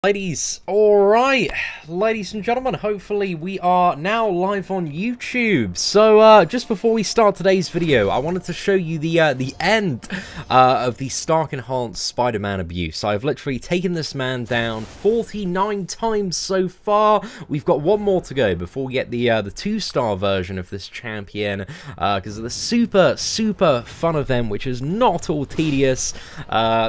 Alright, ladies and gentlemen, hopefully we are now live on YouTube. So, just before we start today's video, I wanted to show you the end of the Stark Enhanced Spider-Man abuse. I've literally taken this man down 49 times so far. We've got one more to go before we get the 2-star version of this champion, because of the super fun event, which is not all tedious,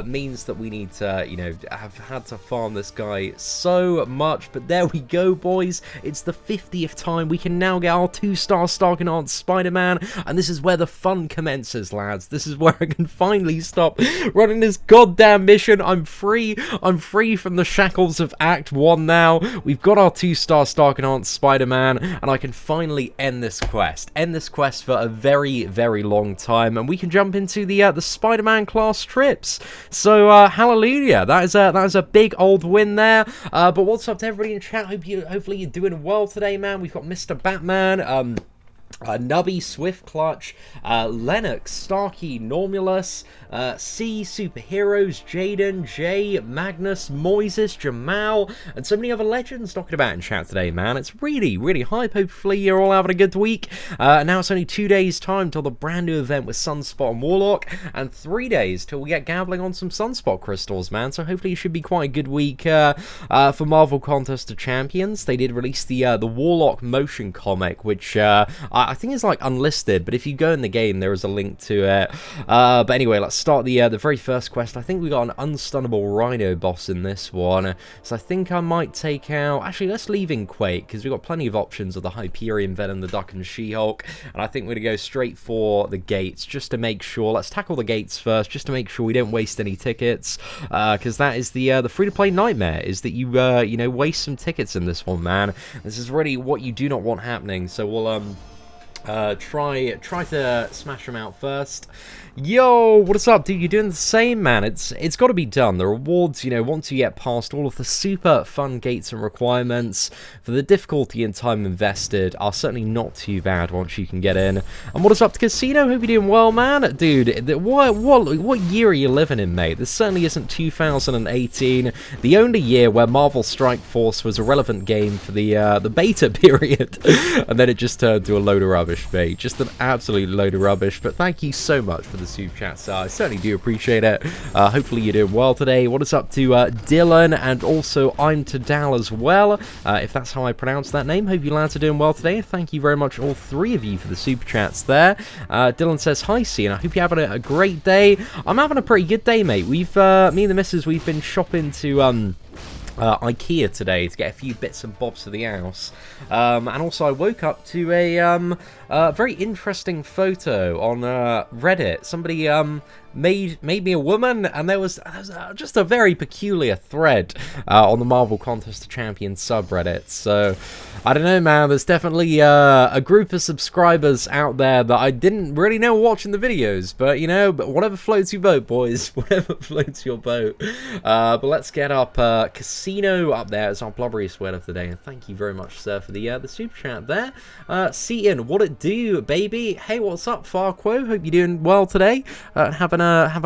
means that we need to, you know, have had to farm this guy so much. But there we go, boys, it's the 50th time we can now get our 2-star Stark Enhanced Spider-Man, and this is where the fun commences, lads. This is where I can finally stop running this goddamn mission. I'm free from the shackles of Act 1 now. We've got our 2-star Stark Enhanced Spider-Man, and I can finally end this quest for a very long time, and we can jump into the Spider-Man class trips. So hallelujah, that is a big old win there. But what's up to everybody in chat? Hopefully you're doing well today, man. We've got Mr. Batman, Nubby, Swift Clutch, Lennox, Starkey, Normulus, C, Superheroes, Jaden, Jay, Magnus, Moises, Jamal, and so many other legends knocking about in chat today, man. It's really hype. Hopefully you're all having a good week. Now it's only 2 days time till the brand new event with Sunspot and Warlock, and 3 days till we get gambling on some Sunspot crystals, man. So hopefully it should be quite a good week for Marvel Contest of Champions. They did release the Warlock motion comic, which I think is like unlisted, but if you go in the game there is a link to it. But anyway, let's start the very first quest. I think we got an unstunnable Rhino boss in this one, so I think I might take out, actually let's leave in Quake, because we've got plenty of options of the Hyperion, Venom, the Duck, and She-Hulk, and I think we're gonna go straight for the gates just to make sure. Let's tackle the gates first just to make sure we don't waste any tickets, because that is the free-to-play nightmare, is that you you know, waste some tickets in this one, man. This is really what you do not want happening. So we'll try to smash them out first. Yo, what's up, dude? You're doing the same, man. It's got to be done. The rewards, you know, once you get past all of the super fun gates and requirements, for the difficulty and time invested, are certainly not too bad once you can get in. And what is up to Casino? Hope you're doing well, man. Dude, what year are you living in, mate? This certainly isn't 2018, the only year where Marvel Strike Force was a relevant game for the beta period, and then it just turned to a load of rubbish, mate. Just an absolute load of rubbish. But thank you so much for the super chat, so I certainly do appreciate it. Hopefully you're doing well today. What is up to Dylan, and also I'm to Dal as well, if that's how I pronounce that name. Hope you lads are doing well today. Thank you very much, all three of you, for the super chats there. Dylan says hi, C, and I hope you're having a great day. I'm having a pretty good day, mate. We've me and the missus, we've been shopping to IKEA today to get a few bits and bobs for the house, and also I woke up to a very interesting photo on Reddit. Somebody made me a woman, and there was just a very peculiar thread on the Marvel Contest of Champions subreddit. So I don't know, man, there's definitely a group of subscribers out there that I didn't really know watching the videos, but you know, but whatever floats your boat, boys, whatever floats your boat. But let's get up Casino up there as our blubberiest word of the day, and thank you very much, sir, for the super chat there. Seatin, what it do, baby? Hey, what's up, Farquo? Hope you're doing well today. Having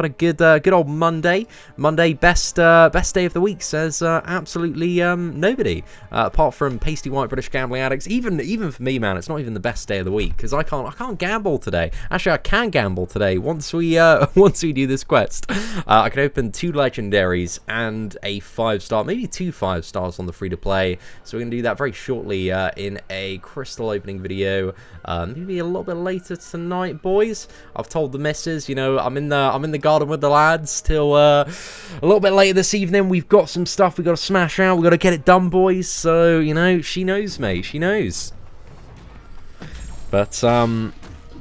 a good old Monday. Best day of the week, says absolutely nobody, apart from pasty white British gambling addicts. Even for me, man, it's not even the best day of the week, because I can't gamble today. Actually, I can gamble today once we do this quest. I can open 2 legendaries and a 5-star, maybe 2 5-stars on the free to play. So we're gonna do that very shortly in a crystal opening video, maybe a little bit later tonight, boys. I've told the missus, you know, I'm in the garden with the lads till a little bit later this evening. We've got some stuff we got to smash out. We got to get it done, boys. So you know, she knows, mate. She knows. But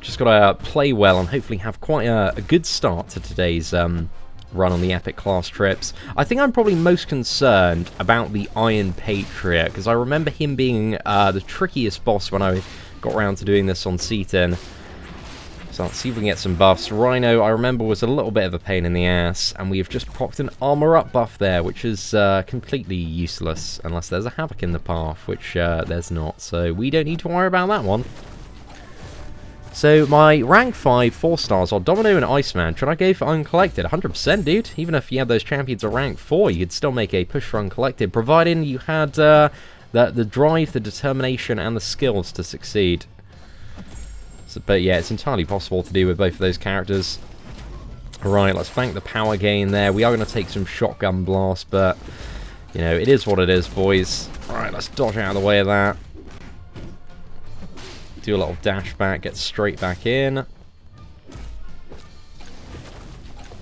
just gotta play well and hopefully have quite a good start to today's run on the epic class trips. I think I'm probably most concerned about the Iron Patriot, because I remember him being the trickiest boss when I got around to doing this on Seatin. So let's see if we can get some buffs. Rhino, I remember, was a little bit of a pain in the ass, and we've just procced an armor up buff there, which is completely useless unless there's a Havoc in the path, which there's not, so we don't need to worry about that one. So my rank 5 4 stars are Domino and Iceman. Should I go for Uncollected? 100%, dude. Even if you had those champions at rank 4, you could still make a push for Uncollected, providing you had the drive, the determination, and the skills to succeed. So, but yeah, it's entirely possible to do with both of those characters. Right, let's bank the power gain there. We are going to take some shotgun blast, but, you know, it is what it is, boys. Alright, let's dodge out of the way of that. Do a little dash back, get straight back in.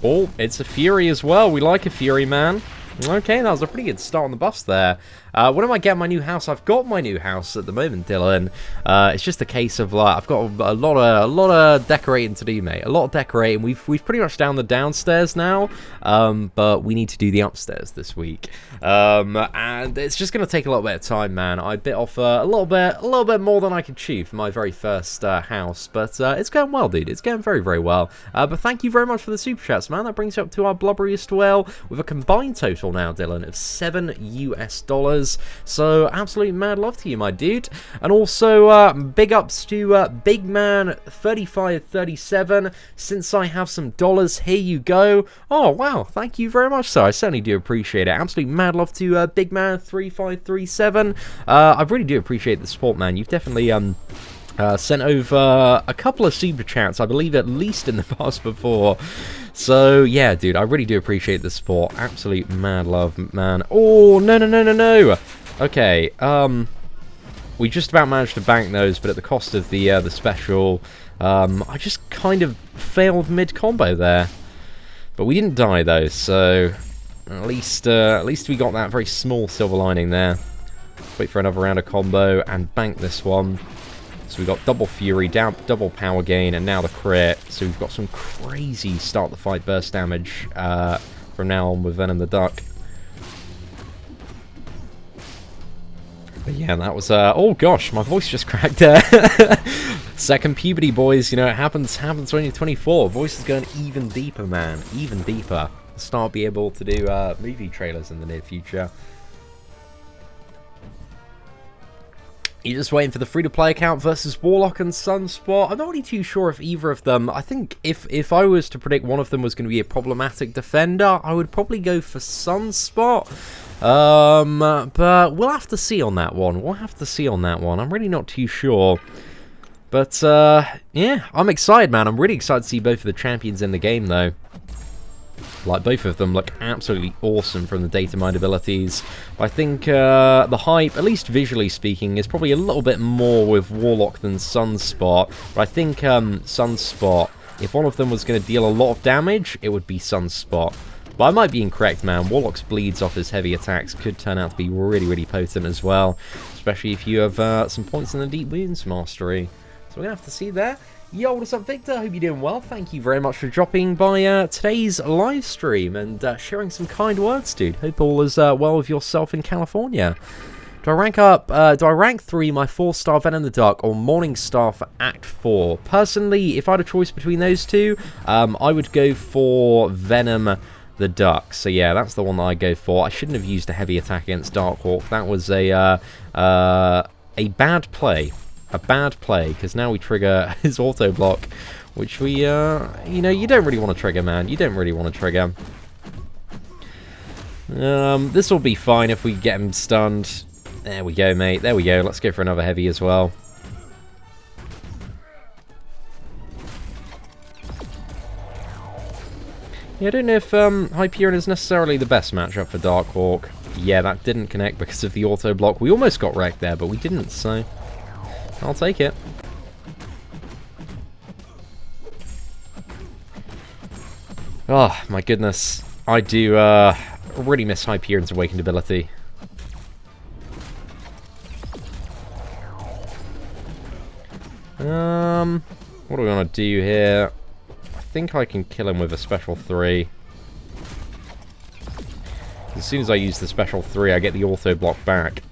Oh, it's a Fury as well. We like a Fury, man. Okay, that was a pretty good start on the buffs there. When am I getting my new house? I've got my new house at the moment, Dylan. It's just a case of like I've got a lot of decorating to do, mate. A lot of decorating. We've pretty much done the downstairs now, but we need to do the upstairs this week. And it's just gonna take a little bit of time, man. I bit off a little bit more than I could chew for my very first house, but it's going well, dude. It's going very, very well. But thank you very much for the super chats, man. That brings you up to our blubberiest whale with a combined total now, Dylan, of $7 US. So absolutely mad love to you, my dude. And also big ups to Big Man 3537. Since I have some dollars, here you go. Oh wow, thank you very much, sir. I certainly do appreciate it. Absolutely mad love to Big Man 3537. I really do appreciate the support, man. You've definitely sent over a couple of super chats, I believe, at least in the past before. So yeah, dude, I really do appreciate the support. Absolute mad love, man. Oh no. Okay, we just about managed to bank those, but at the cost of the special. I just kind of failed mid combo there, but we didn't die though. So at least we got that very small silver lining there. Wait for another round of combo and bank this one. So we've got double Fury, double power gain, and now the crit. So we've got some crazy start the fight burst damage from now on with Venom the Duck. But yeah, that was... oh gosh, my voice just cracked there. Second puberty, boys. You know, it happens when you're 24. Voice is going even deeper, man. Even deeper. Start be able to do movie trailers in the near future. You're just waiting for the free-to-play account versus Warlock and Sunspot. I'm not really too sure if either of them... I think if I was to predict one of them was going to be a problematic defender, I would probably go for Sunspot. But we'll have to see on that one. I'm really not too sure. But, yeah, I'm excited, man. I'm really excited to see both of the champions in the game, though. Like, both of them look absolutely awesome from the data mine abilities. I think the hype, at least visually speaking, is probably a little bit more with Warlock than Sunspot. But I think Sunspot, if one of them was going to deal a lot of damage, it would be Sunspot. But I might be incorrect, man. Warlock's bleeds off his heavy attacks could turn out to be really, really potent as well. Especially if you have some points in the Deep Wounds Mastery. So we're going to have to see there. Yo, what's up, Victor? Hope you're doing well. Thank you very much for dropping by today's live stream and sharing some kind words, dude. Hope all is well with yourself in California. Do I rank 3 my 4-star Venom the Duck or Morning Star for Act 4? Personally, if I had a choice between those two, I would go for Venom the Duck. So yeah, that's the one that I go for. I shouldn't have used a heavy attack against Darkhawk. That was a bad play. A bad play, because now we trigger his auto block, which we, you know, you don't really want to trigger, man. You don't really want to trigger. This will be fine if we get him stunned. There we go, mate. There we go. Let's go for another heavy as well. Yeah, I don't know if Hyperion is necessarily the best matchup for Darkhawk. Yeah, that didn't connect because of the auto block. We almost got wrecked there, but we didn't, so... I'll take it. Oh, my goodness. I do really miss Hyperion's Awakened ability. What do we want to do here? I think I can kill him with a special 3. As soon as I use the special 3, I get the auto block back.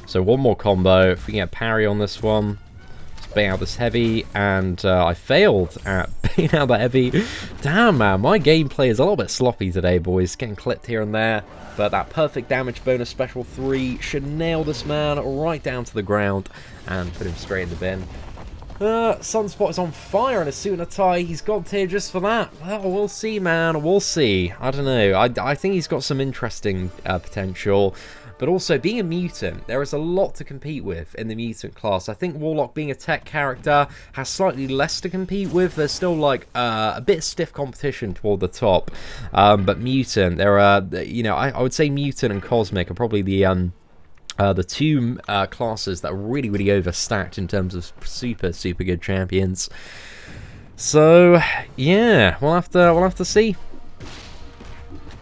So one more combo. If we can get parry on this one, let's bait out this heavy, and I failed at baiting out that heavy. Damn, man, my gameplay is a little bit sloppy today, boys. Getting clipped here and there, but that perfect damage bonus special 3 should nail this man right down to the ground and put him straight in the bin. Sunspot is on fire in a suit and a tie. He's got tier just for that. Well, we'll see, man. We'll see. I don't know. I think he's got some interesting potential. But also, being a mutant, there is a lot to compete with in the mutant class. I think Warlock, being a tech character, has slightly less to compete with. There's still, like, a bit stiff competition toward the top. But mutant, there are, you know, I would say mutant and cosmic are probably the two classes that are really, really overstacked in terms of super, super good champions. So, yeah, we'll have to see.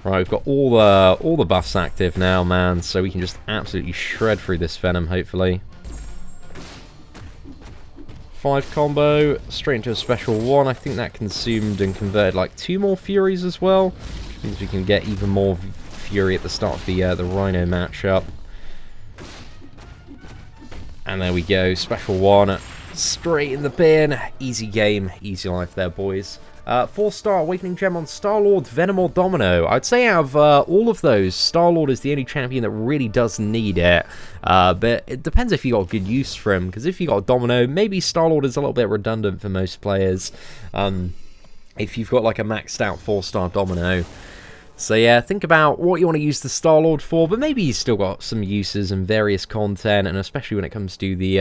Right, we've got all the buffs active now, man, so we can just absolutely shred through this Venom, hopefully. 5 combo, straight into a special 1. I think that consumed and converted like 2 more Furies as well, which means we can get even more Fury at the start of the Rhino matchup. And there we go, special 1, straight in the bin. Easy game, easy life there, boys. 4-star Awakening Gem on Star-Lord, Venom or Domino. I'd say out of all of those, Star-Lord is the only champion that really does need it. But it depends if you got good use for him, because if you got Domino, maybe Star-Lord is a little bit redundant for most players. If you've got like a maxed out 4-star Domino. So yeah, think about what you want to use the Star-Lord for, but maybe he's still got some uses and various content, and especially when it comes to the,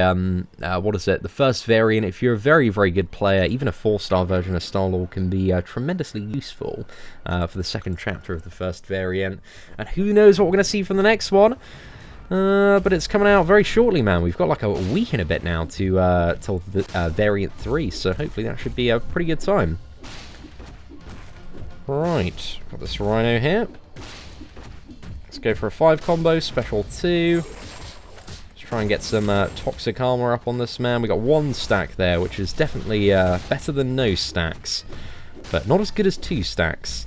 the first variant. If you're a very, very good player, even a 4-star version of Star-Lord can be tremendously useful for the second chapter of the first variant. And who knows what we're going to see from the next one. But it's coming out very shortly, man. We've got like a week and a bit now to till the, variant 3, so hopefully that should be a pretty good time. Right, got this Rhino here. Let's go for a 5 combo, special 2. Let's try and get some toxic armor up on this man. We got 1 stack there, which is definitely better than no stacks, but not as good as 2 stacks.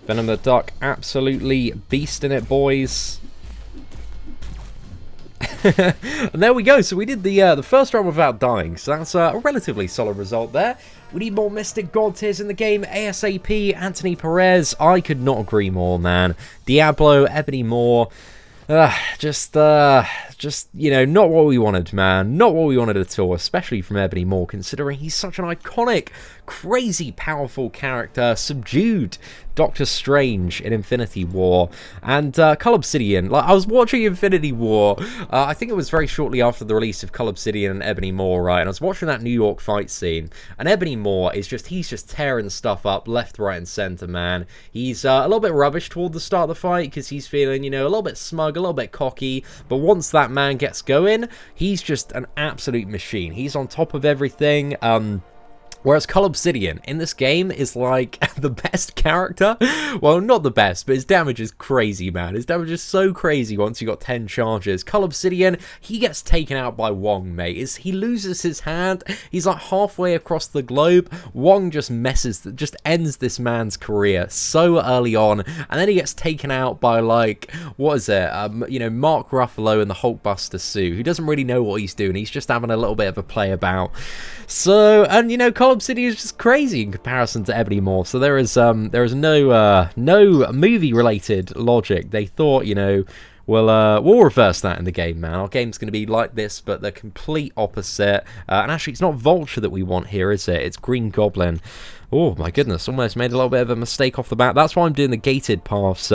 Venom the Duck, absolutely beasting it, boys. And there we go. So we did the first round without dying. So that's a relatively solid result there. We need more Mystic God tiers in the game. ASAP, Anthony Perez. I could not agree more, man. Diablo, Ebony Moore. Just, you know, not what we wanted, man. Not what we wanted at all, especially from Ebony Moore, considering he's such an iconic, crazy, powerful character. Subdued Doctor Strange in Infinity War, and Cull Obsidian. Like, I was watching Infinity War, I think it was very shortly after the release of Cull Obsidian and Ebony Moore, right? And I was watching that New York fight scene, and Ebony Moore is he's just tearing stuff up left, right, and center, man. He's a little bit rubbish toward the start of the fight, because he's feeling, you know, a little bit smug, a little bit cocky, but once that man gets going, he's just an absolute machine. He's on top of everything. Whereas Cull Obsidian in this game is like the best character. Well, not the best, but his damage is crazy, man. His damage is so crazy once you got 10 charges. Cull Obsidian, he gets taken out by Wong, mate. He loses his hand. He's like halfway across the globe. Wong just ends this man's career so early on, and then he gets taken out by, like, what is it? You know, Mark Ruffalo and the Hulkbuster suit, who doesn't really know what he's doing. He's just having a little bit of a play about. So, and you know, Cull Obsidian is just crazy in comparison to Ebony Moore. So there is no movie-related logic. They thought, you know, we'll reverse that in the game, man. Our game's going to be like this, but the complete opposite. And actually, it's not Vulture that we want here, is it? It's Green Goblin. Oh my goodness, almost made a little bit of a mistake off the bat. That's why I'm doing the gated paths.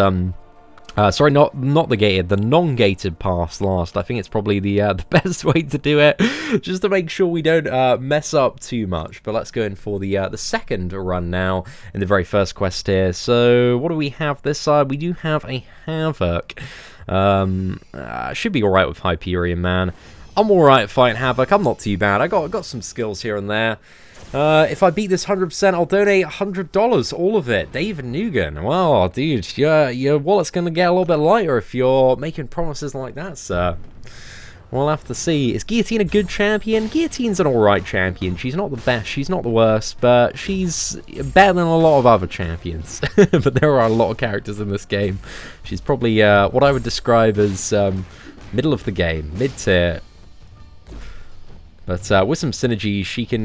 Sorry, not the gated, the non-gated paths last. I think it's probably the best way to do it, just to make sure we don't mess up too much. But let's go in for the second run now in the very first quest here. So what do we have this side? We do have a Havoc. Should be alright with Hyperion, man. I'm alright fighting Havoc. I'm not too bad. I got some skills here and there. If I beat this 100%, I'll donate $100, all of it. David Nugan. Well, dude, your wallet's going to get a little bit lighter if you're making promises like that, sir. We'll have to see. Is Guillotine a good champion? Guillotine's an alright champion. She's not the best, she's not the worst, but she's better than a lot of other champions. But there are a lot of characters in this game. She's probably what I would describe as middle of the game, mid-tier. But with some synergies, she can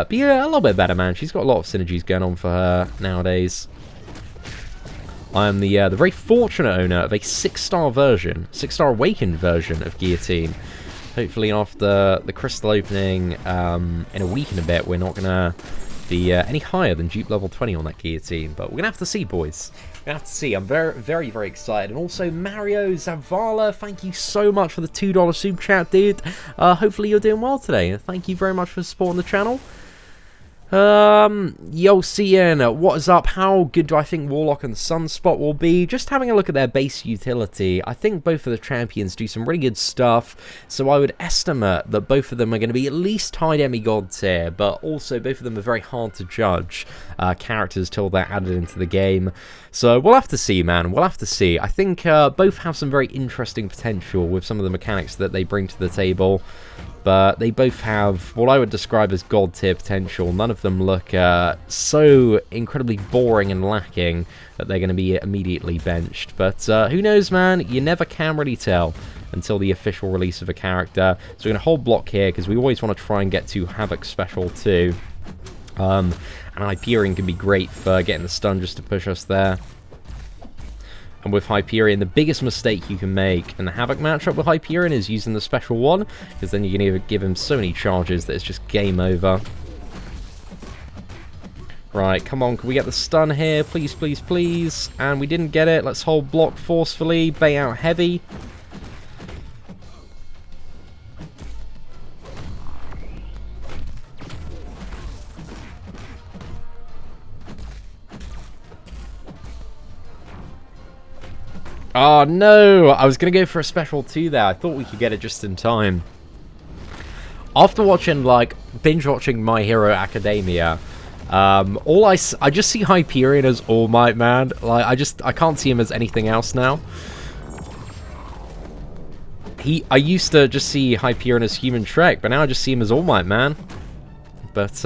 be a little bit better, man. She's got a lot of synergies going on for her nowadays. I am the very fortunate owner of a 6-star version, 6-star awakened version of Guillotine. Hopefully after the crystal opening in a week and a bit, we're not going to be any higher than dupe level 20 on that Guillotine. But we're going to have to see, boys. We're going to have to see. I'm very, very, very excited. And also, Mario Zavala, thank you so much for the $2 super chat, dude. Hopefully you're doing well today. And thank you very much for supporting the channel. Yo, Seatin, what is up? How good do I think Warlock and Sunspot will be? Just having a look at their base utility, I think both of the champions do some really good stuff, so I would estimate that both of them are going to be at least high demigod tier, but also both of them are very hard to judge characters till they're added into the game. So we'll have to see, man, we'll have to see. I think both have some very interesting potential with some of the mechanics that they bring to the table. But they both have what I would describe as god tier potential. None of them look so incredibly boring and lacking that they're going to be immediately benched. But who knows, man? You never can really tell until the official release of a character. So we're going to hold block here because we always want to try and get to Havoc Special too. And Hyperion can be great for getting the stun just to push us there. And with Hyperion, the biggest mistake you can make in the Havoc matchup with Hyperion is using the special one, because then you can give him so many charges that it's just game over. Right, come on, can we get the stun here? Please, please, please. And we didn't get it. Let's hold block forcefully, bait out heavy. Oh no, I was going to go for a special 2 there. I thought we could get it just in time. After watching, like, binge watching My Hero Academia, I just see Hyperion as All Might, man. Like, I can't see him as anything else now. I used to just see Hyperion as Human Shrek, but now I just see him as All Might, man. But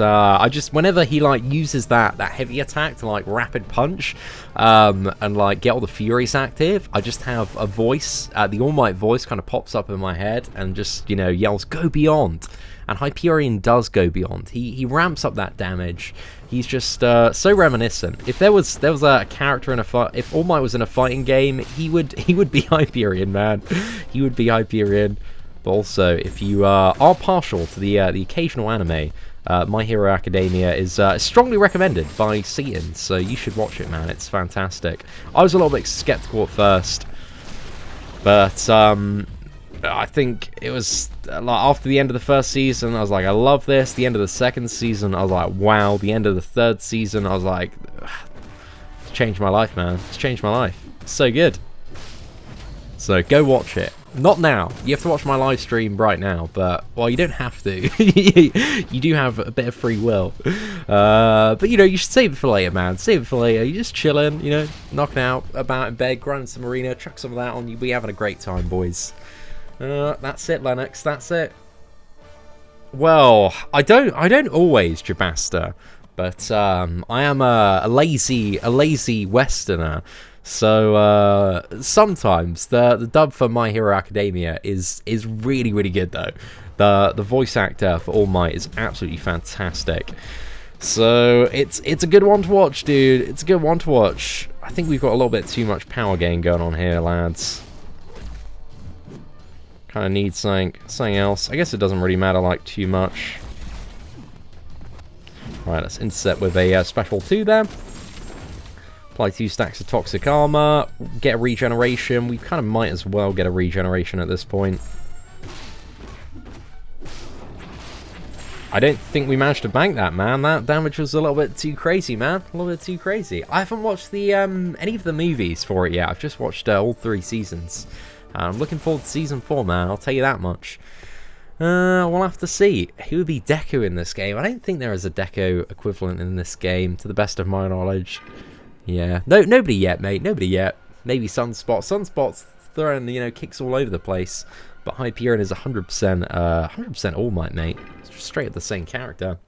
whenever he like uses that heavy attack to like rapid punch, and like get all the Furies active, I just have a voice, the All Might voice kind of pops up in my head and just, you know, yells, "Go beyond!" And Hyperion does go beyond. He ramps up that damage. He's just so reminiscent. If there was a character in a fight, if All Might was in a fighting game, he would be Hyperion, man. He would be Hyperion. But also, if you are partial to the occasional anime, My Hero Academia is strongly recommended by Seatin, so you should watch it, man. It's fantastic. I was a little bit skeptical at first, but I think it was like after the end of the first season, I was like, I love this. The end of the second season, I was like, wow. The end of the third season, I was like, it's changed my life, man. It's changed my life. It's so good. So go watch it. Not now. You have to watch my live stream right now, but, well, you don't have to. You do have a bit of free will. But, you know, you should save it for later, man. Save it for later. You're just chilling, you know, knocking out about in bed, grinding some arena, chuck some of that on. You'll be having a great time, boys. That's it, Lennox. That's it. Well, I don't always, Jabasta, but I am a lazy Westerner. So sometimes the dub for My Hero Academia is really, really good though. The voice actor for All Might is absolutely fantastic. So it's a good one to watch, dude. It's a good one to watch. I think we've got a little bit too much power gain going on here, lads. Kind of need something else. I guess it doesn't really matter like too much. Right, let's intercept with a special 2 there. Apply 2 stacks of toxic armor, get a regeneration. We kind of might as well get a regeneration at this point. I don't think we managed to bank that, man. That damage was a little bit too crazy, man. A little bit too crazy. I haven't watched the any of the movies for it yet. I've just watched all 3 seasons. I'm looking forward to season 4, man. I'll tell you that much. We'll have to see. Who would be Deku in this game? I don't think there is a Deku equivalent in this game, to the best of my knowledge. Yeah, nobody yet, mate. Nobody yet. Maybe Sunspot. Sunspot's throwing, you know, kicks all over the place. But Hyperion is 100% All Might, mate. It's just straight up the same character.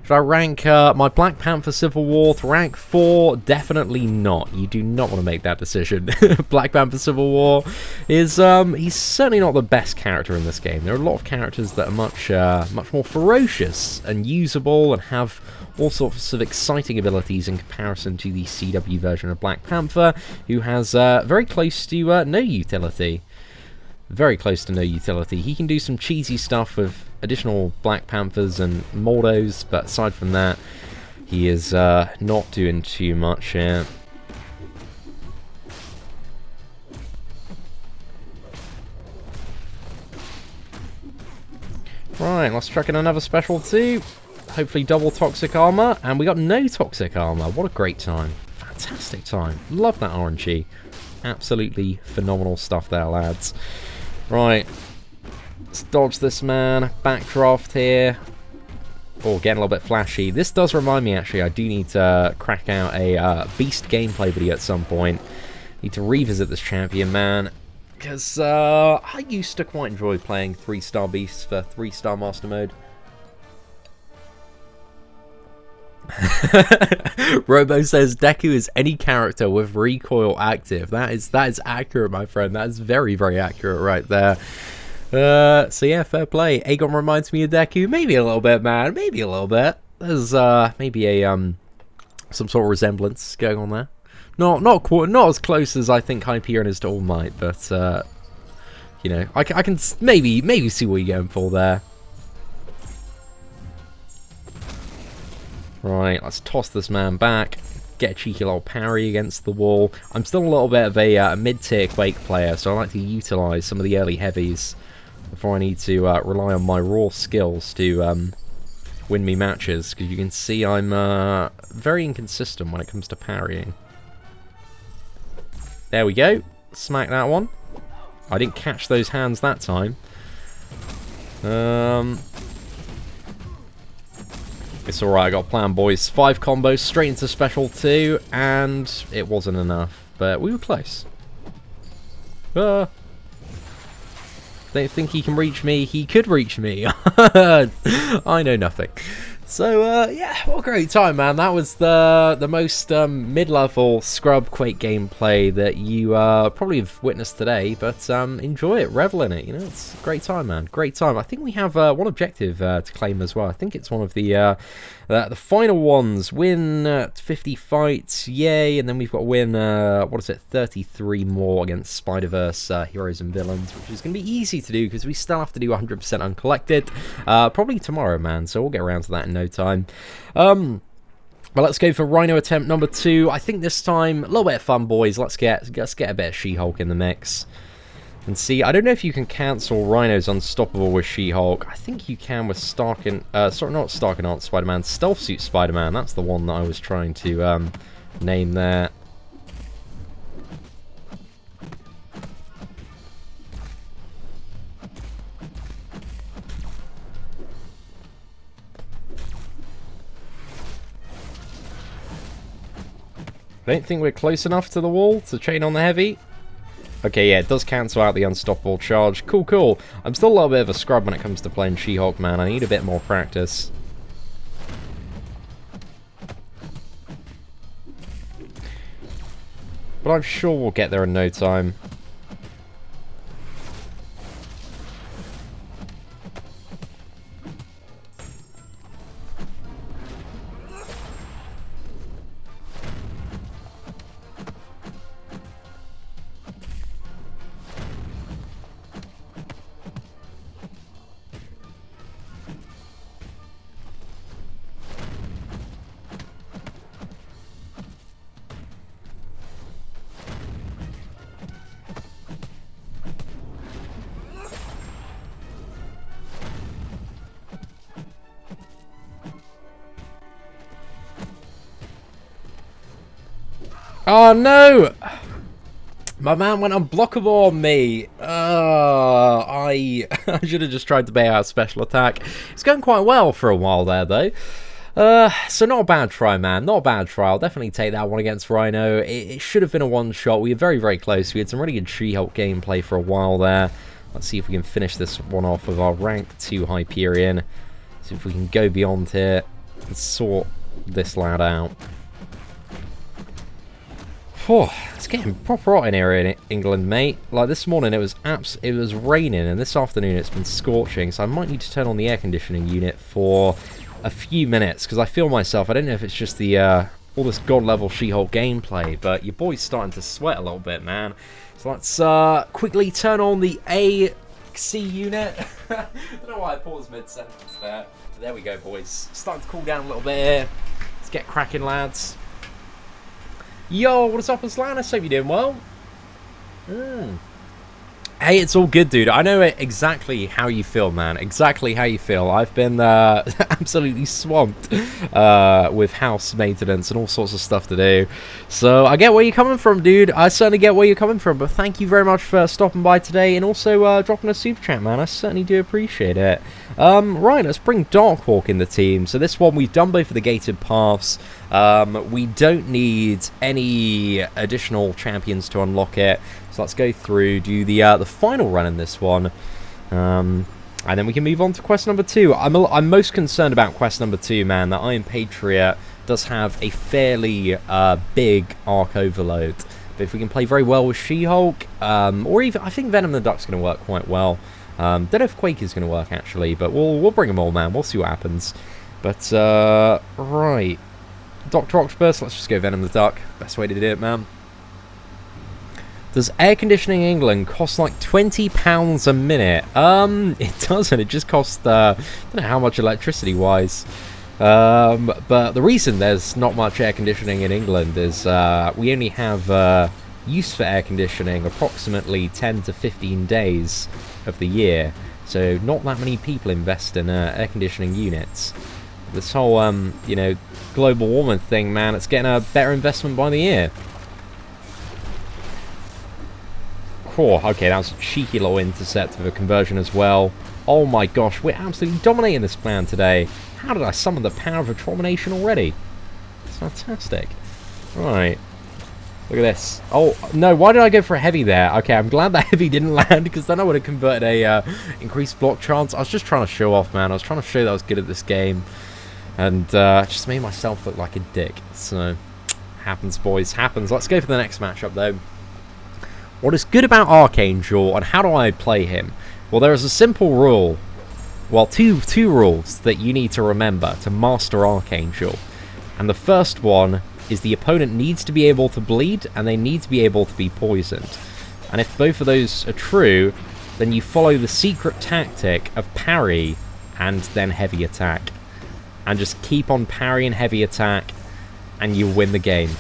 Should I rank my Black Panther Civil War to rank 4? Definitely not. You do not want to make that decision. Black Panther Civil War is, he's certainly not the best character in this game. There are a lot of characters that are much more ferocious and usable and have all sorts of exciting abilities in comparison to the CW version of Black Panther, who has very close to no utility. Very close to no utility. He can do some cheesy stuff with additional Black Panthers and Mordos, but aside from that, he is not doing too much here. Right, let's chuck in another special too. Hopefully double toxic armor, and we got no toxic armor. What a great time. Fantastic time. Love that RNG. Absolutely phenomenal stuff there, lads. Right, let's dodge this man. Backdraft here. Oh, getting a little bit flashy. This does remind me, actually, I do need to crack out a Beast gameplay video at some point. Need to revisit this champion, man. Because I used to quite enjoy playing 3-star Beasts for 3-star Master Mode. Robo says Deku is any character with recoil active. That is accurate, my friend. That is very, very accurate right there. So yeah, fair play. Aegon reminds me of Deku. Maybe a little bit, man. Maybe a little bit. There's maybe a some sort of resemblance going on there. Not as close as I think Hyperion is to All Might, but you know, I can maybe see what you're going for there. Right, let's toss this man back, get a cheeky little parry against the wall. I'm still a little bit of a mid-tier Quake player, so I like to utilise some of the early heavies before I need to rely on my raw skills to win me matches, because you can see I'm very inconsistent when it comes to parrying. There we go, smack that one. I didn't catch those hands that time. It's alright, I got a plan, boys. 5 combos straight into Special 2, and it wasn't enough, but we were close. Don't think he can reach me. He could reach me. I know nothing. So, yeah, what a great time, man. That was the most mid-level Scrub Quake gameplay that you probably have witnessed today, but enjoy it, revel in it, you know, it's a great time, man, great time. I think we have one objective to claim as well. I think it's one of the final ones. Win 50 fights, yay, and then we've got to win, what is it, 33 more against Spider-Verse heroes and villains, which is going to be easy to do because we still have to do 100% uncollected, probably tomorrow, man, so we'll get around to that in no time. But let's go for Rhino attempt number 2. I think this time, a little bit of fun, boys. Let's get a bit of She-Hulk in the mix. And see, I don't know if you can cancel Rhino's Unstoppable with She-Hulk. I think you can with Stark and... sorry, not Stark and Aunt Spider-Man. Stealth Suit Spider-Man. That's the one that I was trying to name there. I don't think we're close enough to the wall to chain on the heavy. Okay, yeah, it does cancel out the Unstoppable charge. Cool, cool. I'm still a little bit of a scrub when it comes to playing She-Hulk, man. I need a bit more practice. But I'm sure we'll get there in no time. Oh no! My man went unblockable on me. I should have just tried to bait out special attack. It's going quite well for a while there, though. So not a bad try, man. Not a bad try. I'll definitely take that one against Rhino. It should have been a one-shot. We were very, very close. We had some really good She-Hulk gameplay for a while there. Let's see if we can finish this one off with our rank 2 Hyperion. See if we can go beyond here. Let's sort this lad out. Whew, it's getting proper hot in here in England, mate. Like this morning it was raining, and this afternoon it's been scorching, so I might need to turn on the air conditioning unit for a few minutes, because I feel myself, I don't know if it's just the all this god level She-Hulk gameplay, but your boy's starting to sweat a little bit, man. So let's quickly turn on the AC unit. I don't know why I paused mid-sentence there. But there we go, boys. Starting to cool down a little bit here. Let's get cracking, lads. Yo, what is up, Aslanus? Hope you're doing well. Hey, it's all good, dude. I know exactly how you feel, man. Exactly how you feel. I've been absolutely swamped with house maintenance and all sorts of stuff to do. So I get where you're coming from, dude. I certainly get where you're coming from. But thank you very much for stopping by today and also dropping a super chat, man. I certainly do appreciate it. Right, let's bring Darkhawk in the team. So this one, we've done both of the gated paths. We don't need any additional champions to unlock it. So let's go through, do the final run in this one, and then we can move on to quest number 2. I'm most concerned about quest number 2, man. That Iron Patriot does have a fairly big arc overload. But if we can play very well with She-Hulk, or even I think Venom the Duck's going to work quite well. Don't know if Quake is going to work actually, but we'll bring them all, man. We'll see what happens. But right, Dr. Octopus. Let's just go Venom the Duck. Best way to do it, man. Does air conditioning in England cost like £20 a minute? It doesn't. It just costs, I don't know how much electricity-wise. But the reason there's not much air conditioning in England is we only have use for air conditioning approximately 10 to 15 days of the year. So not that many people invest in air conditioning units. This whole, you know, global warming thing, man, it's getting a better investment by the year. Oh, okay, that was a cheeky little intercept of a conversion as well. Oh my gosh, we're absolutely dominating this plan today. How did I summon the power of Atromination already? It's fantastic. Right. Look at this. Oh, no, why did I go for a heavy there? Okay, I'm glad that heavy didn't land, because then I would have converted a increased block chance. I was just trying to show off, man. I was trying to show that I was good at this game. And just made myself look like a dick. So, happens, boys, happens. Let's go for the next matchup, though. What is good about Archangel, and how do I play him? Well, there is a simple rule. Well, two rules that you need to remember to master Archangel. And the first one is the opponent needs to be able to bleed, and they need to be able to be poisoned. And if both of those are true, then you follow the secret tactic of parry and then heavy attack. And just keep on parry and heavy attack, and you win the game.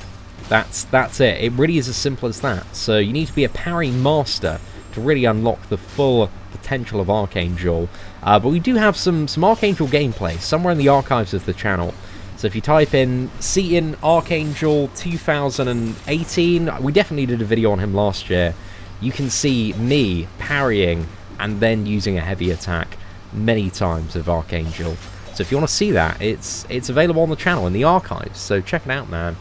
That's it. It really is as simple as that. So you need to be a parry master to really unlock the full potential of Archangel. But we do have some Archangel gameplay somewhere in the archives of the channel. So if you type in Seatin Archangel 2018, we definitely did a video on him last year. You can see me parrying and then using a heavy attack many times of Archangel. So if you want to see that, it's available on the channel in the archives. So check it out, man.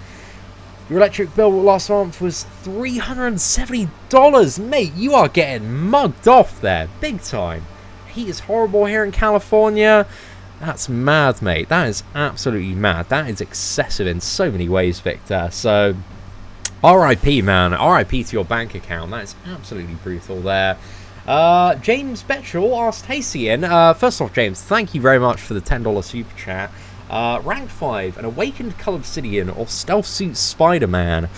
Your electric bill last month was $370. Mate, you are getting mugged off there. Big time. Heat is horrible here in California. That's mad, mate. That is absolutely mad. That is excessive in so many ways, Victor. So, RIP, man. RIP to your bank account. That is absolutely brutal there. James Betchell asked, hey, Seatin. First off, James, thank you very much for the $10 super chat. Rank 5, an Awakened Cull Obsidian or Stealth Suit Spider-Man.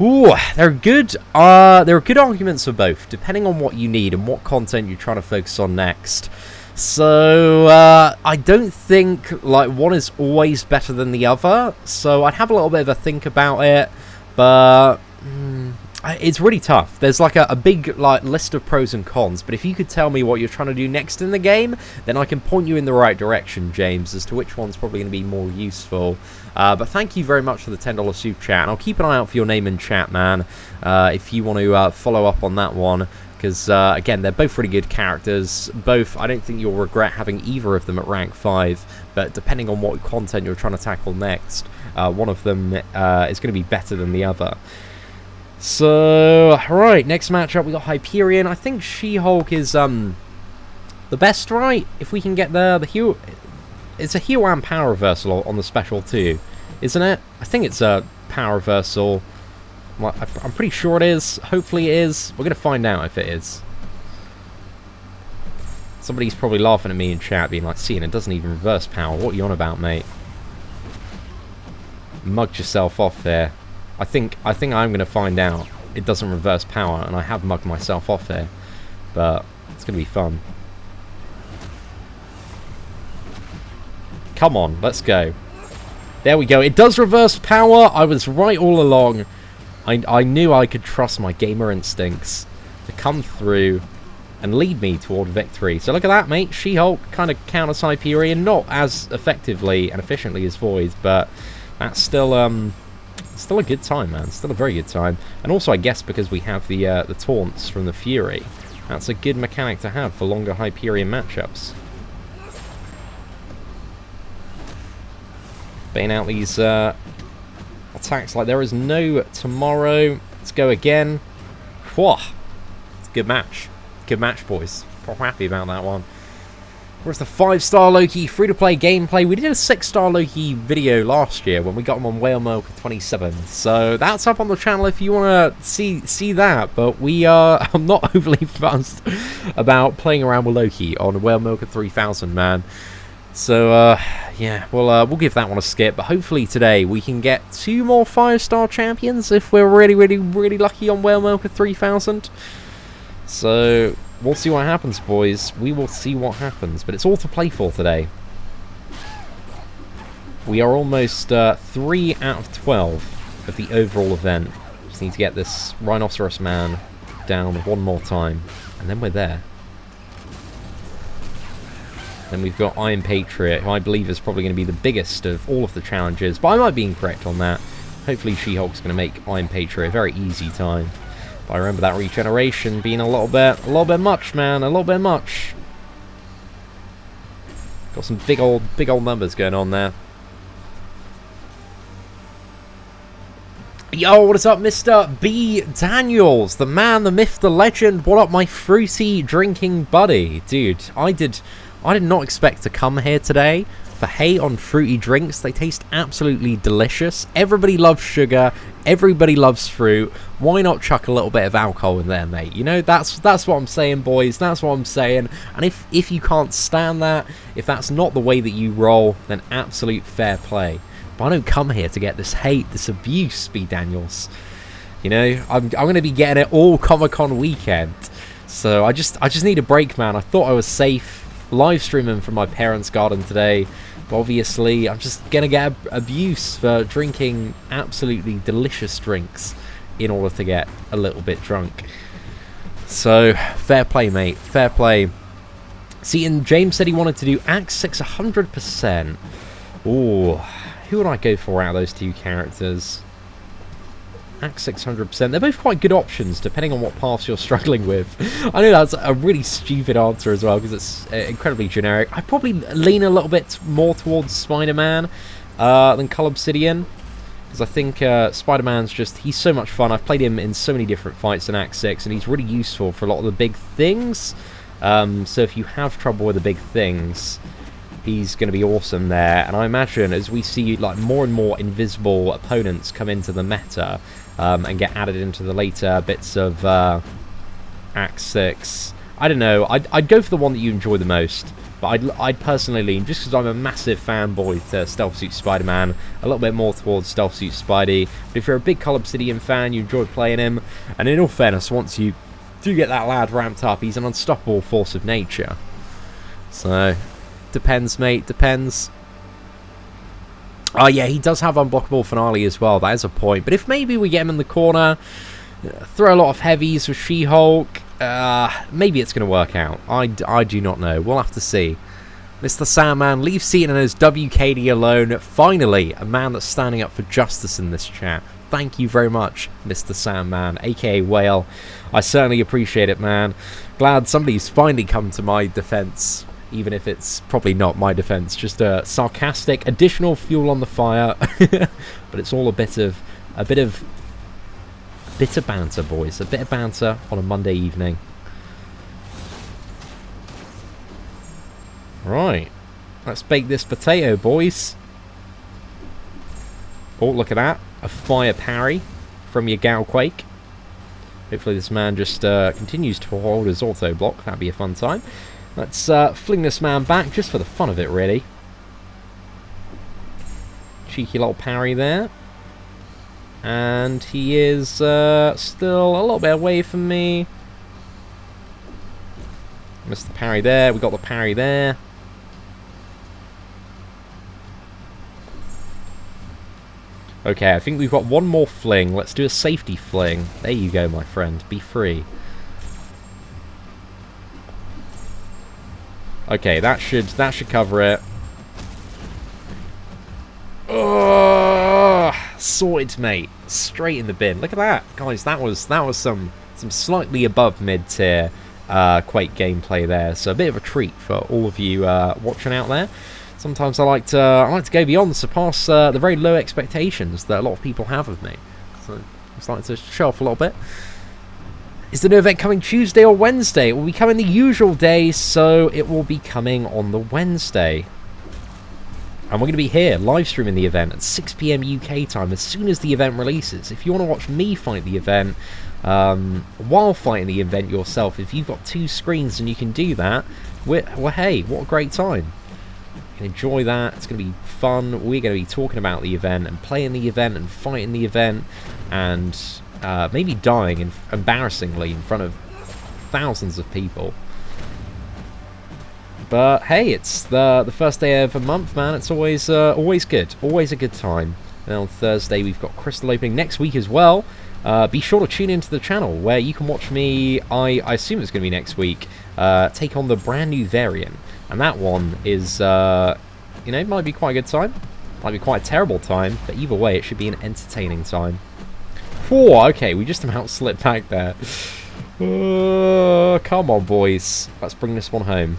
Ooh, there are good arguments for both, depending on what you need and what content you're trying to focus on next. So, I don't think, like, one is always better than the other, so I'd have a little bit of a think about it, but it's really tough. There's like a big list of pros and cons, but if you could tell me what you're trying to do next in the game, then I can point you in the right direction, James, as to which one's probably going to be more useful. But thank you very much for the $10 super chat, and I'll keep an eye out for your name in chat, man, if you want to follow up on that one, because, again, they're both really good characters. Both, I don't think you'll regret having either of them at rank 5, but depending on what content you're trying to tackle next, one of them is going to be better than the other. So, right, next matchup, we got Hyperion. I think She-Hulk is the best, right? If we can get the it's a heal and power reversal on the special too, isn't it? I think it's a power reversal. Well, I'm pretty sure it is. Hopefully it is. We're going to find out if it is. Somebody's probably laughing at me in chat, being like, "Seatin, it doesn't even reverse power. What are you on about, mate?" Mugged yourself off there. I think I'm going to find out it doesn't reverse power, and I have mugged myself off there. But it's going to be fun. Come on, let's go. There we go. It does reverse power. I was right all along. I knew I could trust my gamer instincts to come through and lead me toward victory. So look at that, mate. She-Hulk kind of counters Hyperion, not as effectively and efficiently as Void, but that's still a good time, man. Still a very good time. And also, I guess because we have the taunts from the Fury, that's a good mechanic to have for longer Hyperion matchups. Bane out these attacks like there is no tomorrow. Let's go again. Whoa. It's a good match. Good match, boys. Proper happy about that one. Where's the 5-star Loki free-to-play gameplay? We did a 6-star Loki video last year when we got him on Whale Milk 27. So that's up on the channel if you want to see that. But I'm not overly fussed about playing around with Loki on Whale Milk 3000, man. So, yeah, we'll give that one a skip. But hopefully today we can get 2 more 5-star champions if we're really, really, really lucky on Whale Milk 3000. So we'll see what happens, boys. We will see what happens. But it's all to play for today. We are almost 3 out of 12 of the overall event. Just need to get this Rhinoceros Man down one more time. And then we're there. Then we've got Iron Patriot, who I believe is probably going to be the biggest of all of the challenges. But I might be incorrect on that. Hopefully She-Hulk's going to make Iron Patriot a very easy time. But I remember that regeneration being a little bit much, man. A little bit much. Got some big old numbers going on there. Yo, what is up, Mr. B. Daniels? The man, the myth, the legend. What up, my fruity drinking buddy? Dude, I did not expect to come here today for hate on fruity drinks. They taste absolutely delicious. Everybody loves sugar. Everybody loves fruit. Why not chuck a little bit of alcohol in there, mate? You know, that's what I'm saying, boys. That's what I'm saying. And if you can't stand that, if that's not the way that you roll, then absolute fair play. But I don't come here to get this hate, this abuse, B. Daniels. You know, I'm going to be getting it all Comic-Con weekend. So I just need a break, man. I thought I was safe live streaming from my parents' garden today. But obviously, I'm just going to get abuse for drinking absolutely delicious drinks in order to get a little bit drunk. So, fair play, mate. Fair play. See, and James said he wanted to do Act 6 100%. Ooh, who would I go for out of those two characters? Act 600%. They're both quite good options, depending on what paths you're struggling with. I know that's a really stupid answer as well, because it's incredibly generic. I'd probably lean a little bit more towards Spider-Man than Cull Obsidian, because I think Spider-Man's he's so much fun. I've played him in so many different fights in Act 6, and he's really useful for a lot of the big things. So if you have trouble with the big things, he's going to be awesome there. And I imagine as we see like more and more invisible opponents come into the meta, and get added into the later bits of Act 6. I don't know. I'd go for the one that you enjoy the most, but I'd personally lean, just because I'm a massive fanboy to Stealth Suit Spider-Man, a little bit more towards Stealth Suit Spidey. But if you're a big Cull Obsidian fan, you enjoy playing him, and in all fairness, once you do get that lad ramped up, he's an unstoppable force of nature. So, depends, mate, depends. Oh yeah, he does have Unblockable Finale as well, that is a point. But if maybe we get him in the corner, throw a lot of heavies with She-Hulk, maybe it's going to work out. I do not know. We'll have to see. Mr. Sandman, leave Seatin and his WKD alone. Finally, a man that's standing up for justice in this chat. Thank you very much, Mr. Sandman, aka Whale. I certainly appreciate it, man. Glad somebody's finally come to my defense. Even if it's probably not my defense, just a sarcastic additional fuel on the fire. But it's all a bit of banter, boys. A bit of banter on a Monday evening. Right. Let's bake this potato, boys. Oh, look at that. A fire parry from your Galquake. Hopefully this man just continues to hold his auto block. That'd be a fun time. Let's fling this man back just for the fun of it, really. Cheeky little parry there. And he is still a little bit away from me. Missed the parry there. We got the parry there. Okay, I think we've got one more fling. Let's do a safety fling. There you go, my friend. Be free. Okay, that should cover it. Oh, sorted, mate. Straight in the bin. Look at that, guys. That was some slightly above mid-tier Quake gameplay there. So a bit of a treat for all of you watching out there. Sometimes I like to go beyond, surpass the very low expectations that a lot of people have of me. So I just like to show off a little bit. Is the new event coming Tuesday or Wednesday? It will be coming the usual day, so it will be coming on the Wednesday. And we're going to be here, live streaming the event at 6 PM UK time as soon as the event releases. If you want to watch me fight the event, while fighting the event yourself, if you've got 2 screens and you can do that, well, hey, what a great time. You can enjoy that. It's going to be fun. We're going to be talking about the event and playing the event and fighting the event and maybe dying embarrassingly in front of thousands of people. But hey, it's the first day of a month, man. It's always good, always a good time. And on Thursday we've got Crystal opening next week as well. Be sure to tune into the channel where you can watch me. I assume it's going to be next week. Take on the brand new variant, and that one is you know, might be quite a good time, might be quite a terrible time, but either way it should be an entertaining time. Whoa, okay, we just about slipped back there. Come on, boys, let's bring this one home.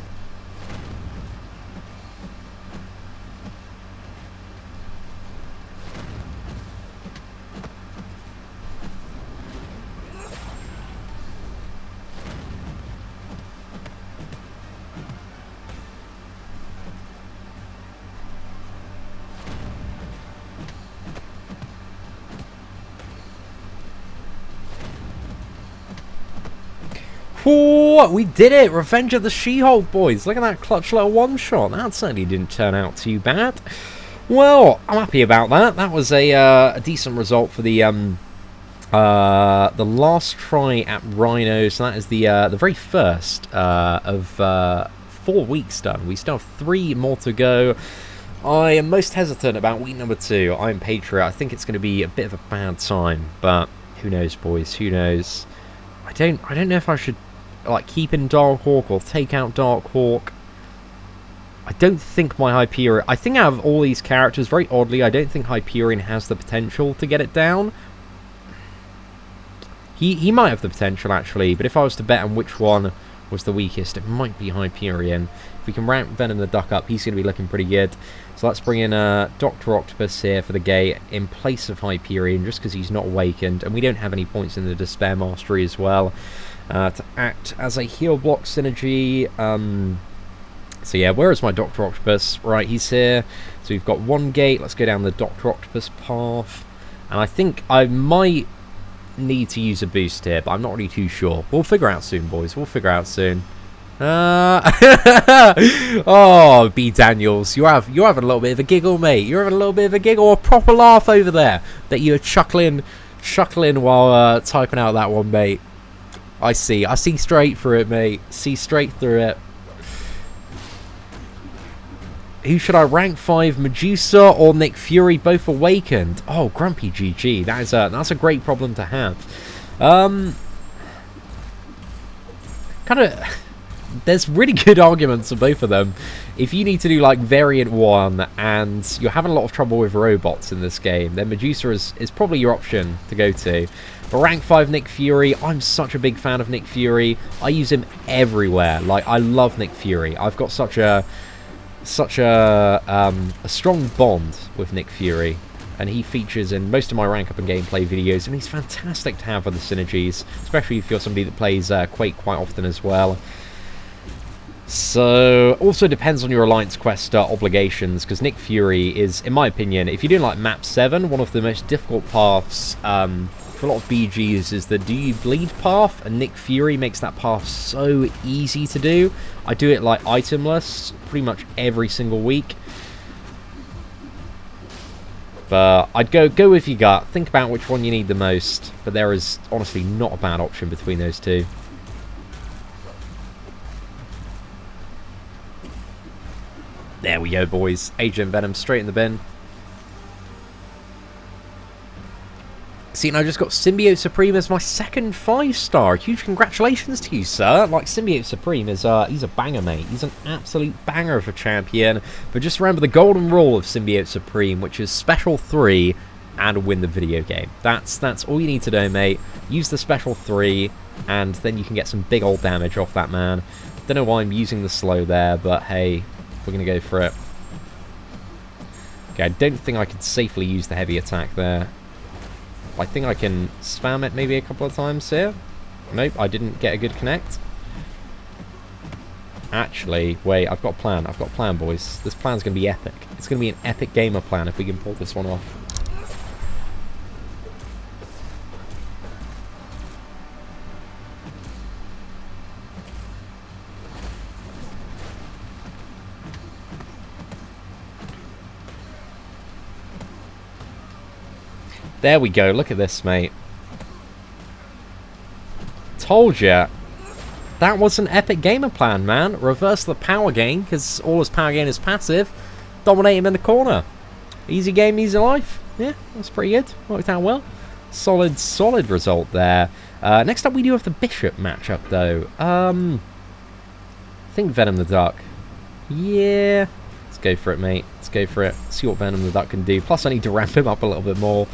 Whoa, we did it! Revenge of the She-Hulk, boys. Look at that clutch little one-shot. That certainly didn't turn out too bad. Well, I'm happy about that. That was a decent result for the last try at Rhino. So that is the very first of 4 weeks done. We still have 3 more to go. I am most hesitant about week number 2. I'm Patriot. I think it's going to be a bit of a bad time, but who knows, boys? Who knows? I don't know if I should like keep in Dark Hawk or take out Dark Hawk. I don't think my Hyperion... I think out of all these characters, very oddly, I don't think Hyperion has the potential to get it down. He might have the potential, actually, but if I was to bet on which one was the weakest, it might be Hyperion. If we can rank Venom the Duck up, he's going to be looking pretty good. So let's bring in Dr. Octopus here for the gate in place of Hyperion, just because he's not awakened, and we don't have any points in the Despair Mastery as well to act as a heal block synergy. So yeah, where is my Dr. Octopus? Right, he's here. So we've got 1 gate. Let's go down the Dr. Octopus path. And I think I might need to use a boost here, but I'm not really too sure. We'll figure out soon, boys. We'll figure out soon. Oh, B. Daniels, you're having a little bit of a giggle, mate. You're having a little bit of a giggle, a proper laugh over there. That you're chuckling while typing out that one, mate. I see straight through it, mate. See straight through it. Who should I rank 5, Medusa or Nick Fury? Both awakened. Oh, Grumpy GG. That's a great problem to have. Kind of. There's really good arguments for both of them. If you need to do like variant 1 and you're having a lot of trouble with robots in this game, then Medusa is probably your option to go to. But rank 5 Nick Fury, I'm such a big fan of Nick Fury. I use him everywhere. Like, I love Nick Fury. I've got such a strong bond with Nick Fury, and he features in most of my rank up and gameplay videos, and he's fantastic to have with the synergies, especially if you're somebody that plays Quake quite often as well. So, also depends on your Alliance Quest obligations, because Nick Fury is, in my opinion, if you're doing like Map 7, one of the most difficult paths for a lot of BGs is the Do You Bleed path, and Nick Fury makes that path so easy to do. I do it like itemless pretty much every single week. But I'd go with your gut, think about which one you need the most, but there is honestly not a bad option between those two. There we go, boys. Agent Venom straight in the bin. See, and I just got Symbiote Supreme as my second 5-star. Huge congratulations to you, sir. Like, Symbiote Supreme is, he's a banger, mate. He's an absolute banger of a champion. But just remember the golden rule of Symbiote Supreme, which is Special 3 and win the video game. That's all you need to do, mate. Use the Special 3, and then you can get some big old damage off that man. Don't know why I'm using the slow there, but hey, we're going to go for it. Okay, I don't think I could safely use the heavy attack there. I think I can spam it maybe a couple of times here. Nope, I didn't get a good connect. Actually, wait, I've got a plan. I've got a plan, boys. This plan's going to be epic. It's going to be an epic gamer plan if we can pull this one off. There we go. Look at this, mate. Told ya. That was an epic gamer plan, man. Reverse the power gain, because all his power gain is passive. Dominate him in the corner. Easy game, easy life. Yeah, that's pretty good. Worked out well. Solid result there. Next up, we do have the Bishop matchup, though. I think Venom the Duck. Yeah. Let's go for it, mate. Let's go for it. See what Venom the Duck can do. Plus, I need to ramp him up a little bit more.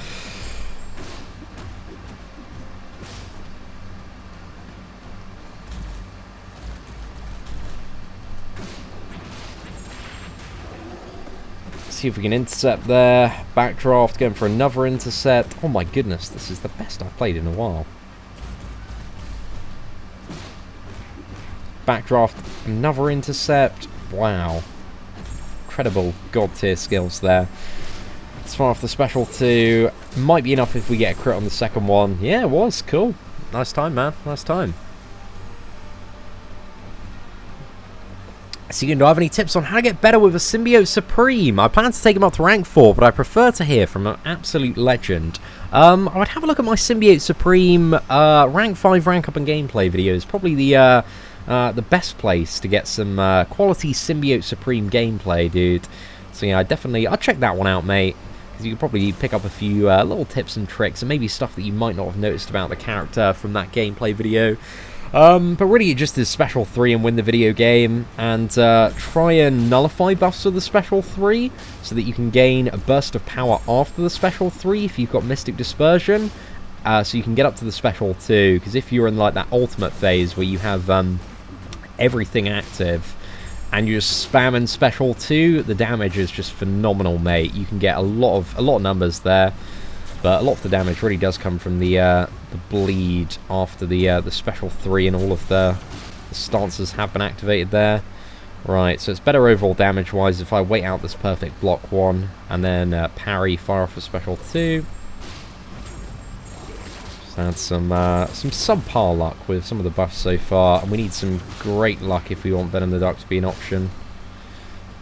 See if we can intercept there. Backdraft, going for another intercept. Oh my goodness, this is the best I've played in a while. Backdraft, another intercept. Wow. Incredible god tier skills there. Let's fire off the special 2. Might be enough if we get a crit on the second one. Yeah, it was. Cool. Nice time, man. Nice time. So, do I have any tips on how to get better with a Symbiote Supreme? I plan to take him up to rank 4, but I prefer to hear from an absolute legend. I would have a look at my Symbiote Supreme rank 5 rank up and gameplay videos. Probably the best place to get some quality Symbiote Supreme gameplay, dude. So yeah, I'll check that one out, mate. Because you can probably pick up a few little tips and tricks, and maybe stuff that you might not have noticed about the character from that gameplay video. But really, just this Special 3 and win the video game, and try and nullify buffs of the Special 3, so that you can gain a burst of power after the Special 3 if you've got Mystic Dispersion, so you can get up to the Special 2, because if you're in like that ultimate phase where you have everything active, and you're just spamming Special 2, the damage is just phenomenal, mate. You can get a lot of numbers there. But a lot of the damage really does come from the bleed after the Special 3, and all of the stances have been activated there. Right, so it's better overall damage-wise if I wait out this perfect block 1, and then parry, fire off a Special 2. Just had some subpar luck with some of the buffs so far, and we need some great luck if we want Venom the Duck to be an option.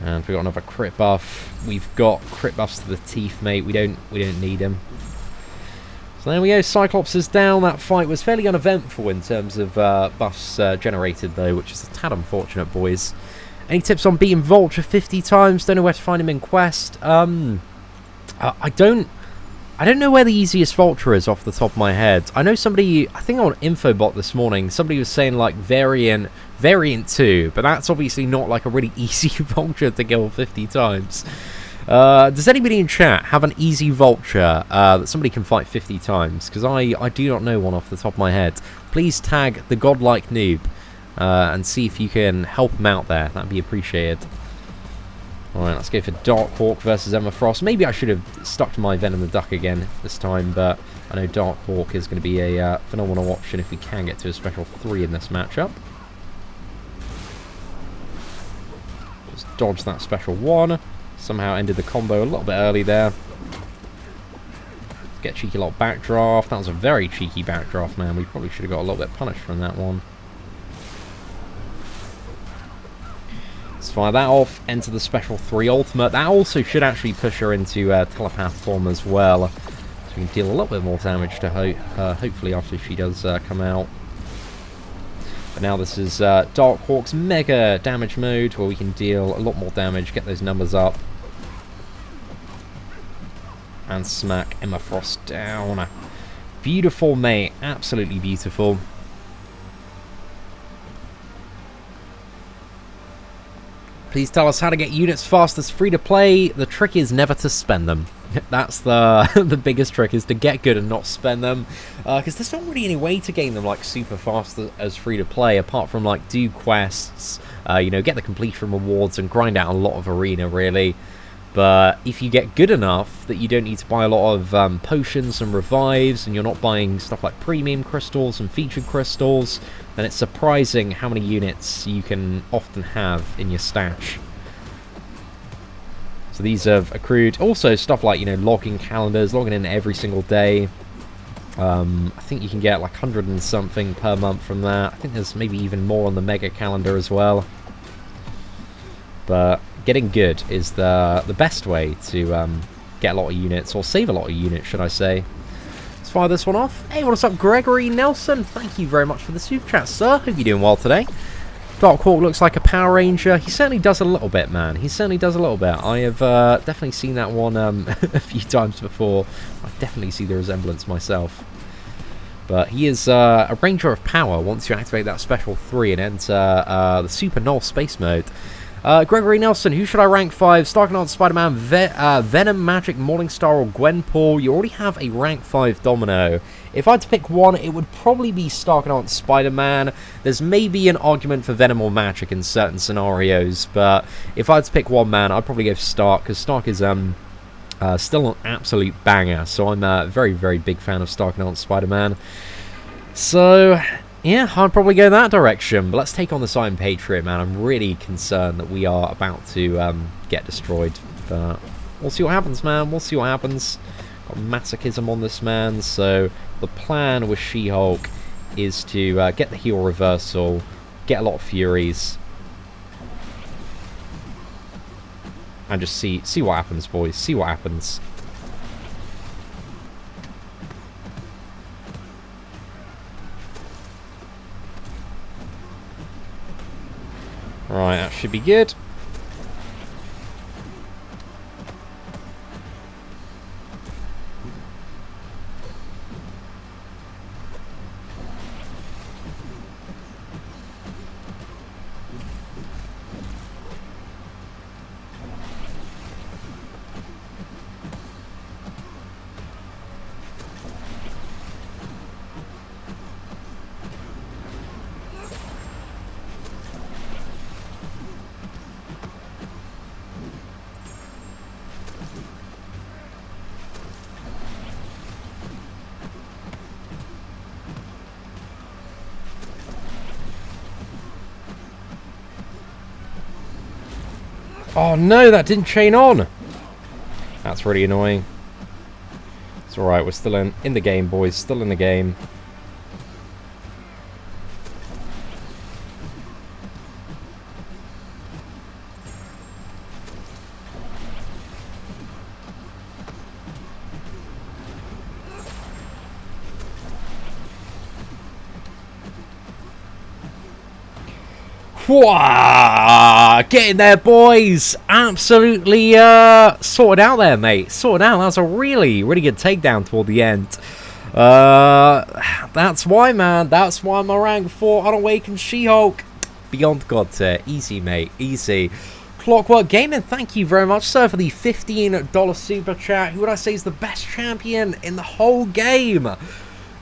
And we've got another crit buff. We've got crit buffs to the teeth, mate. We don't need them. So there we go, Cyclops is down. That fight was fairly uneventful in terms of buffs generated, though, which is a tad unfortunate, boys. Any tips on beating Vulture 50 times? Don't know where to find him in Quest. I don't know where the easiest Vulture is off the top of my head. I know somebody, I think on Infobot this morning, somebody was saying like Variant 2, but that's obviously not like a really easy Vulture to kill 50 times. Does anybody in chat have an easy Vulture that somebody can fight 50 times? Because I do not know one off the top of my head. Please tag the godlike noob and see if you can help him out there. That'd be appreciated. Alright, let's go for Darkhawk versus Emma Frost. Maybe I should have stuck to my Venom the Duck again this time, but I know Darkhawk is going to be a phenomenal option if we can get to a Special 3 in this matchup. Just dodge that special one. Somehow ended the combo a little bit early there. Get a cheeky little backdraft. That was a very cheeky backdraft, man. We probably should have got a little bit punished from that one. Let's fire that off. Enter the special 3 ultimate. That also should actually push her into telepath form as well. So we can deal a little bit more damage to her, hopefully after she does come out. But now this is Dark Hawk's mega damage mode, where we can deal a lot more damage, get those numbers up. And smack Emma Frost down. Beautiful, mate. Absolutely beautiful. Please tell us how to get units fast as free to play. The trick is never to spend them. That's the biggest trick, is to get good and not spend them. Because there's not really any way to gain them like super fast as free to play, apart from like do quests, you know, get the completion rewards and grind out a lot of arena really. But if you get good enough that you don't need to buy a lot of potions and revives, and you're not buying stuff like premium crystals and featured crystals, then it's surprising how many units you can often have in your stash. So these have accrued. Also stuff like, you know, logging calendars, logging in every single day. I think you can get like 100 and something per month from that. I think there's maybe even more on the mega calendar as well. But getting good is the best way to get a lot of units, or save a lot of units, should I say. Let's fire this one off. Hey, what's up, Gregory Nelson? Thank you very much for the super chat, sir. Hope you're doing well today. Dark Hawk looks like a Power Ranger. He certainly does a little bit, man. He certainly does a little bit. I have definitely seen that one a few times before. I definitely see the resemblance myself. But he is a Ranger of Power once you activate that special 3 and enter the Super Null Space Mode. Gregory Nelson, who should I rank 5? Starknight, Spider-Man, Venom, Magic, Morningstar, or Gwenpool? You already have a rank 5 Domino. If I had to pick one, it would probably be Starknight, Spider-Man. There's maybe an argument for Venom or Magic in certain scenarios, but if I had to pick one, man, I'd probably go Stark, because Stark is still an absolute banger. So I'm a very, very big fan of Starknight, Spider-Man. So yeah, I'd probably go that direction. But let's take on this Iron Patriot, man. I'm really concerned that we are about to get destroyed. But we'll see what happens, man. We'll see what happens. Got masochism on this man. So the plan with She-Hulk is to get the heel reversal, get a lot of Furies, and just see what happens, boys. See what happens. Right, that should be good. Oh no, that didn't chain on. That's really annoying. It's alright, we're still in the game, boys. Still in the game. Whoa! Get in there, boys! Absolutely sorted out there, mate. Sorted out. That was a really, really good takedown toward the end. That's why, man. That's why I'm a rank 4 unawakened She-Hulk. Beyond God tier. Easy, mate. Easy. Clockwork Gaming, thank you very much, sir, for the $15 super chat. Who would I say is the best champion in the whole game?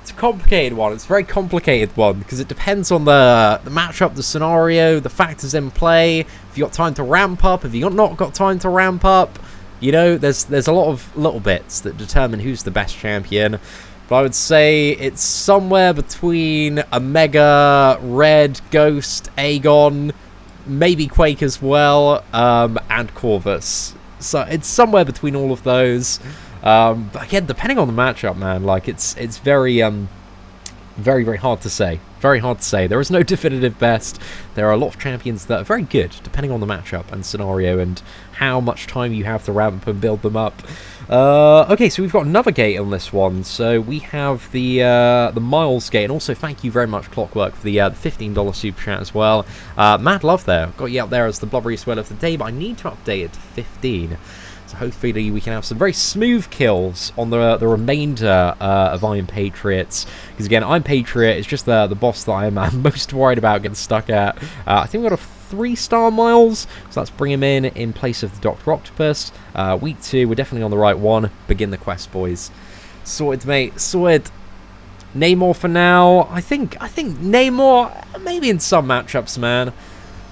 It's a complicated one. It's a very complicated one because it depends on the matchup, the scenario, the factors in play. If you got time to ramp up, if you not got time to ramp up, you know, there's a lot of little bits that determine who's the best champion. But I would say it's somewhere between a Mega, Red, Ghost, Aegon, maybe Quake as well, and Corvus. So it's somewhere between all of those. But again, depending on the matchup, man, like it's very very hard to say. Very hard to say. There is no definitive best. There are a lot of champions that are very good, depending on the matchup and scenario and how much time you have to ramp and build them up. Okay, so we've got another gate on this one. So we have the Miles gate, and also thank you very much, Clockwork, for the $15 super chat as well. Mad love there. Got you out there as the blubberiest whale of the day, but I need to update it to 15. So hopefully we can have some very smooth kills on the remainder of Iron Patriots. Because again, Iron Patriot is just the boss that I'm most worried about getting stuck at. I think we've got a 3-star Miles, so let's bring him in place of the Dr. Octopus. Week 2, we're definitely on the right one. Begin the quest, boys. Sorted, mate. Sorted. Namor for now. I think Namor, maybe in some matchups, man.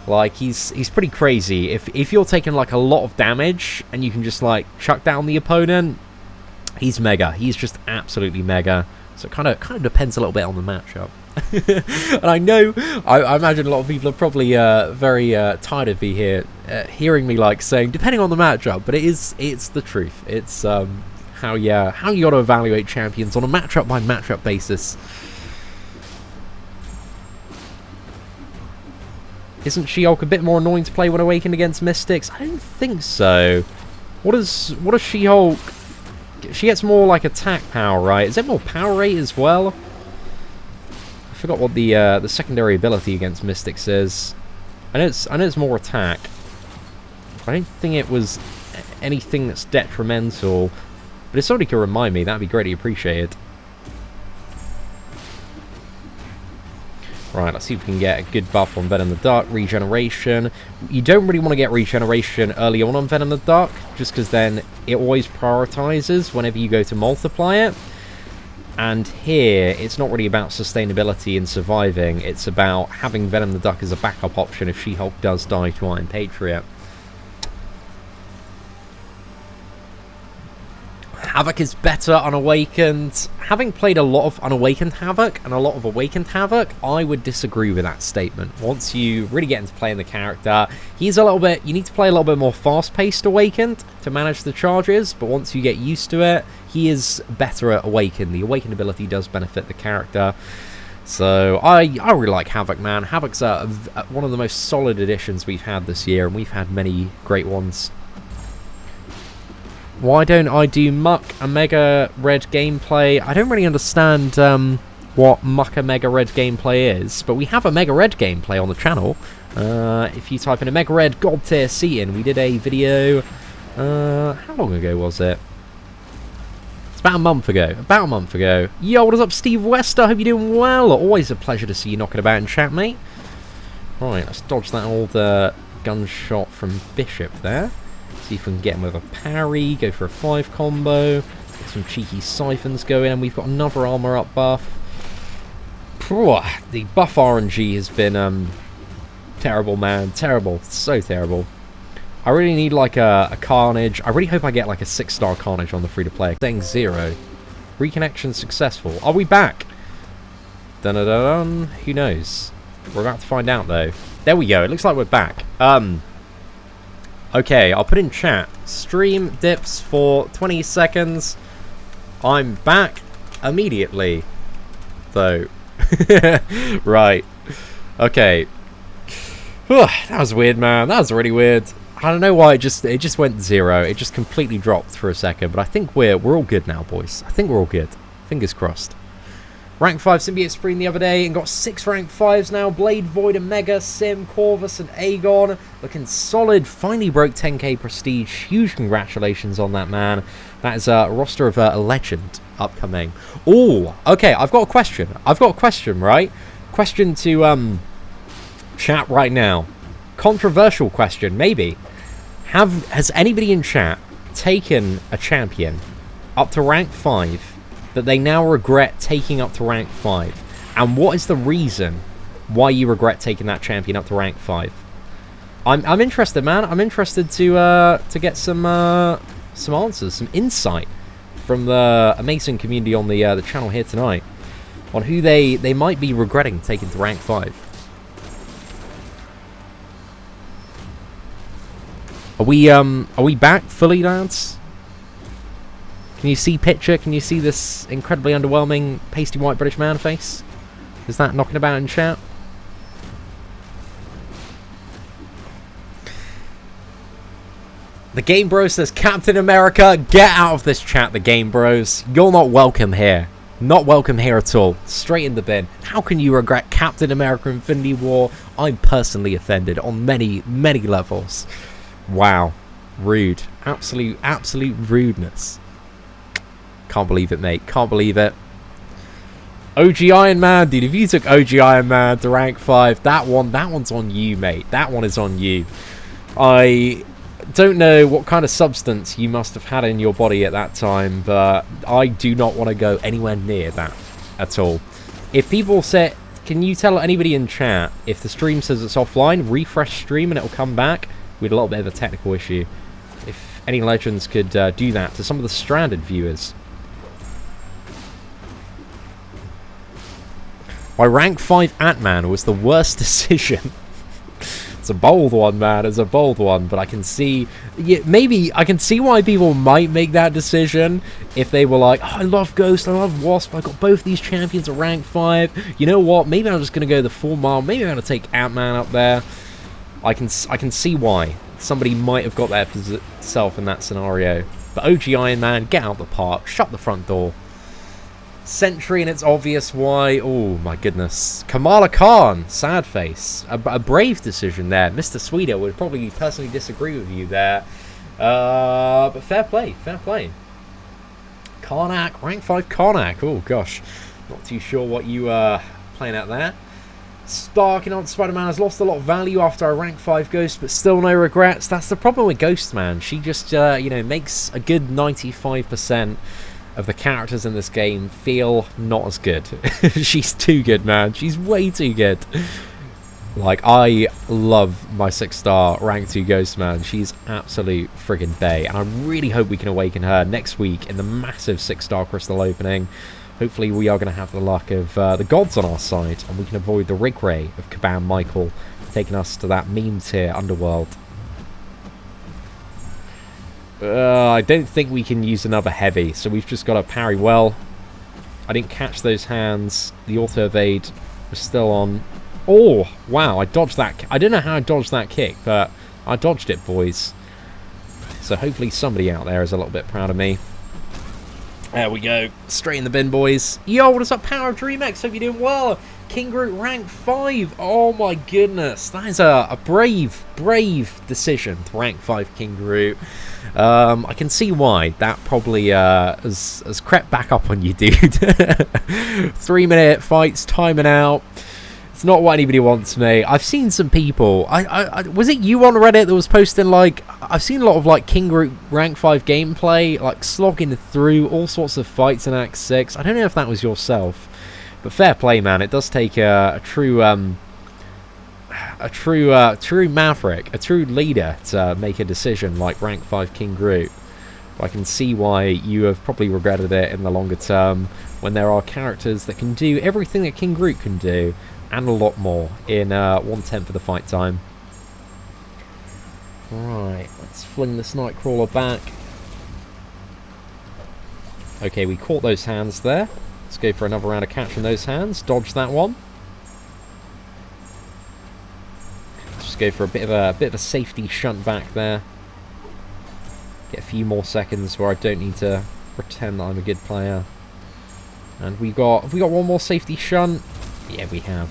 Like, he's pretty crazy. If you're taking, like, a lot of damage and you can just, like, chuck down the opponent, he's mega. He's just absolutely mega. So it kind of depends a little bit on the matchup. And I know, I imagine a lot of people are probably very tired of me here, hearing me, like, saying, depending on the matchup, but it's the truth. It's how you got to evaluate champions on a matchup-by-matchup basis. Isn't She-Hulk a bit more annoying to play when awakened against Mystics? I don't think so. What does She-Hulk... She gets more, like, attack power, right? Is it more power rate as well? I forgot what the secondary ability against Mystics is. I know it's more attack. I don't think it was anything that's detrimental. But if somebody could remind me, that'd be greatly appreciated. Right, let's see if we can get a good buff on Venom the Dark, regeneration. You don't really want to get regeneration early on Venom the Dark, just because then it always prioritizes whenever you go to multiply it. And here, it's not really about sustainability and surviving, it's about having Venom the Dark as a backup option if She-Hulk does die to Iron Patriot. Havoc is better unawakened. Having played a lot of unawakened Havoc and a lot of awakened Havoc, I would disagree with that statement. Once you really get into playing the character, he's a little bit... You need to play a little bit more fast-paced awakened to manage the charges, but once you get used to it, he is better at awakened. The awakened ability does benefit the character. So, I really like Havoc, man. Havoc's one of the most solid additions we've had this year, and we've had many great ones. Why don't I do Muck a Mega Red gameplay? I don't really understand what Muck a Mega Red gameplay is, but we have a Mega Red gameplay on the channel. If you type in a Mega Red God tier Seatin, we did a video. How long ago was it? It's about a month ago. Yo, what is up, Steve Wester? Hope you're doing well. Always a pleasure to see you knocking about in chat, mate. Right, let's dodge that old gunshot from Bishop there. See if we can get him with a parry, go for a 5 combo, get some cheeky siphons going, and we've got another armor up buff. The buff RNG has been terrible, man. Terrible. So terrible. I really need like a Carnage. I really hope I get like a 6-star Carnage on the free-to-play. Saying 0. Reconnection successful. Are we back? Dun-dun-dun-dun. Who knows? We're about to find out, though. There we go. It looks like we're back. Okay, I'll put in chat. Stream dips for 20 seconds. I'm back immediately, though. Right. Okay. That was weird, man. That was really weird. I don't know why it just went 0. It just completely dropped for a second. But I think we're all good now, boys. I think we're all good. Fingers crossed. Rank 5 Symbiote Spreen the other day and got 6 rank 5s now. Blade, Void, Omega, Sim, Corvus and Aegon. Looking solid. Finally broke 10k prestige. Huge congratulations on that, man. That is a roster of a legend upcoming. Oh, okay. I've got a question. Right? Question to chat right now. Controversial question, maybe. Has anybody in chat taken a champion up to rank 5 that they now regret taking up to rank 5? And what is the reason why you regret taking that champion up to rank 5? I'm interested, man. I'm interested to get some answers, some insight from the amazing community on the channel here tonight on who they might be regretting taking to rank 5. Are we back fully, lads? Can you see picture? Can you see this incredibly underwhelming pasty white British man face? Is that knocking about in chat? The Game Bro says, Captain America, get out of this chat, the Game Bros. You're not welcome here. Not welcome here at all. Straight in the bin. How can you regret Captain America Infinity War? I'm personally offended on many, many levels. Wow. Rude. Absolute rudeness. Can't believe it, mate. Can't believe it. OG Iron Man, dude. If you took OG Iron Man to rank 5, that one's on you, mate. That one is on you. I don't know what kind of substance you must have had in your body at that time, but I do not want to go anywhere near that at all. If people say, can you tell anybody in chat if the stream says it's offline, refresh stream and it'll come back? We had a little bit of a technical issue. If any legends could do that to some of the stranded viewers. My rank 5 Ant-Man was the worst decision. It's a bold one, man. It's a bold one, but I can see, yeah, maybe I can see why people might make that decision if they were like, oh, I love Ghost, I love Wasp, I got both these champions at rank 5. You know what? Maybe I'm just gonna go the full mile. Maybe I'm gonna take Ant-Man up there. I can see why somebody might have got themselves in that scenario. But OG Iron Man, get out the park, shut the front door. Sentry, and it's obvious why. Oh my goodness. Kamala Khan, sad face. A brave decision there. Mr. Sweeter would probably personally disagree with you there. But fair play, fair play. Karnak, rank 5 Karnak. Oh gosh. Not too sure what you playing out there. Sparking on Spider-Man has lost a lot of value after a rank 5 Ghost, but still no regrets. That's the problem with Ghost, man. She just, you know, makes a good 95% of the characters in this game feel not as good. She's too good, man. She's way too good. Like, I love my 6-star rank 2 Ghost, man. She's absolute friggin' bae, and I really hope we can awaken her next week in the massive 6-star crystal opening. Hopefully we are going to have the luck of the gods on our side, and we can avoid the rig ray of Kabam Michael taking us to that meme tier underworld. I don't think we can use another heavy, so we've just got to parry well. I didn't catch those hands. The auto evade was still on. Oh, wow, I dodged that. I don't know how I dodged that kick, but I dodged it, boys. So hopefully somebody out there is a little bit proud of me. There we go. Straight in the bin, boys. Yo, what is up, Power of DreamX? Hope you're doing well. King Groot rank 5. Oh my goodness. That is a brave decision to rank 5 King Groot. I can see why. That probably has crept back up on you, dude. 3-minute fights, timing out. It's not what anybody wants, mate. I've seen some people. Was it you on Reddit that was posting, like, I've seen a lot of, like, King Groot rank 5 gameplay, like, slogging through all sorts of fights in Act 6. I don't know if that was yourself. But fair play, man. It does take a true maverick, a true leader to make a decision like rank 5 King Groot. But I can see why you have probably regretted it in the longer term when there are characters that can do everything that King Groot can do and a lot more in 1/10 of the fight time. Right, let's fling this Nightcrawler back. Okay, we caught those hands there. Let's go for another round of catching those hands. Dodge that one. Just go for a bit of a safety shunt back there. Get a few more seconds where I don't need to pretend that I'm a good player. And have we got one more safety shunt? Yeah, we have.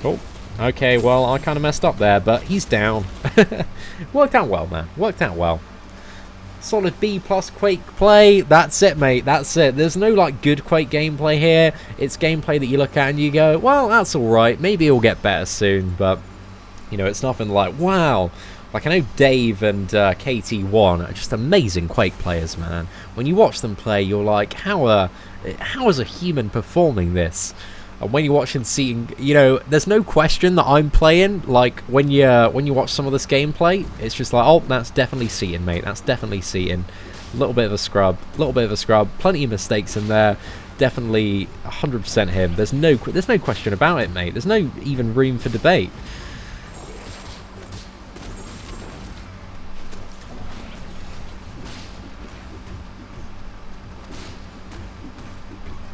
Oh. Okay, well, I kind of messed up there, but he's down. Worked out well, man. Worked out well. Solid B+ Quake play. That's it, mate. That's it. There's no, like, good Quake gameplay here. It's gameplay that you look at and you go, well, that's alright. Maybe it'll get better soon, but, you know, it's nothing like, wow. Like, I know Dave and KT1 are just amazing Quake players, man. When you watch them play, you're like, how is a human performing this? And when you watch and see, you know, there's no question that I'm playing. Like, when you watch some of this gameplay, it's just like, oh, that's definitely Seatin, mate. That's definitely Seatin. A little bit of a scrub. Plenty of mistakes in there. definitely 100% him. There's no question about it, mate. There's no even room for debate.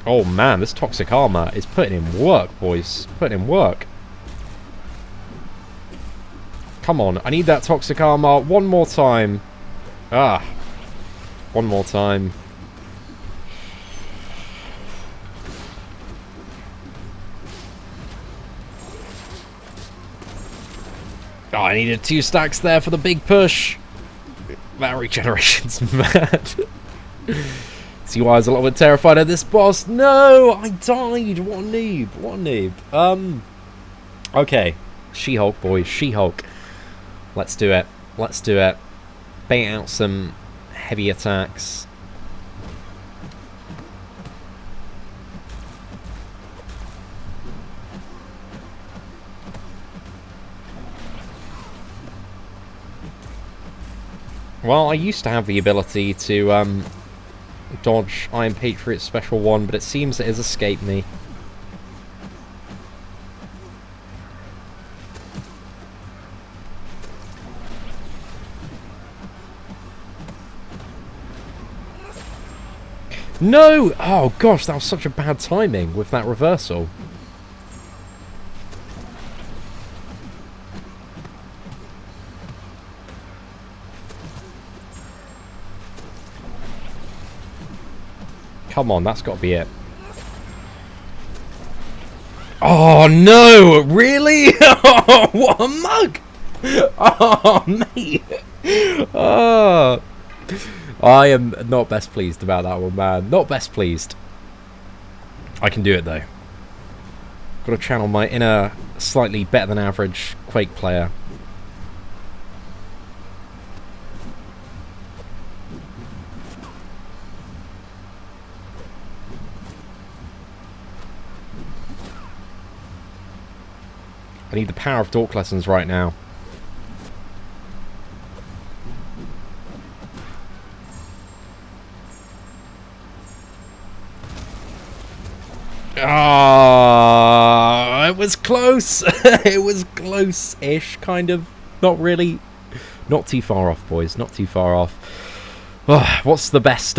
Oh man, this toxic armor is putting in work, boys. Putting in work. Come on, I need that toxic armor one more time. Ah. One more time. Oh, I needed 2 stacks there for the big push. That regeneration's mad. See why I was a little bit terrified of this boss. No, I died. What a noob. What a noob. Okay. She-Hulk, boys. She-Hulk. Let's do it. Let's do it. Bait out some heavy attacks. Well, I used to have the ability to dodge Iron Patriot's special one, but it seems it has escaped me. No! Oh gosh, that was such a bad timing with that reversal. Come on, that's got to be it. Oh no! Really? Oh, what a mug! Oh, mate! Oh. I am not best pleased about that one, man. Not best pleased. I can do it, though. Got to channel my inner, slightly better than average Quake player. I need the power of Dork Lessons right now. Ah, it was close. It was close-ish, kind of. Not really. Not too far off, boys. Not too far off. What's the best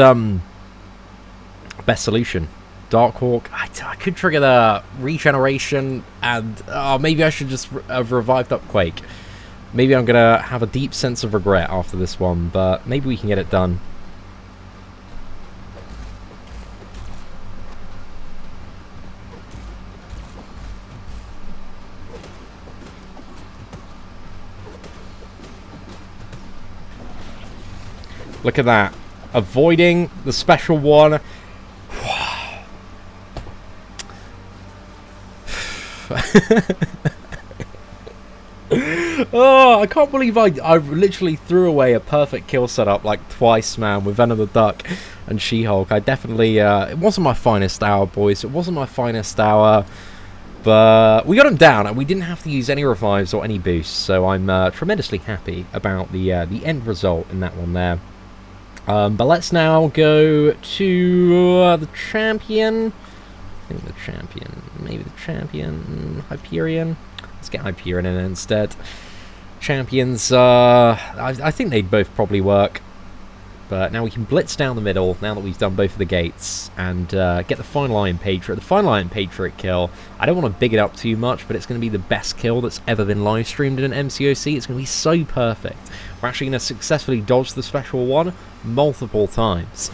best solution? Darkhawk. I could trigger the regeneration, and maybe I should just have revived up Quake. Maybe I'm gonna have a deep sense of regret after this one, but maybe we can get it done. Look at that. Avoiding the special one. Oh, I can't believe I literally threw away a perfect kill setup like twice, man, with Venom the Duck and She-Hulk. I definitely, it wasn't my finest hour, boys. It wasn't my finest hour. But we got him down, and we didn't have to use any revives or any boosts. So I'm tremendously happy about the end result in that one there. But let's now go to the champion. I think the champion, maybe the champion, Hyperion. Let's get Hyperion in instead. Champions, I think they'd both probably work. But now we can blitz down the middle, now that we've done both of the gates, and get the final Iron Patriot. The final Iron Patriot kill, I don't want to big it up too much, but it's going to be the best kill that's ever been live streamed in an MCOC. It's going to be so perfect. We're actually going to successfully dodge the special one multiple times.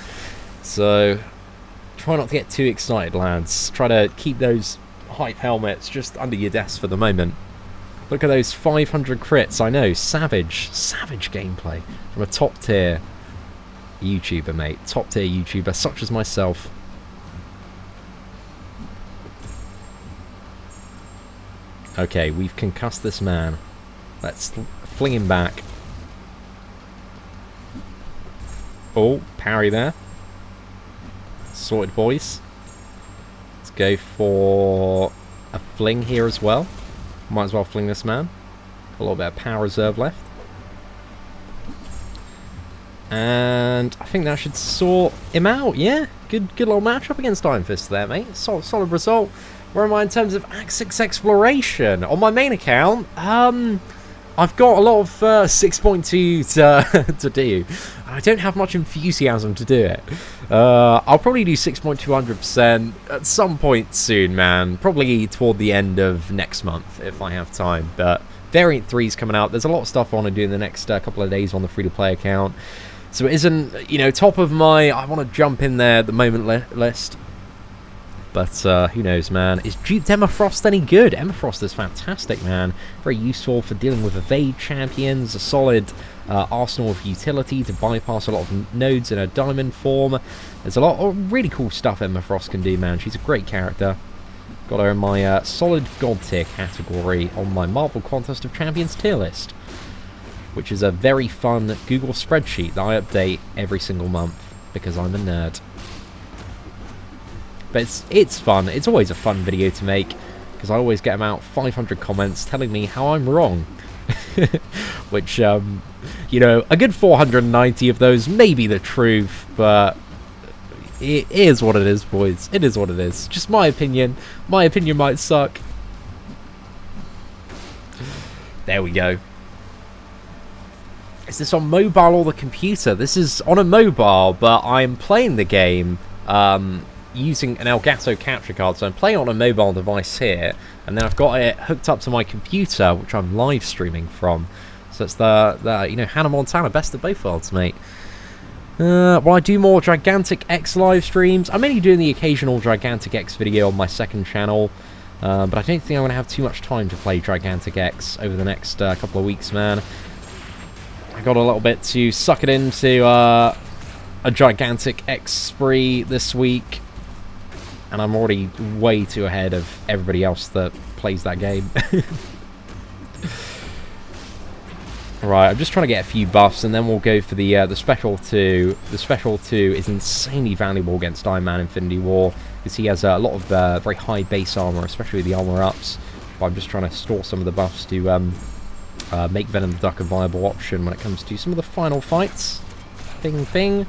So, try not to get too excited, lads. Try to keep those hype helmets just under your desk for the moment. Look at those 500 crits, I know, savage gameplay from a top tier YouTuber, mate. Top tier YouTuber, such as myself. Okay, we've concussed this man. Let's fling him back. Oh, parry there. Sorted, boys. Let's go for a fling here as well. Might as well fling this man. A little bit of power reserve left. And I think that should sort him out, yeah? Good little matchup against Iron Fist there, mate. Solid result. Where am I in terms of Axis Exploration? On my main account, I've got a lot of 6.2 to do. I don't have much enthusiasm to do it. I'll probably do 6.200% at some point soon, man. Probably toward the end of next month, if I have time. But Variant 3 is coming out. There's a lot of stuff I want to do in the next couple of days on the free-to-play account. So it isn't, you know, top of my, I want to jump in there at the moment list. But who knows, man. Is duped Emma Frost any good? Emma Frost is fantastic, man. Very useful for dealing with evade champions. A solid arsenal of utility to bypass a lot of nodes in her diamond form. There's a lot of really cool stuff Emma Frost can do, man. She's a great character. Got her in my solid god tier category on my Marvel Contest of Champions tier list, which is a very fun Google spreadsheet that I update every single month because I'm a nerd. But it's fun. It's always a fun video to make because I always get about 500 comments telling me how I'm wrong. Which, you know, a good 490 of those may be the truth, but it is what it is, boys. It is what it is. Just my opinion. My opinion might suck. There we go. Is this on mobile or the computer? This is on a mobile, but I'm playing the game using an Elgato capture card. So I'm playing on a mobile device here, and then I've got it hooked up to my computer, which I'm live streaming from. So it's the you know, Hannah Montana, best of both worlds, mate. Well, I do more Gigantic X live streams. I'm only doing the occasional Gigantic X video on my second channel, but I don't think I'm going to have too much time to play Gigantic X over the next couple of weeks, man. I got a little bit to suck it into a Gigantic X spree this week, and I'm already way too ahead of everybody else that plays that game. Right, I'm just trying to get a few buffs, and then we'll go for the Special 2. The Special 2 is insanely valuable against Iron Man Infinity War, because he has a lot of very high base armor, especially with the armor ups. But I'm just trying to store some of the buffs to make Venom the Duck a viable option when it comes to some of the final fights. Ping, ping.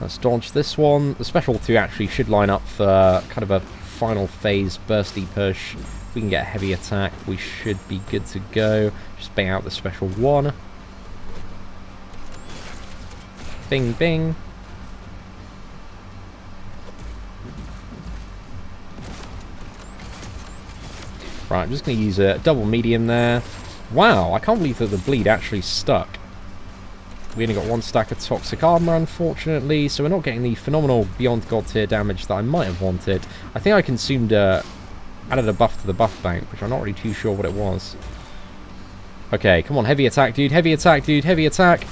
Let's dodge this one. The Special 2 actually should line up for kind of a final phase bursty push. If we can get a heavy attack, we should be good to go. Just bang out the Special 1. Bing, bing. Right, I'm just going to use a double medium there. Wow, I can't believe that the bleed actually stuck. We only got one stack of toxic armor, unfortunately, so we're not getting the phenomenal Beyond God tier damage that I might have wanted. I think I consumed added a buff to the buff bank, which I'm not really too sure what it was. Okay, come on, heavy attack, dude, heavy attack, dude, heavy attack.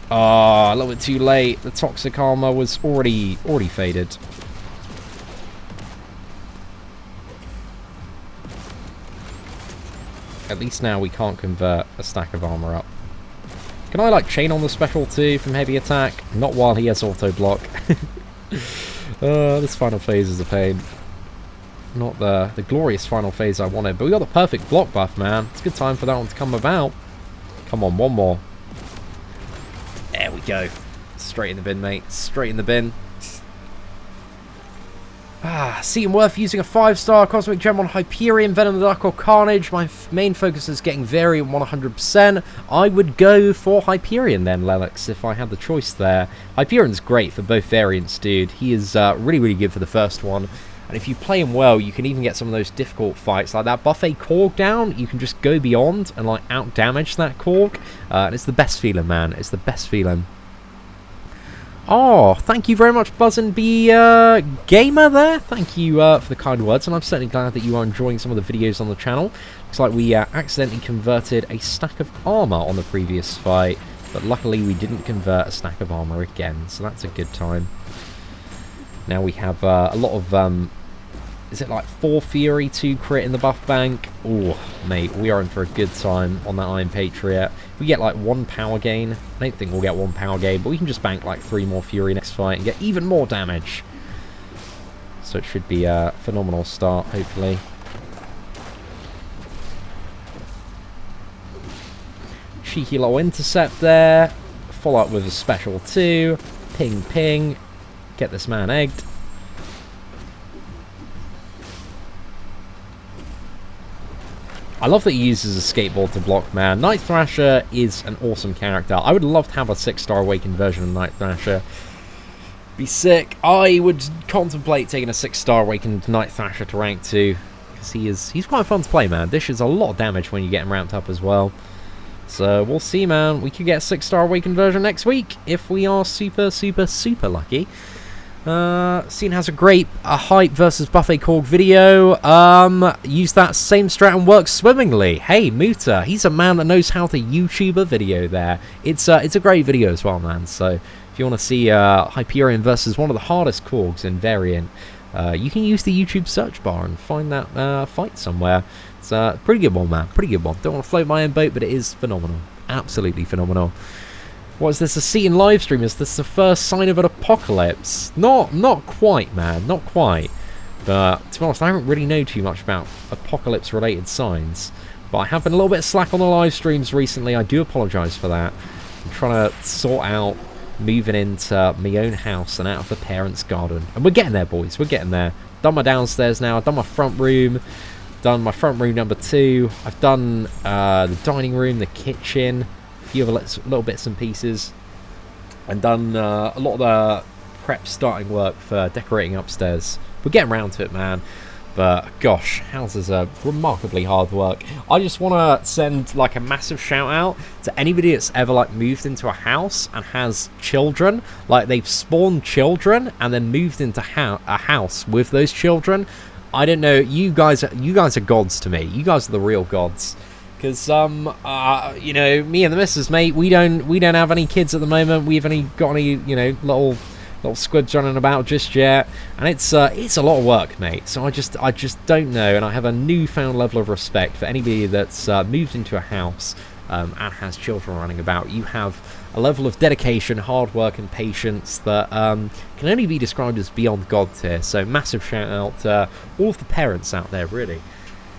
Ah, a little bit too late. The toxic armor was already faded. At least now we can't convert a stack of armor up. Can I, like, chain on the Special 2 from heavy attack? Not while he has auto block. This final phase is a pain. Not the glorious final phase I wanted, but we got the perfect block buff, man. It's a good time for that one to come about. Come on, one more. There we go. Straight in the bin, mate. Straight in the bin. Seatin worth using a 5-star Cosmic Gem on Hyperion, Venom the Duck, or Carnage. My main focus is getting Variant 100%. I would go for Hyperion then, Lelix, if I had the choice there. Hyperion's great for both variants, dude. He is really, really good for the first one. And if you play him well, you can even get some of those difficult fights, like that Buffet Korg down. You can just go beyond and, like, out-damage that Korg. And it's the best feeling, man. It's the best feeling. Oh, thank you very much, Buzzin' B Gamer there. Thank you for the kind words, and I'm certainly glad that you are enjoying some of the videos on the channel. Looks like we accidentally converted a stack of armor on the previous fight, but luckily we didn't convert a stack of armor again, so that's a good time. Now we have a lot of, is it like 4 Fury, 2 crit in the buff bank? Oh, mate, we are in for a good time on that Iron Patriot. If we get like 1 power gain, I don't think we'll get 1 power gain, but we can just bank like 3 more Fury next fight and get even more damage. So it should be a phenomenal start, hopefully. Cheeky little intercept there. Follow up with a Special 2. Ping, ping. Get this man egged. I love that he uses a skateboard to block, man. Night Thrasher is an awesome character. I would love to have a 6-star Awakened version of Night Thrasher. Be sick. I would contemplate taking a 6-star Awakened Night Thrasher to rank 2. Because he's quite fun to play, man. Dishes a lot of damage when you get him ramped up as well. So we'll see, man. We could get a 6-star Awakened version next week if we are super, super, super lucky. Seatin has a great Hype versus Buffet Korg video. Use that same strat and works swimmingly. Hey, Muta, he's a man that knows how to YouTube a video there. It's a great video as well, man. So if you want to see Hyperion versus one of the hardest Korgs in Variant, you can use the YouTube search bar and find that fight somewhere. It's a pretty good one, man. Pretty good one. Don't want to float my own boat, but it is phenomenal. Absolutely phenomenal. What is this, a Seatin live stream? Is this the first sign of an apocalypse? Not quite, man. Not quite. But to be honest, I don't really know too much about apocalypse-related signs. But I have been a little bit slack on the live streams recently. I do apologise for that. I'm trying to sort out moving into my own house and out of the parents' garden. And we're getting there, boys. We're getting there. Done my downstairs now. I've done my front room. Done my front room number 2. I've done the dining room, the kitchen, a few other little bits and pieces, and done a lot of the prep starting work for decorating upstairs. We're getting around to it, man. But gosh, houses are remarkably hard work. I just want to send like a massive shout out to anybody that's ever like moved into a house and has children. Like they've spawned children and then moved into a house with those children. I don't know. You guys are gods to me. You guys are the real gods. Because you know, me and the missus, mate, we don't have any kids at the moment. We haven't any got any, you know, little squibs running about just yet, and it's a lot of work, mate. So I just don't know, and I have a newfound level of respect for anybody that's moved into a house and has children running about. You have a level of dedication, hard work, and patience that can only be described as beyond God tier. So massive shout out to all of the parents out there, really.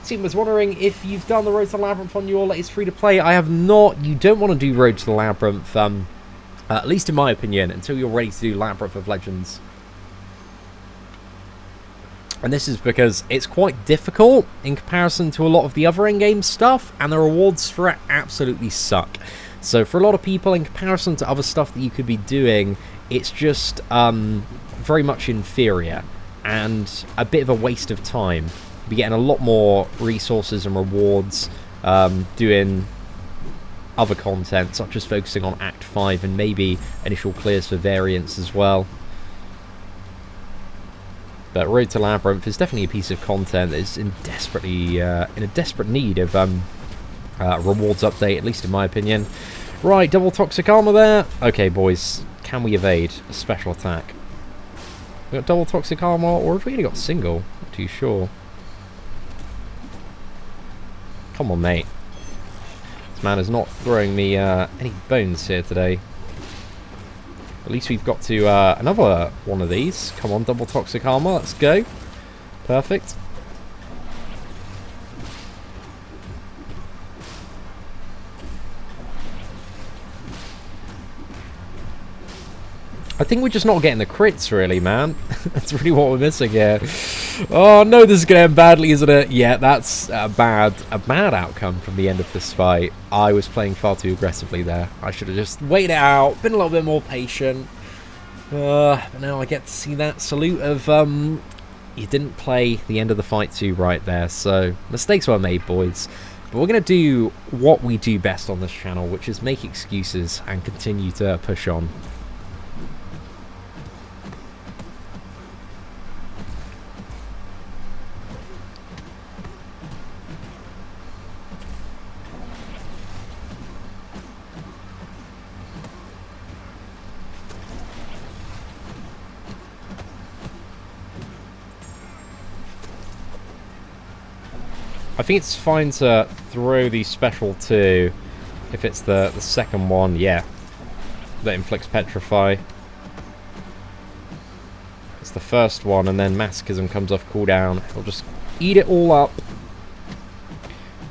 Seatin was wondering if you've done the Road to the Labyrinth on your latest free-to-play. I have not. You don't want to do Road to the Labyrinth, at least in my opinion, until you're ready to do Labyrinth of Legends. And this is because it's quite difficult in comparison to a lot of the other endgame stuff, and the rewards for it absolutely suck. So for a lot of people, in comparison to other stuff that you could be doing, it's just very much inferior and a bit of a waste of time. You'll be getting a lot more resources and rewards doing other content, such as focusing on Act 5 and maybe initial clears for variants as well. But Road to Labyrinth is definitely a piece of content that is in a desperate need of rewards update, at least in my opinion. Right, double toxic armor there. Okay, boys, can we evade a special attack? We got double toxic armor, or have we only got single? Not too sure. Come on, mate. This man is not throwing me any bones here today. At least we've got to another one of these. Come on, double toxic armor. Let's go. Perfect. I think we're just not getting the crits, really, man. That's really what we're missing here. Oh, no, this is going to end badly, isn't it? Yeah, that's a bad outcome from the end of this fight. I was playing far too aggressively there. I should have just waited it out, been a little bit more patient. But now I get to see that salute of, you didn't play the end of the fight too right there. So, mistakes were made, boys. But we're going to do what we do best on this channel, which is make excuses and continue to push on. I think it's fine to throw the special 2 if it's the second one, yeah. That inflicts Petrify. It's the first one, and then Masochism comes off cooldown. It'll just eat it all up.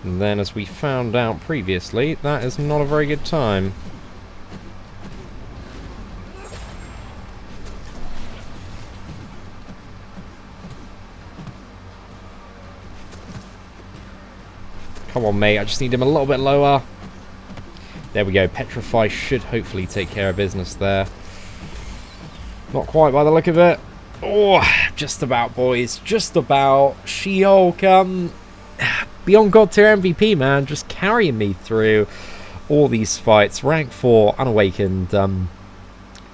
And then, as we found out previously, that is not a very good time. Come on, mate. I just need him a little bit lower. There we go. Petrify should hopefully take care of business there. Not quite by the look of it. Oh, just about, boys. Just about. She-Hulk, beyond God tier MVP, man. Just carrying me through all these fights. Rank 4, unawakened.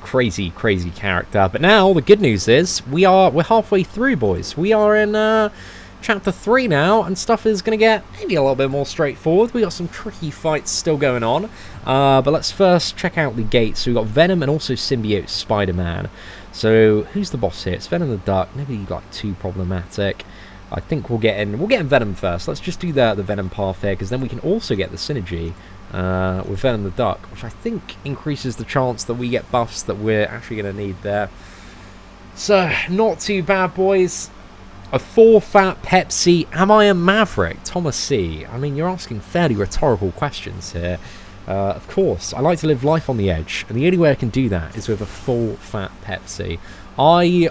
Crazy character. But now, the good news is, we're halfway through, boys. We are in, Chapter 3 now, and stuff is going to get maybe a little bit more straightforward. We got some tricky fights still going on, but let's first check out the gates. So we've got Venom and also Symbiote Spider-Man. So who's the boss here? It's Venom the Duck. Maybe like too problematic. I think we'll get in Venom first. Let's just do the Venom path here, because then we can also get the synergy with Venom the Duck, which I think increases the chance that we get buffs that we're actually going to need there. So not too bad, boys. A 4-fat Pepsi. Am I a maverick? Thomas C. I mean, you're asking fairly rhetorical questions here. Of course, I like to live life on the edge, and the only way I can do that is with a full fat Pepsi. I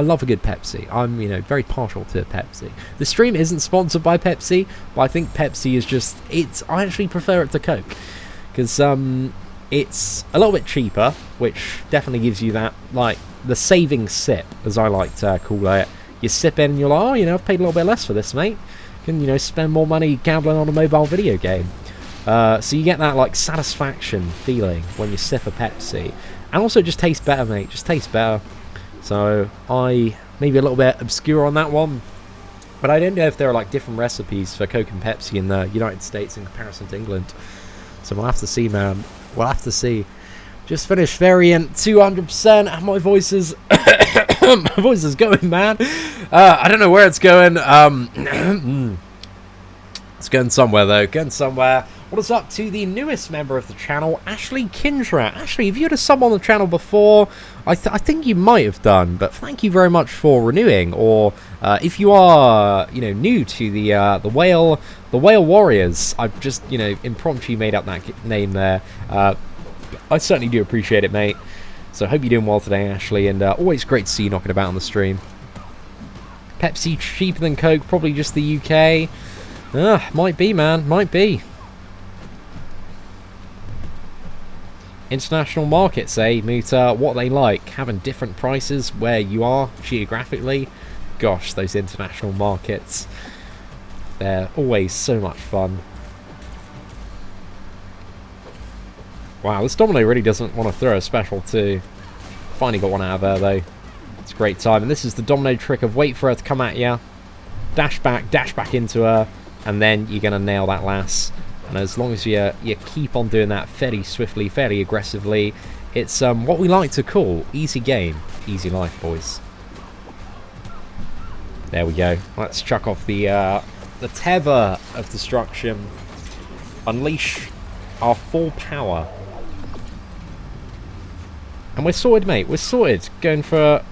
love a good Pepsi. I'm, very partial to Pepsi. The stream isn't sponsored by Pepsi, but I think Pepsi is just, I actually prefer it to Coke, because it's a little bit cheaper, which definitely gives you that, like, the saving sip, as I like to call it. You sip in and you're like, oh, I've paid a little bit less for this, mate. Can, spend more money gambling on a mobile video game. So you get that, like, satisfaction feeling when you sip a Pepsi. And also it just tastes better, mate. Just tastes better. So I maybe a little bit obscure on that one. But I don't know if there are, like, different recipes for Coke and Pepsi in the United States in comparison to England. So we'll have to see, man. We'll have to see. Just finished variant 200%, and my voice is my voice is going, man. I don't know where it's going. It's going somewhere though. Going somewhere. What is up to the newest member of the channel, Ashley Kindra? Ashley, have you had a sub on the channel before? I think you might have done, but thank you very much for renewing. Or if you are, new to the Whale Warriors, I've just impromptu made up that name there. I certainly do appreciate it, mate. So I hope you're doing well today, Ashley, and always great to see you knocking about on the stream. Pepsi cheaper than Coke, probably just the UK. Might be, man, might be. International markets, Muta, what they like, having different prices where you are geographically. Gosh, those international markets, they're always so much fun. Wow, this Domino really doesn't want to throw a special too. Finally got one out of her though. It's a great time, and this is the Domino trick of wait for her to come at you, dash back into her, and then you're going to nail that lass. And as long as you keep on doing that fairly swiftly, fairly aggressively, it's what we like to call easy game, easy life, boys. There we go. Let's chuck off the tether of destruction. Unleash our full power. And we're sorted, mate. We're sorted. Going for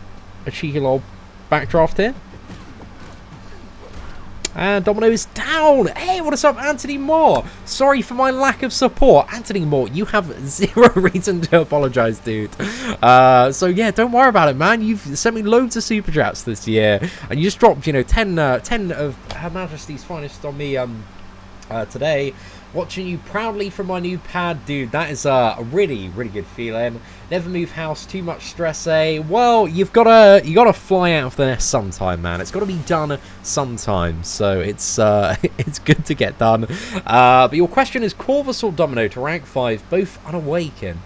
a cheeky little backdraft here. And Domino is down. Hey, what is up, Anthony Moore? Sorry for my lack of support. Anthony Moore, you have zero reason to apologize, dude. So, yeah, don't worry about it, man. You've sent me loads of super chats this year. And you just dropped, 10 of Her Majesty's finest on me today. Watching you proudly from my new pad, dude. That is a really, really good feeling. Never move house, too much stress, Well, you gotta fly out of the nest sometime, man. It's got to be done sometime. So it's it's good to get done. But your question is Corvus or Domino to rank 5, both unawakened.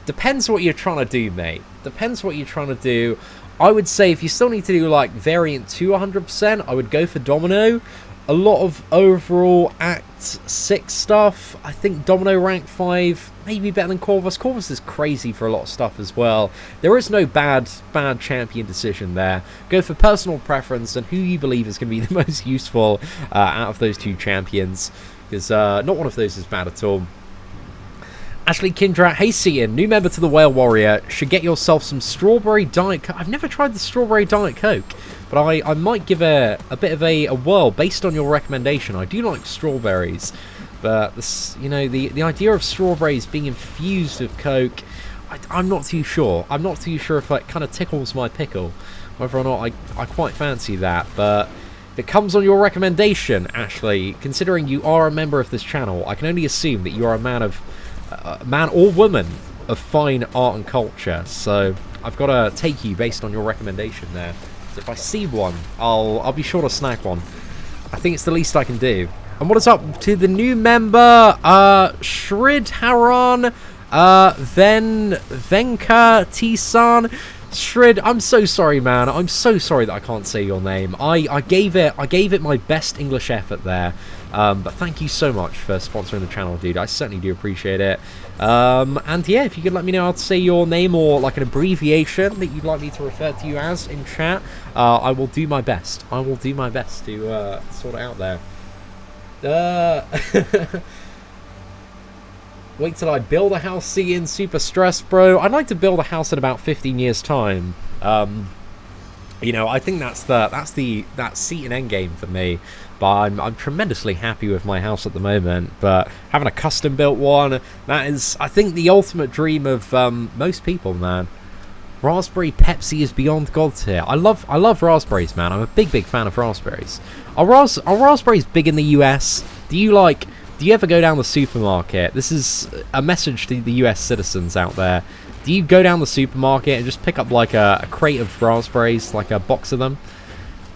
Depends what you're trying to do, mate. Depends what you're trying to do. I would say if you still need to do like variant 200%, I would go for Domino. A lot of overall Act 6 stuff. I think Domino rank 5 maybe better than Corvus. Corvus is crazy for a lot of stuff as well. There is no bad champion decision there. Go for personal preference and who you believe is going to be the most useful out of those two champions. Because not one of those is bad at all. Ashley Kindra, hey Seatin, new member to the Whale Warrior. Should get yourself some strawberry Diet Coke. I've never tried the strawberry Diet Coke, but I might give a bit of a whirl based on your recommendation. I do like strawberries, but this, the idea of strawberries being infused with Coke, I'm not too sure. I'm not too sure if it kind of tickles my pickle, whether or not I quite fancy that. But If it comes on your recommendation, Ashley, considering you are a member of this channel, I can only assume that you are a man or woman of fine art and culture. So I've got to take you based on your recommendation there. So if I see one, I'll be sure to snag one. I think it's the least I can do. And what is up to the new member, Shrid Haran, Venka Tisan. Shrid, I'm so sorry, man. I'm so sorry that I can't say your name. I gave it my best English effort there. But thank you so much for sponsoring the channel, dude. I certainly do appreciate it. And yeah, if you could let me know how to say your name or like an abbreviation that you'd like me to refer to you as in chat, I will do my best. I will do my best to sort it out there. Wait till I build a house, Seatin, super stressed, bro. I'd like to build a house in about 15 years' time. You know, I think that's Seatin endgame for me. But I'm tremendously happy with my house at the moment. But having a custom built one, that is, I think, the ultimate dream of most people, man. Raspberry Pepsi is beyond god tier. I love raspberries, man. I'm a big fan of raspberries. Are raspberries big in the US? Do you ever go down the supermarket? This is a message to the US citizens out there. Do you go down the supermarket and just pick up like a crate of raspberries, like a box of them?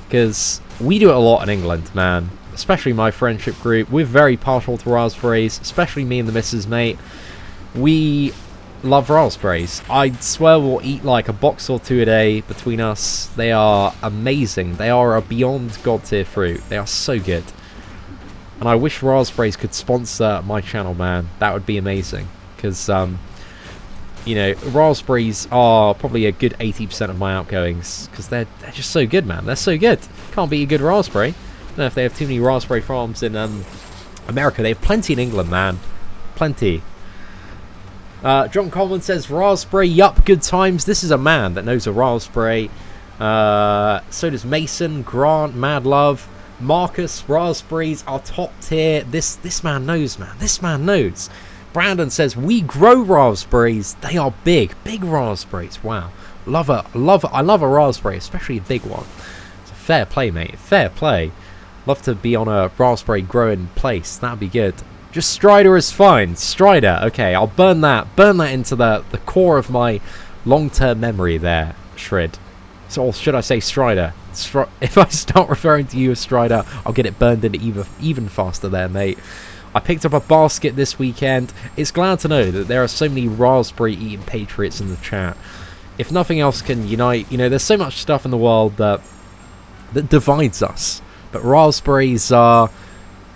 Because we do it a lot in England, man. Especially my friendship group. We're very partial to raspberries, especially me and the missus, mate. We love raspberries. I swear we'll eat like a box or two a day between us. They are amazing. They are a beyond god tier fruit. They are so good. And I wish raspberries could sponsor my channel, man. That would be amazing. Because, you know, raspberries are probably a good 80% of my outgoings. Because they're just so good, man. They're so good. Can't beat a good raspberry. I don't know if they have too many raspberry farms in America. They have plenty in England, man. Plenty. John Coleman says, raspberry, yup, good times. This is a man that knows a raspberry. So does Mason, Grant, Mad Love. Marcus, raspberries are top tier. This man knows, man. This man knows. Brandon says, we grow raspberries. They are big raspberries. Wow. I love a raspberry, especially a big one. So fair play, mate. Fair play. Love to be on a raspberry growing place. That'd be good. Just Strider is fine. Strider. Okay, I'll burn that into the core of my long-term memory there, Shred. So, or should I say Strider? If I start referring to you as Strider, I'll get it burned into even faster there, mate. I picked up a basket this weekend. It's glad to know that there are so many raspberry-eating patriots in the chat. If nothing else can unite, you know, there's so much stuff in the world that divides us. But raspberries are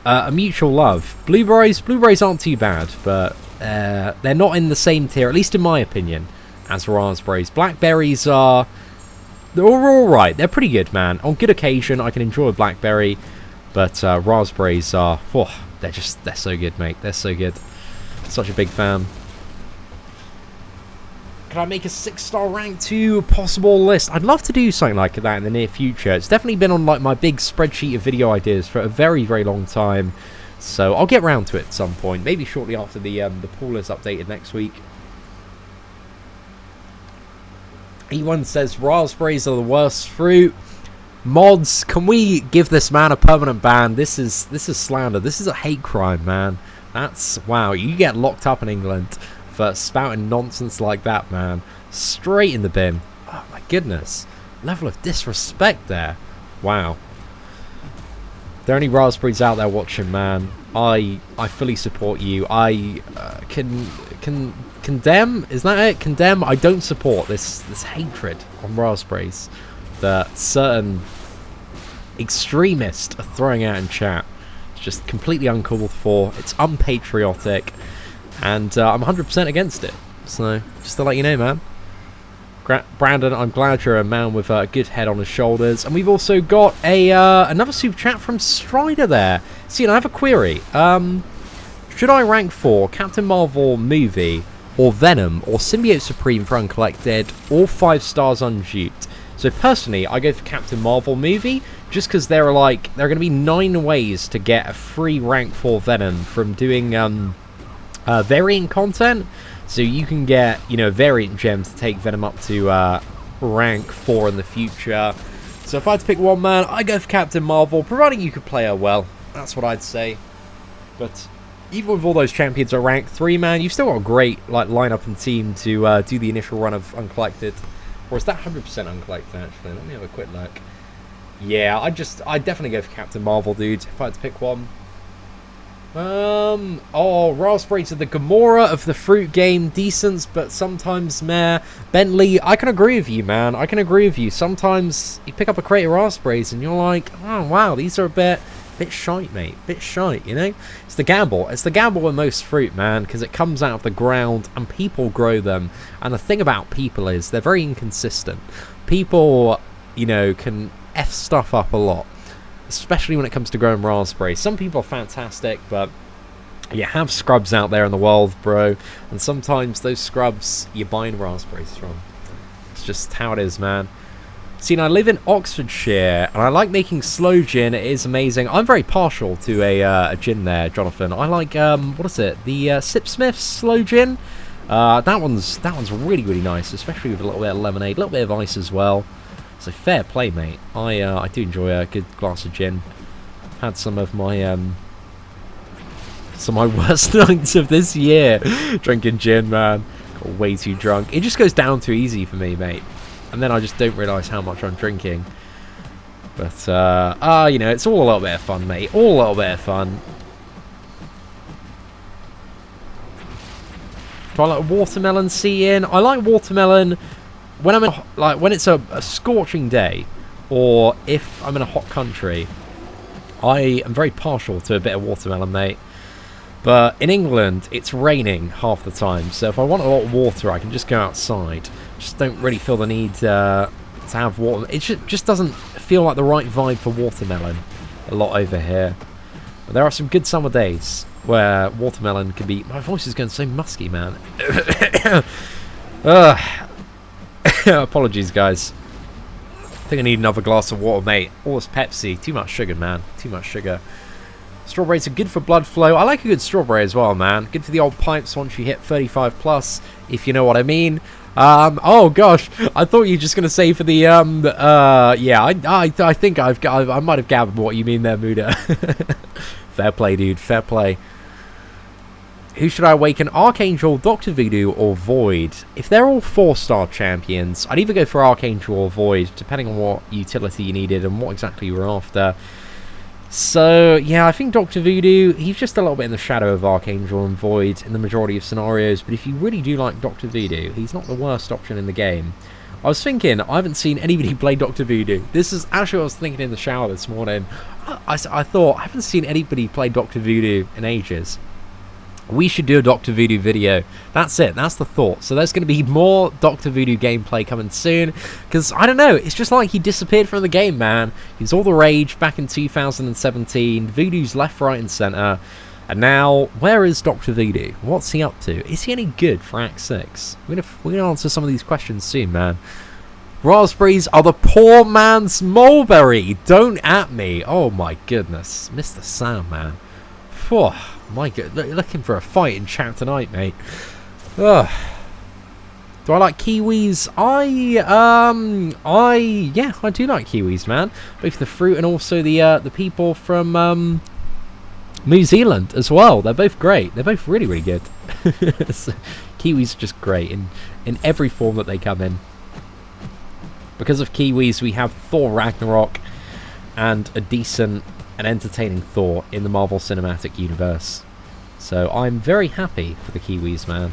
a mutual love. Blueberries aren't too bad, but they're not in the same tier, at least in my opinion, as raspberries. Blackberries are... they're alright. They're pretty good, man. On good occasion, I can enjoy a blackberry, but raspberries are... oh, they're so good, mate. They're so good. Such a big fan. Can I make a 6-star rank 2 possible list? I'd love to do something like that in the near future. It's definitely been on like my big spreadsheet of video ideas for a very, very long time. So I'll get round to it at some point. Maybe shortly after the pool is updated next week. E1 says raspberries are the worst fruit. Mods, can we give this man a permanent ban? This is slander. This is a hate crime, man. That's... wow, you get locked up in England for spouting nonsense like that, man. Straight in the bin. Oh my goodness. Level of disrespect there. Wow. If there are any raspberries out there watching, man, I fully support you. I condemn, is that it? Condemn? I don't support this hatred on raspberries that certain extremists are throwing out in chat. It's just completely uncalled for. It's unpatriotic. And I'm 100% against it. So, just to let you know, man. Brandon, I'm glad you're a man with a good head on his shoulders. And we've also got another super chat from Strider there. See, I have a query. Should I rank for Captain Marvel movie, or Venom, or Symbiote Supreme for Uncollected, or 5 stars unduped? So personally, I go for Captain Marvel movie, just because there are going to be 9 ways to get a free rank 4 Venom from doing variant content. So you can get, you know, variant gems to take Venom up to rank 4 in the future. So if I had to pick one, man, I'd go for Captain Marvel, providing you could play her well. That's what I'd say. But even with all those champions at rank 3, man, you've still got a great lineup and team to do the initial run of Uncollected. Or is that 100% Uncollected, actually? Let me have a quick look. Yeah, I'd definitely go for Captain Marvel, dude, if I had to pick one. Oh, Raspberry to the Gamora of the fruit game, decent, but sometimes meh. Bentley, I can agree with you, man. I can agree with you. Sometimes you pick up a crate of raspberries and you're like, oh wow, these are a bit shite, mate. Bit shite, you know? It's the gamble. It's the gamble with most fruit, man, because it comes out of the ground and people grow them. And the thing about people is they're very inconsistent. People, you know, can F stuff up a lot. Especially when it comes to growing raspberries. Some people are fantastic, but you have scrubs out there in the world, bro. And sometimes those scrubs you're buying raspberries from. It's just how it is, man. See, now I live in Oxfordshire, and I like making slow gin. It is amazing. I'm very partial to a gin there, Jonathan. I like, what is it? The Sipsmith's slow gin. That one's really, really nice, especially with a little bit of lemonade, a little bit of ice as well. So fair play, mate. I do enjoy a good glass of gin. Had some of my worst nights of this year drinking gin, man. Got way too drunk. It just goes down too easy for me, mate. And then I just don't realise how much I'm drinking. But you know, it's all a little bit of fun, mate. All a little bit of fun. Do I like watermelon Seatin? I like watermelon when I'm in, when it's a scorching day, or if I'm in a hot country. I am very partial to a bit of watermelon, mate. But in England, it's raining half the time, so if I want a lot of water, I can just go outside. Just don't really feel the need to have water. It just doesn't feel like the right vibe for watermelon a lot over here. But there are some good summer days where watermelon can be... My voice is going so musky, man. Apologies, guys. I think I need another glass of water, mate. All this Pepsi. Too much sugar, man. Too much sugar. Strawberries are good for blood flow. I like a good strawberry as well, man. Good for the old pipes once you hit 35 plus, if you know what I mean. Oh gosh, I thought you were just gonna say for the yeah, I think I might have gathered what you mean there, Muda. Fair play, dude. Fair play. Who should I awaken? Archangel, Dr. Voodoo, or Void? If they're all 4-star champions, I'd either go for Archangel or Void, depending on what utility you needed and what exactly you were after. So, yeah, I think Dr. Voodoo, he's just a little bit in the shadow of Archangel and Void in the majority of scenarios, but if you really do like Dr. Voodoo, he's not the worst option in the game. I was thinking, I haven't seen anybody play Dr. Voodoo. This is actually what I was thinking in the shower this morning. I thought, I haven't seen anybody play Dr. Voodoo in ages. We should do a Dr. Voodoo video. That's it. That's the thought. So there's going to be more Dr. Voodoo gameplay coming soon. Because, I don't know, it's just like he disappeared from the game, man. He was all the rage back in 2017. Voodoo's left, right, and centre. And now, where is Dr. Voodoo? What's he up to? Is he any good for Act 6? We're gonna answer some of these questions soon, man. Raspberries are the poor man's mulberry. Don't at me. Oh, my goodness. Mr. Sam, man. Phew. My God, looking for a fight in chat tonight, mate. Ugh. Do I like kiwis? Yeah, I do like kiwis, man. Both the fruit and also the people from New Zealand as well. They're both great. They're both really, really good. So, kiwis are just great in every form that they come in. Because of kiwis, we have Thor Ragnarok and a decent and entertaining Thor in the Marvel Cinematic Universe. So I'm very happy for the Kiwis, man.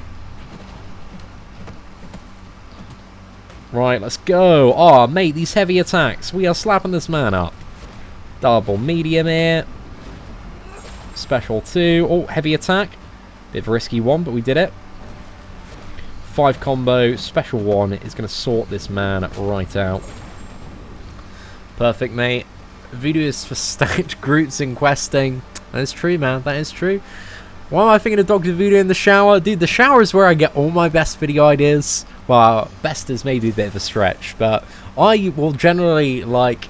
Right, let's go. Oh, mate, these heavy attacks. We are slapping this man up. Double medium here. Special 2. Oh, heavy attack. Bit of a risky one, but we did it. 5 combo. Special 1 is going to sort this man right out. Perfect, mate. Voodoo is for stacked Groots in questing. That is true, man. That is true. Why am I thinking of Dr. Voodoo in the shower? Dude, the shower is where I get all my best video ideas. Well, best is maybe a bit of a stretch, but I will generally, like,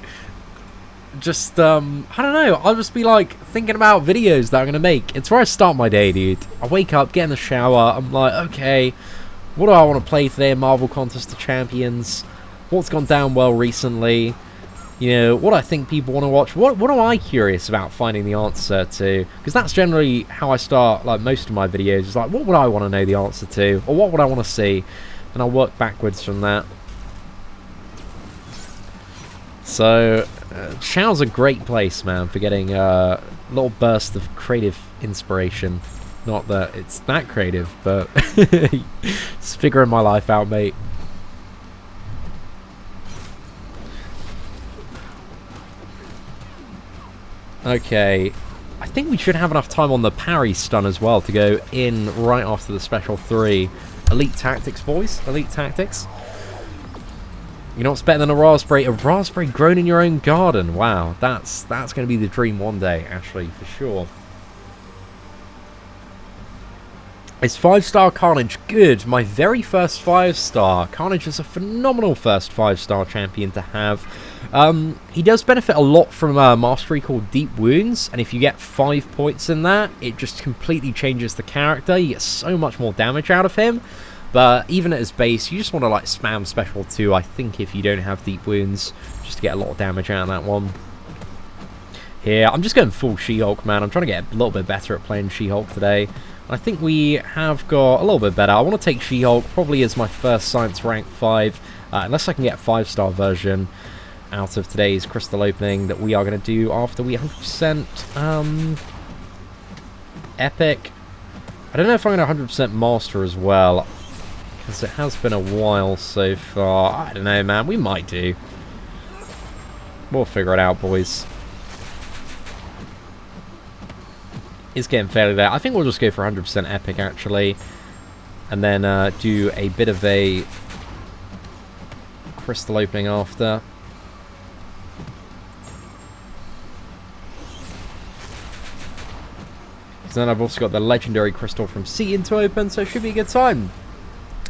just, I don't know. I'll just be, like, thinking about videos that I'm going to make. It's where I start my day, dude. I wake up, get in the shower. I'm like, okay, what do I want to play today? Marvel Contest of Champions. What's gone down well recently? you know, what I think people want to watch. What am I curious about finding the answer to? Because that's generally how I start, like, most of my videos. It's like, what would I want to know the answer to? Or what would I want to see? And I'll work backwards from that. So, Chow's a great place, man, for getting a little burst of creative inspiration. Not that it's that creative, but just figuring my life out, mate. Okay, I think we should have enough time on the parry stun as well to go in right after the special 3. Elite tactics, boys. Elite tactics. You know what's better than a raspberry? A raspberry grown in your own garden. Wow, that's going to be the dream one day, actually, for sure. Is 5-star Carnage good? My very first 5-star. Carnage is a phenomenal first 5-star champion to have. He does benefit a lot from a mastery called Deep Wounds, and if you get 5 points in that, it just completely changes the character. You get so much more damage out of him. But even at his base, you just want to like spam special 2, I think, if you don't have Deep Wounds, just to get a lot of damage out of that one. Here, I'm just going full She-Hulk, man. I'm trying to get a little bit better at playing She-Hulk today. I think we have got a little bit better. I want to take She-Hulk probably as my first science rank 5, unless I can get a 5-star version out of today's crystal opening that we are going to do after we 100% epic. I don't know if I'm going to 100% master as well, because it has been a while so far. I don't know, man. We might do. We'll figure it out, boys. It's getting fairly there. I think we'll just go for 100% epic, actually. And then do a bit of a crystal opening after. So then I've also got the legendary crystal from Seatin to open, so it should be a good time.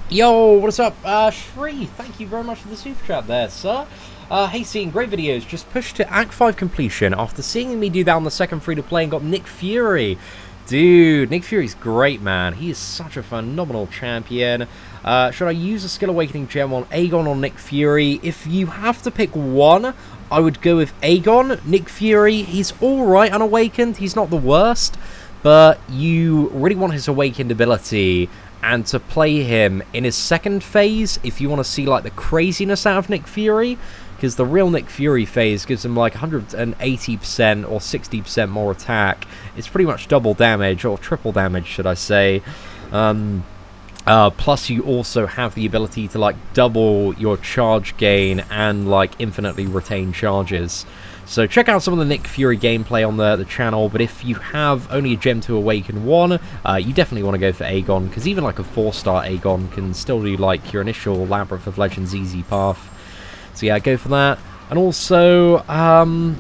Yo, what's up? Shri, thank you very much for the super chat there, sir. Hey, Seatin, great videos. Just pushed to Act 5 completion after seeing me do that on the second free-to-play and got Nick Fury. Dude, Nick Fury's great, man. He is such a phenomenal champion. Should I use a Skill Awakening gem on Aegon or Nick Fury? If you have to pick one, I would go with Aegon. Nick Fury, he's alright unawakened. He's not the worst. But you really want his awakened ability, and to play him in his second phase, if you want to see like the craziness out of Nick Fury, because the real Nick Fury phase gives him like 180% or 60% more attack. It's pretty much double damage, or triple damage, should I say. Plus you also have the ability to like double your charge gain and like infinitely retain charges. So check out some of the Nick Fury gameplay on the channel, but if you have only a gem to awaken one, you definitely want to go for Aegon, because even like a 4-star Aegon can still do like your initial Labyrinth of Legends easy path. So yeah, go for that. And also, oh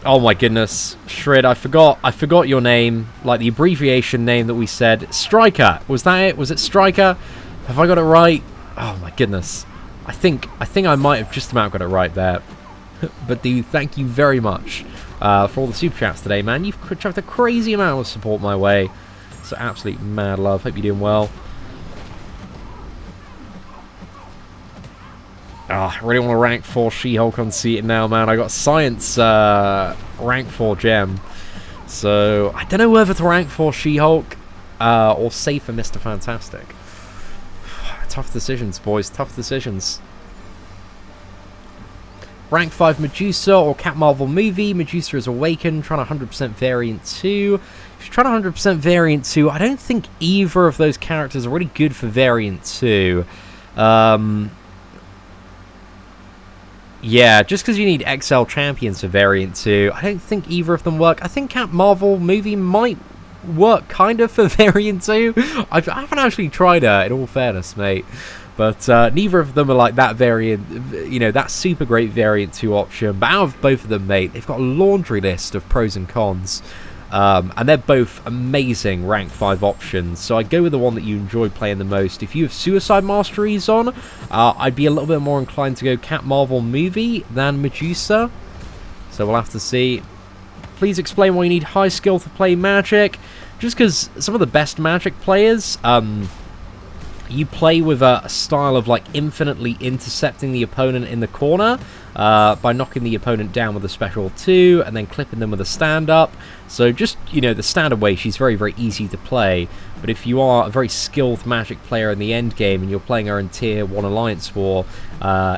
my goodness, Shred, I forgot your name, like the abbreviation name that we said. Striker, was that it? Was it Striker? Have I got it right? Oh my goodness. I think I might have just about got it right there. But dude, thank you very much for all the super chats today, man. You've chucked a crazy amount of support my way. So absolute mad love. Hope you're doing well. I really want to rank 4 She-Hulk on Seatin now, man. I got Science rank 4 gem. So I don't know whether to rank 4 She-Hulk or save for Mr. Fantastic. Tough decisions, boys. Tough decisions. Rank 5 Medusa or Cat Marvel movie. Medusa is awakened, trying 100% variant 2. If you're trying 100% variant 2, I don't think either of those characters are really good for variant 2. Yeah, just because you need XL champions for variant 2, I don't think either of them work. I think Cat Marvel movie might work kind of for variant 2. I haven't actually tried her, in all fairness, mate. But neither of them are like that variant, you know, that super great variant 2 option. But out of both of them, mate, they've got a laundry list of pros and cons. And they're both amazing rank 5 options. So I go with the one that you enjoy playing the most. If you have Suicide Masteries on, I'd be a little bit more inclined to go Cat Marvel movie than Medusa. So we'll have to see. Please explain why you need high skill to play Magic. Just because some of the best Magic players, you play with a style of like infinitely intercepting the opponent in the corner by knocking the opponent down with a special 2 and then clipping them with a stand-up. So just, you know, the standard way, she's very, very easy to play. But if you are a very skilled Magic player in the end game and you're playing her in Tier 1 Alliance War,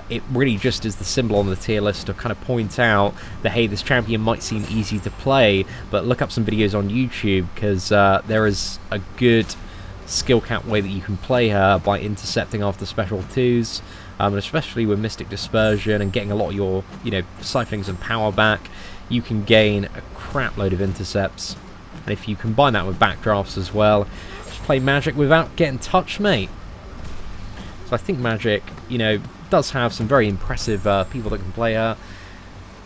it really just is the symbol on the tier list to kind of point out that, hey, this champion might seem easy to play, but look up some videos on YouTube, because there is a good skill cap way that you can play her by intercepting after special 2s, and especially with Mystic Dispersion and getting a lot of your, you know, siphonings and power back, you can gain a crap load of intercepts. And if you combine that with backdrafts as well, just play Magic without getting touched, mate. So I think Magic, you know, does have some very impressive people that can play her.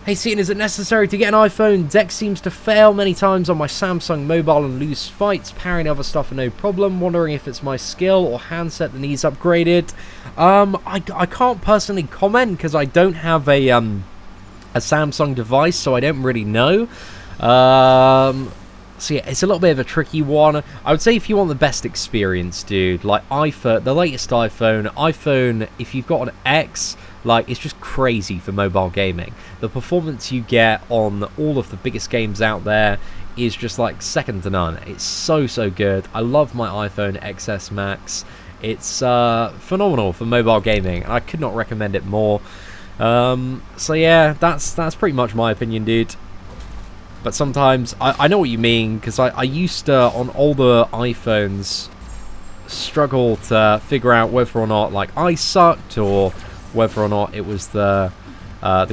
Hey Seatin, is it necessary to get an iPhone? Deck seems to fail many times on my Samsung mobile and lose fights. Parrying other stuff are no problem. Wondering if it's my skill or handset that needs upgraded. I can't personally comment because I don't have a Samsung device, so I don't really know. So yeah, it's a little bit of a tricky one. I would say if you want the best experience, dude, like iPhone, the latest iPhone, if you've got an X, like, it's just crazy for mobile gaming. The performance you get on all of the biggest games out there is just like second to none. It's so, so good. I love my iPhone XS Max. It's phenomenal for mobile gaming, and I could not recommend it more. So yeah, that's pretty much my opinion, dude. But sometimes, I know what you mean, because I used to, on older iPhones, struggle to figure out whether or not, like, I sucked, or whether or not it was the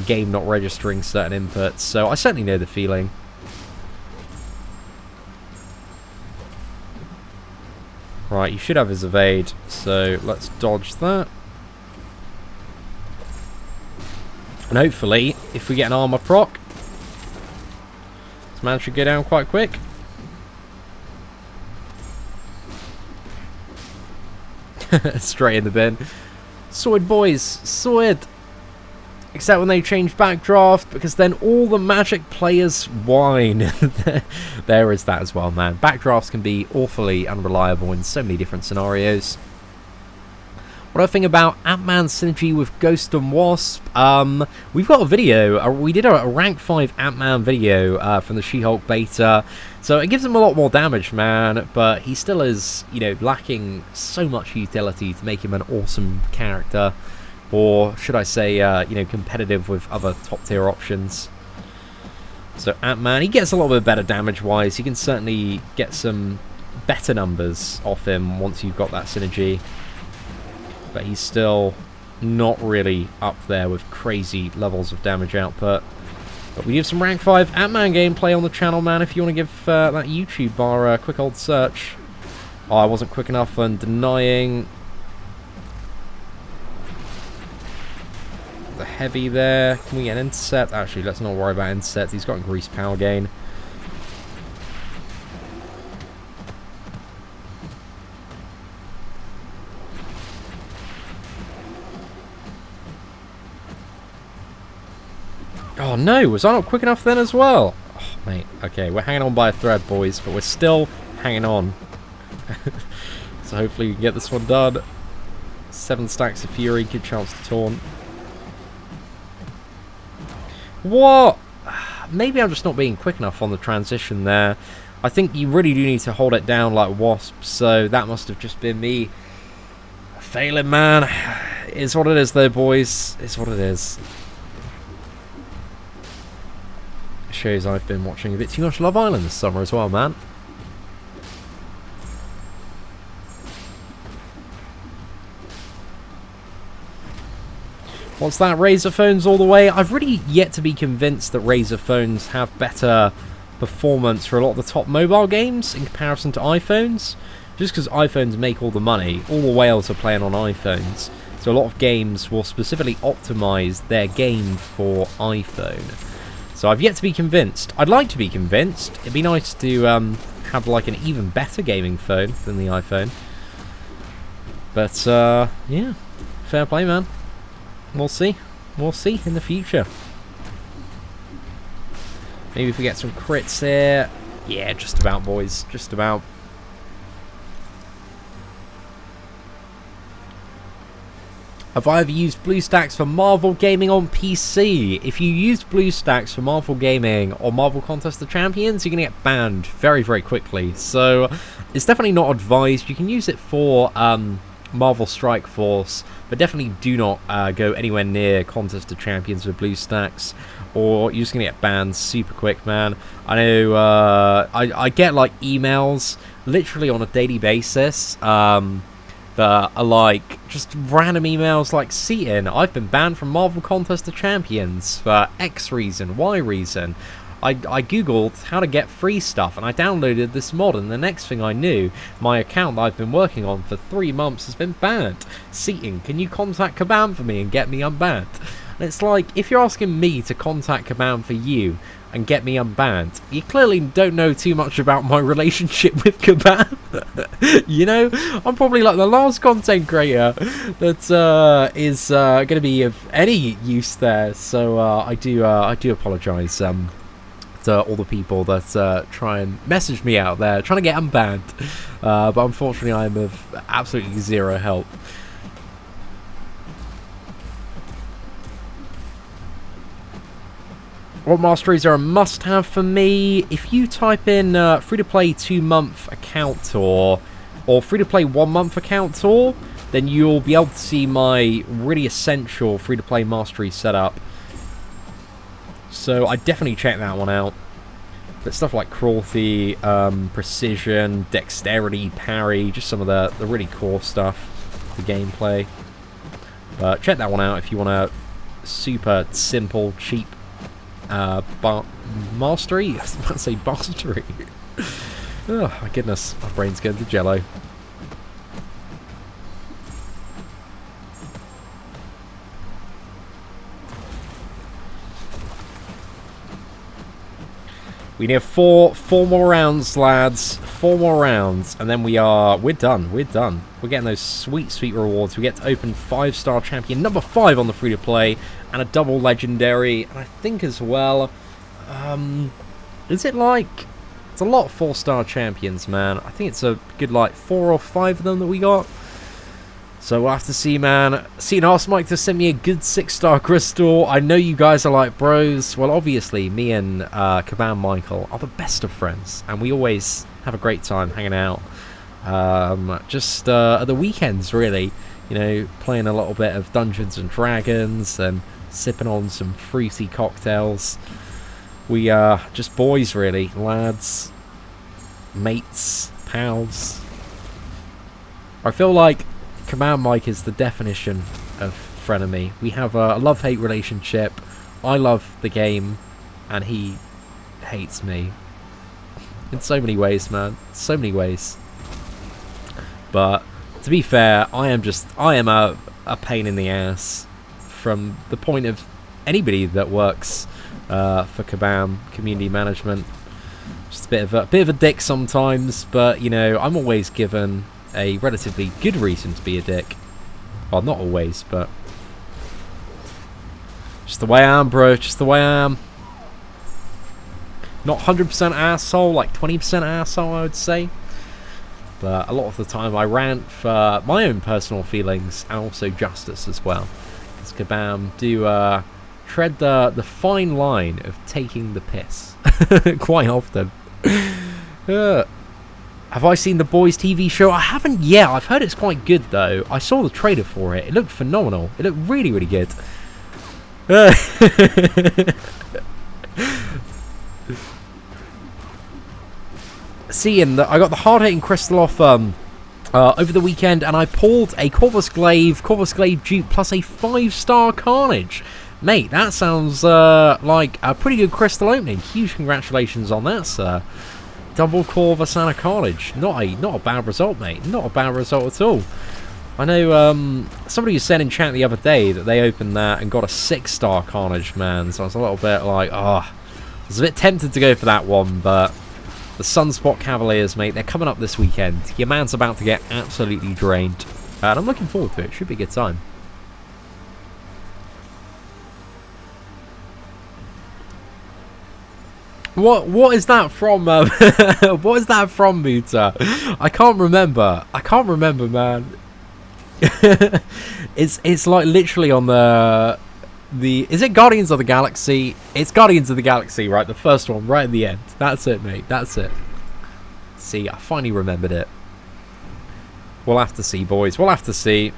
game not registering certain inputs. So I certainly know the feeling. Right, you should have his evade, so let's dodge that. And hopefully, if we get an armor proc, man should go down quite quick. Straight in the bin. Sorted, boys. Sorted. Except when they change backdraft, because then all the Magic players whine. There is that as well, man. Backdrafts can be awfully unreliable in so many different scenarios. What do I think about Ant-Man synergy with Ghost and Wasp? We've got a video. We did a rank 5 Ant-Man video from the She-Hulk beta. So it gives him a lot more damage, man. But he still is, you know, lacking so much utility to make him an awesome character. Or should I say, you know, competitive with other top-tier options. So Ant-Man, he gets a little bit better damage-wise. You can certainly get some better numbers off him once you've got that synergy. But he's still not really up there with crazy levels of damage output. But we have some rank 5 Ant-Man gameplay on the channel, man, if you want to give that YouTube bar a quick old search. Oh, I wasn't quick enough on denying the heavy there. Can we get an intercept? Actually, let's not worry about intercept. He's got increased power gain. Oh no, was I not quick enough then as well? Oh, mate, okay, we're hanging on by a thread, boys, but we're still hanging on. So hopefully we can get this one done. 7 stacks of Fury, good chance to taunt. What? Maybe I'm just not being quick enough on the transition there. I think you really do need to hold it down like Wasp, so that must have just been me failing, man. It's what it is though, boys. It's what it is. Shows I've been watching a bit too much Love Island this summer as well, man. What's that? Razer phones all the way? I've really yet to be convinced that Razer phones have better performance for a lot of the top mobile games in comparison to iPhones. Just because iPhones make all the money, all the whales are playing on iPhones. So a lot of games will specifically optimize their game for iPhone. So I've yet to be convinced. I'd like to be convinced. It'd be nice to have like an even better gaming phone than the iPhone. But yeah, fair play, man. We'll see. We'll see in the future. Maybe if we get some crits here. Yeah, just about, boys. Just about. Have I ever used BlueStacks for Marvel Gaming on PC? If you use BlueStacks for Marvel Gaming or Marvel Contest of Champions, you're going to get banned very, very quickly. So it's definitely not advised. You can use it for Marvel Strike Force, but definitely do not go anywhere near Contest of Champions with BlueStacks, or you're just going to get banned super quick, man. I know I get like emails literally on a daily basis that are like just random emails like, Seatin, I've been banned from Marvel Contest of Champions for X reason, Y reason. I googled how to get free stuff and I downloaded this mod, and the next thing I knew, my account that I've been working on for 3 months has been banned. Seatin, can you contact Kabam for me and get me unbanned? And it's like, if you're asking me to contact Kabam for you and get me unbanned, you clearly don't know too much about my relationship with Kabam. You know, I'm probably like the last content creator that is going to be of any use there. So I do apologise to all the people that try and message me out there trying to get unbanned, but unfortunately I'm of absolutely zero help. What masteries are a must-have for me? If you type in free-to-play 2-month account tour or free-to-play 1-month account tour, then you'll be able to see my really essential free-to-play mastery setup. So I definitely check that one out. But stuff like cruelty, precision, dexterity, parry, just some of the really core stuff, the gameplay. But check that one out if you want a super simple, cheap mastery. I was about to say mastery. Oh my goodness, my brain's going to jello. We need four more rounds, lads. 4 more rounds, and then we're done. We're done. We're getting those sweet rewards. We get to open 5-star champion number 5 on the free-to-play, and a double legendary. And I think as well, is it like, it's a lot of 4-star champions, man. I think it's a good like 4 or 5 of them that we got. So we'll have to see, man. Seatin asked Mike to send me a good 6-star crystal. I know you guys are like bros. Well, obviously, me and Kabam Michael are the best of friends, and we always have a great time hanging out. Just at the weekends, really. You know, playing a little bit of Dungeons and Dragons and sipping on some fruity cocktails. We are just boys, really. Lads, mates, pals. I feel like Kabam Mike is the definition of frenemy. We have a love-hate relationship. I love the game, and he hates me. In so many ways, man. So many ways. But, to be fair, I am a pain in the ass from the point of anybody that works for Kabam community management. Just a bit of a dick sometimes, but, you know, I'm always given a relatively good reason to be a dick. Well, not always, but just the way I am, bro. Just the way I am. Not 100% asshole, like 20% asshole, I would say. But a lot of the time I rant for my own personal feelings and also justice as well. Because Kabam do tread the fine line of taking the piss quite often. Have I seen The Boys TV show? I haven't yet. I've heard it's quite good, though. I saw the trailer for it. It looked phenomenal. It looked really, really good. Seeing that I got the hard-hitting crystal off over the weekend, and I pulled a Corvus Glaive dupe plus a 5-star Carnage. Mate, that sounds like a pretty good crystal opening. Huge congratulations on that, sir. Double Corvus and a Carnage. Not a bad result, mate. Not a bad result at all. I know somebody was saying in chat the other day that they opened that and got a 6-star Carnage, man. So I was a little bit like, I was a bit tempted to go for that one, but the Sunspot Cavaliers, mate, they're coming up this weekend. Your man's about to get absolutely drained. And I'm looking forward to it. Should be a good time. What is that from? What is that from, Muta? I can't remember. I can't remember, man. It's like literally on the is it Guardians of the Galaxy? It's Guardians of the Galaxy, right? The first one, right at the end. That's it, mate. That's it. See, I finally remembered it. We'll have to see, boys. We'll have to see.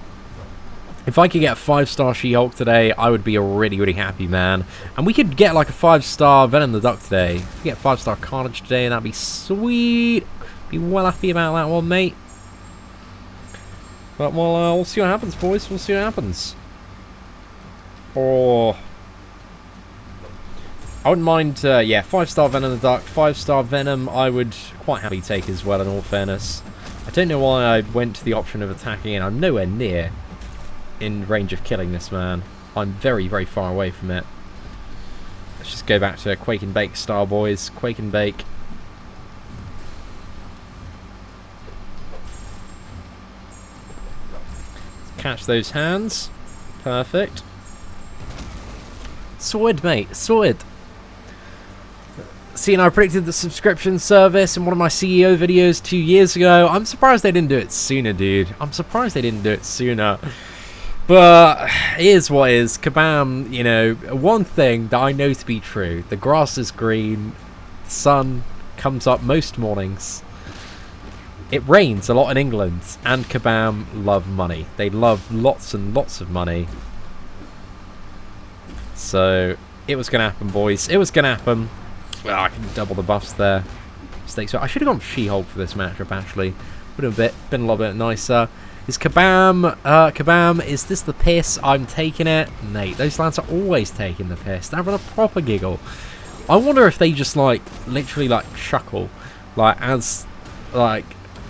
If I could get a 5-star She-Hulk today, I would be a really, really happy man. And we could get like a 5-star Venom the Duck today. If we get 5-star Carnage today, that'd be sweet. Be well happy about that one, mate. But we'll see what happens, boys. We'll see what happens. Or I wouldn't mind, yeah, 5-star Venom the Duck, 5-star Venom. I would quite happily take as well. In all fairness, I don't know why I went to the option of attacking, and I'm nowhere near in range of killing this man. I'm very, very far away from it. Let's just go back to Quake and Bake style, boys. Quake and Bake. Catch those hands. Perfect. Sorted, mate. Sorted. See, and I predicted the subscription service in one of my CEO videos 2 years ago. I'm surprised they didn't do it sooner, dude. I'm surprised they didn't do it sooner. But it is what it is. Kabam, you know, one thing that I know to be true. The grass is green. The sun comes up most mornings. It rains a lot in England. And Kabam love money. They love lots and lots of money. So, it was going to happen, boys. It was going to happen. Well, I can double the buffs there. So I should have gone for She-Hulk for this matchup, actually. Would have been a little bit nicer. Is Kabam, Kabam, is this the piss? I'm taking it. Mate, those lads are always taking the piss. They're having a proper giggle. I wonder if they just, like, literally, like, chuckle. Like, as, like,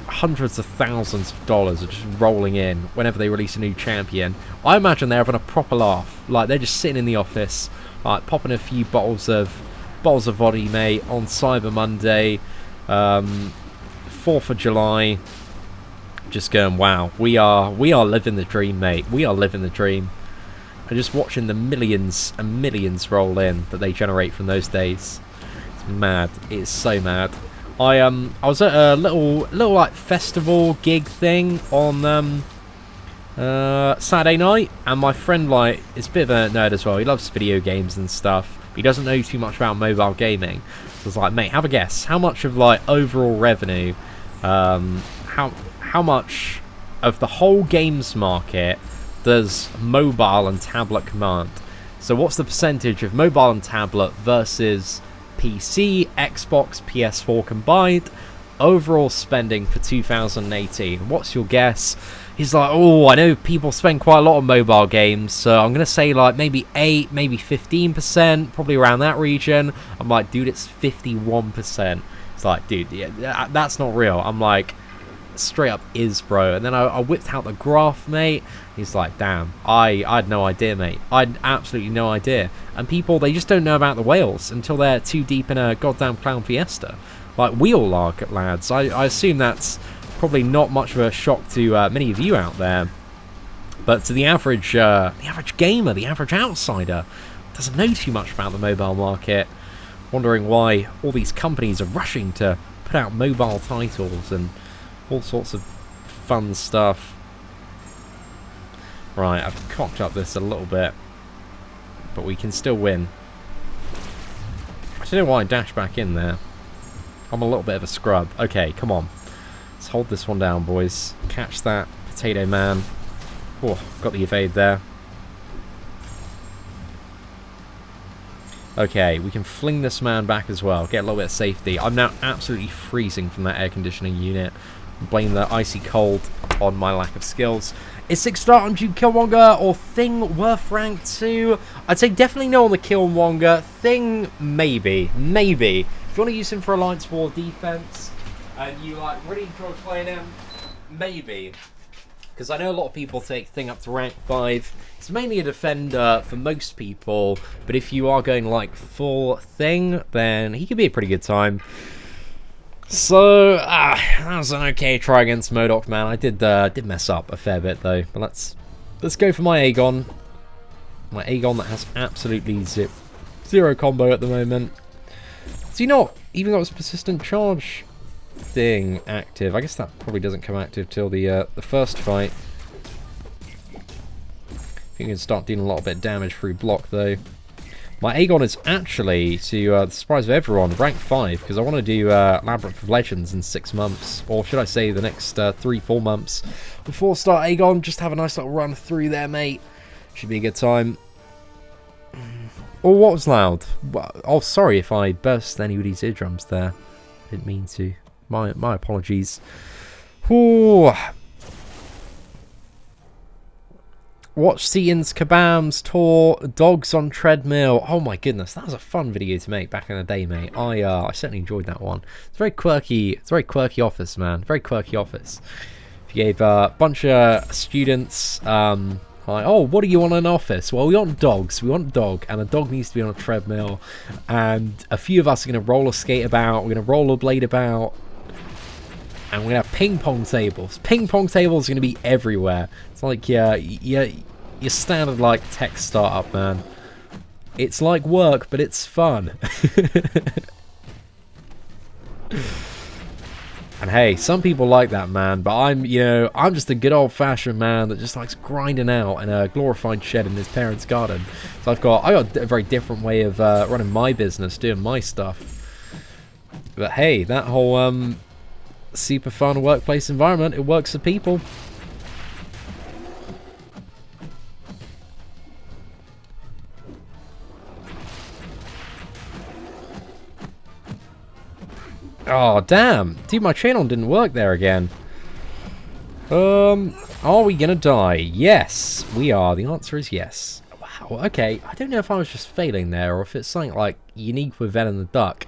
hundreds of thousands of dollars are just rolling in whenever they release a new champion. I imagine they're having a proper laugh. Like, they're just sitting in the office, like, popping a few bottles of vodka, mate, on Cyber Monday, 4th of July. Just going, wow, we are living the dream, mate. We are living the dream. And just watching the millions and millions roll in that they generate from those days. It's mad. It's so mad. I was at a little like festival gig thing on Saturday night, and my friend, like, is a bit of a nerd as well. He loves video games and stuff. But he doesn't know too much about mobile gaming. So I was like, mate, have a guess. How much of, like, overall revenue, how much of the whole games market does mobile and tablet command? So what's the percentage of mobile and tablet versus PC, Xbox, PS4 combined? Overall spending for 2018. What's your guess? He's like, oh, I know people spend quite a lot on mobile games, so I'm going to say like maybe 8, maybe 15%, probably around that region. I'm like, dude, it's 51%. It's like, dude, yeah, that's not real. I'm like, straight up is, bro. And then I whipped out the graph, mate. He's like, damn, I had no idea, mate. I had absolutely no idea. And people, they just don't know about the whales until they're too deep in a goddamn Clown Fiesta. Like we all are, lads. I assume that's probably not much of a shock to many of you out there. But to the average gamer, the average outsider, doesn't know too much about the mobile market, wondering why all these companies are rushing to put out mobile titles and all sorts of fun stuff. Right, I've cocked up this a little bit, but we can still win. I don't know why I dashed back in there. I'm a little bit of a scrub. Okay, come on. Let's hold this one down, boys. Catch that, Potato Man. Oh, got the evade there. Okay, we can fling this man back as well. Get a little bit of safety. I'm now absolutely freezing from that air conditioning unit. Blame the icy cold on my lack of skills. Is 6-star on Duke Killmonger or Thing worth rank 2? I'd say definitely no on the Killmonger. Thing, maybe. Maybe. If you want to use him for Alliance War defense, and you like really enjoy playing him, maybe. Because I know a lot of people take Thing up to rank 5. It's mainly a defender for most people, but if you are going like full Thing, then he could be a pretty good time. So, that was an okay try against MODOK, man. I did mess up a fair bit though. But let's go for my Aegon. My Aegon that has absolutely zero combo at the moment. Has he not even got his persistent charge thing active? I guess that probably doesn't come active till the first fight. I think we can start dealing a little bit of damage through block, though. My Aegon is actually, to the surprise of everyone, rank 5, because I want to do Labyrinth of Legends in 6 months, or should I say the next 3-4 months. Before start Aegon, just have a nice little run through there, mate. Should be a good time. Oh, what was loud? Oh, sorry if I burst anybody's eardrums there. Didn't mean to. My apologies. Ooh. Watch Seatin's Kabam's tour, dogs on treadmill. Oh my goodness, that was a fun video to make back in the day, mate. I certainly enjoyed that one. It's very quirky. It's a very quirky office, man. Very quirky office. You gave a bunch of students like, oh, what do you want in an office? Well, we want dogs. We want a dog, and a dog needs to be on a treadmill. And a few of us are going to roller skate about. We're going to rollerblade about. And we're going to have ping pong tables. Ping pong tables are going to be everywhere. It's like, yeah, your standard, like, tech startup, man. It's like work, but it's fun. And hey, some people like that, man. But I'm just a good old-fashioned man that just likes grinding out in a glorified shed in his parents' garden. So I got a very different way of running my business, doing my stuff. But hey, that whole super fun workplace environment, it works for people. Oh damn, dude, my channel didn't work there again. Are we gonna die? Yes, we are. The answer is yes. Wow, okay, I don't know if I was just failing there or if it's something like unique with Venom the Duck.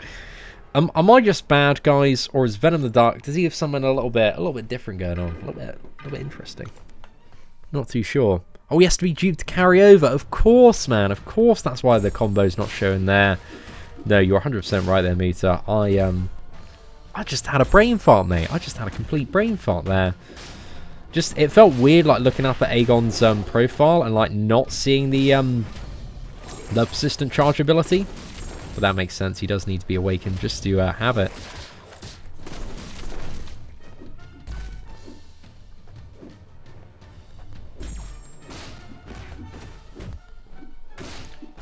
Am I just bad, guys, or is Venom the Duck, does he have something a little bit different going on? A little bit interesting. Not too sure. Oh, he has to be duped to carry over. Of course, man. Of course, that's why the combo's not showing there. No, you're 100% right there, Meter. I just had a brain fart, mate. I just had a complete brain fart there. Just, it felt weird, like, looking up at Aegon's profile and, like, not seeing the persistent charge ability. But that makes sense. He does need to be awakened just to have it.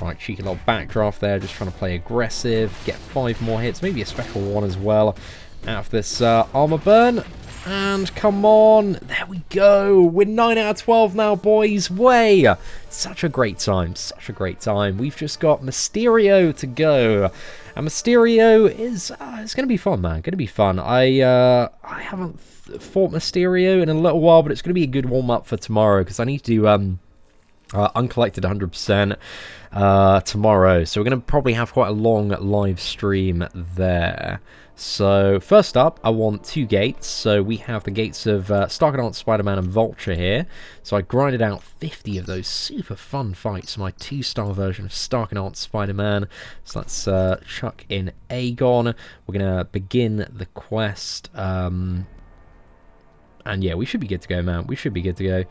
Right, cheeky little backdraft there. Just trying to play aggressive. Get 5 more hits. Maybe a special one as well. Out of this armor burn. And come on. There we go. We're 9 out of 12 now, boys. Way. Such a great time. Such a great time. We've just got Mysterio to go. And Mysterio is... it's going to be fun, man. Going to be fun. I haven't fought Mysterio in a little while, but it's going to be a good warm-up for tomorrow, because I need to do uncollected 100% tomorrow. So we're going to probably have quite a long live stream there. So first up, I want 2 gates. So we have the gates of Starkadance, Spider-Man and Vulture here. So I grinded out 50 of those super fun fights. My 2-star version of Starkadance, Spider-Man. So let's chuck in Aegon. We're going to begin the quest. And yeah, we should be good to go, man. We should be good to go.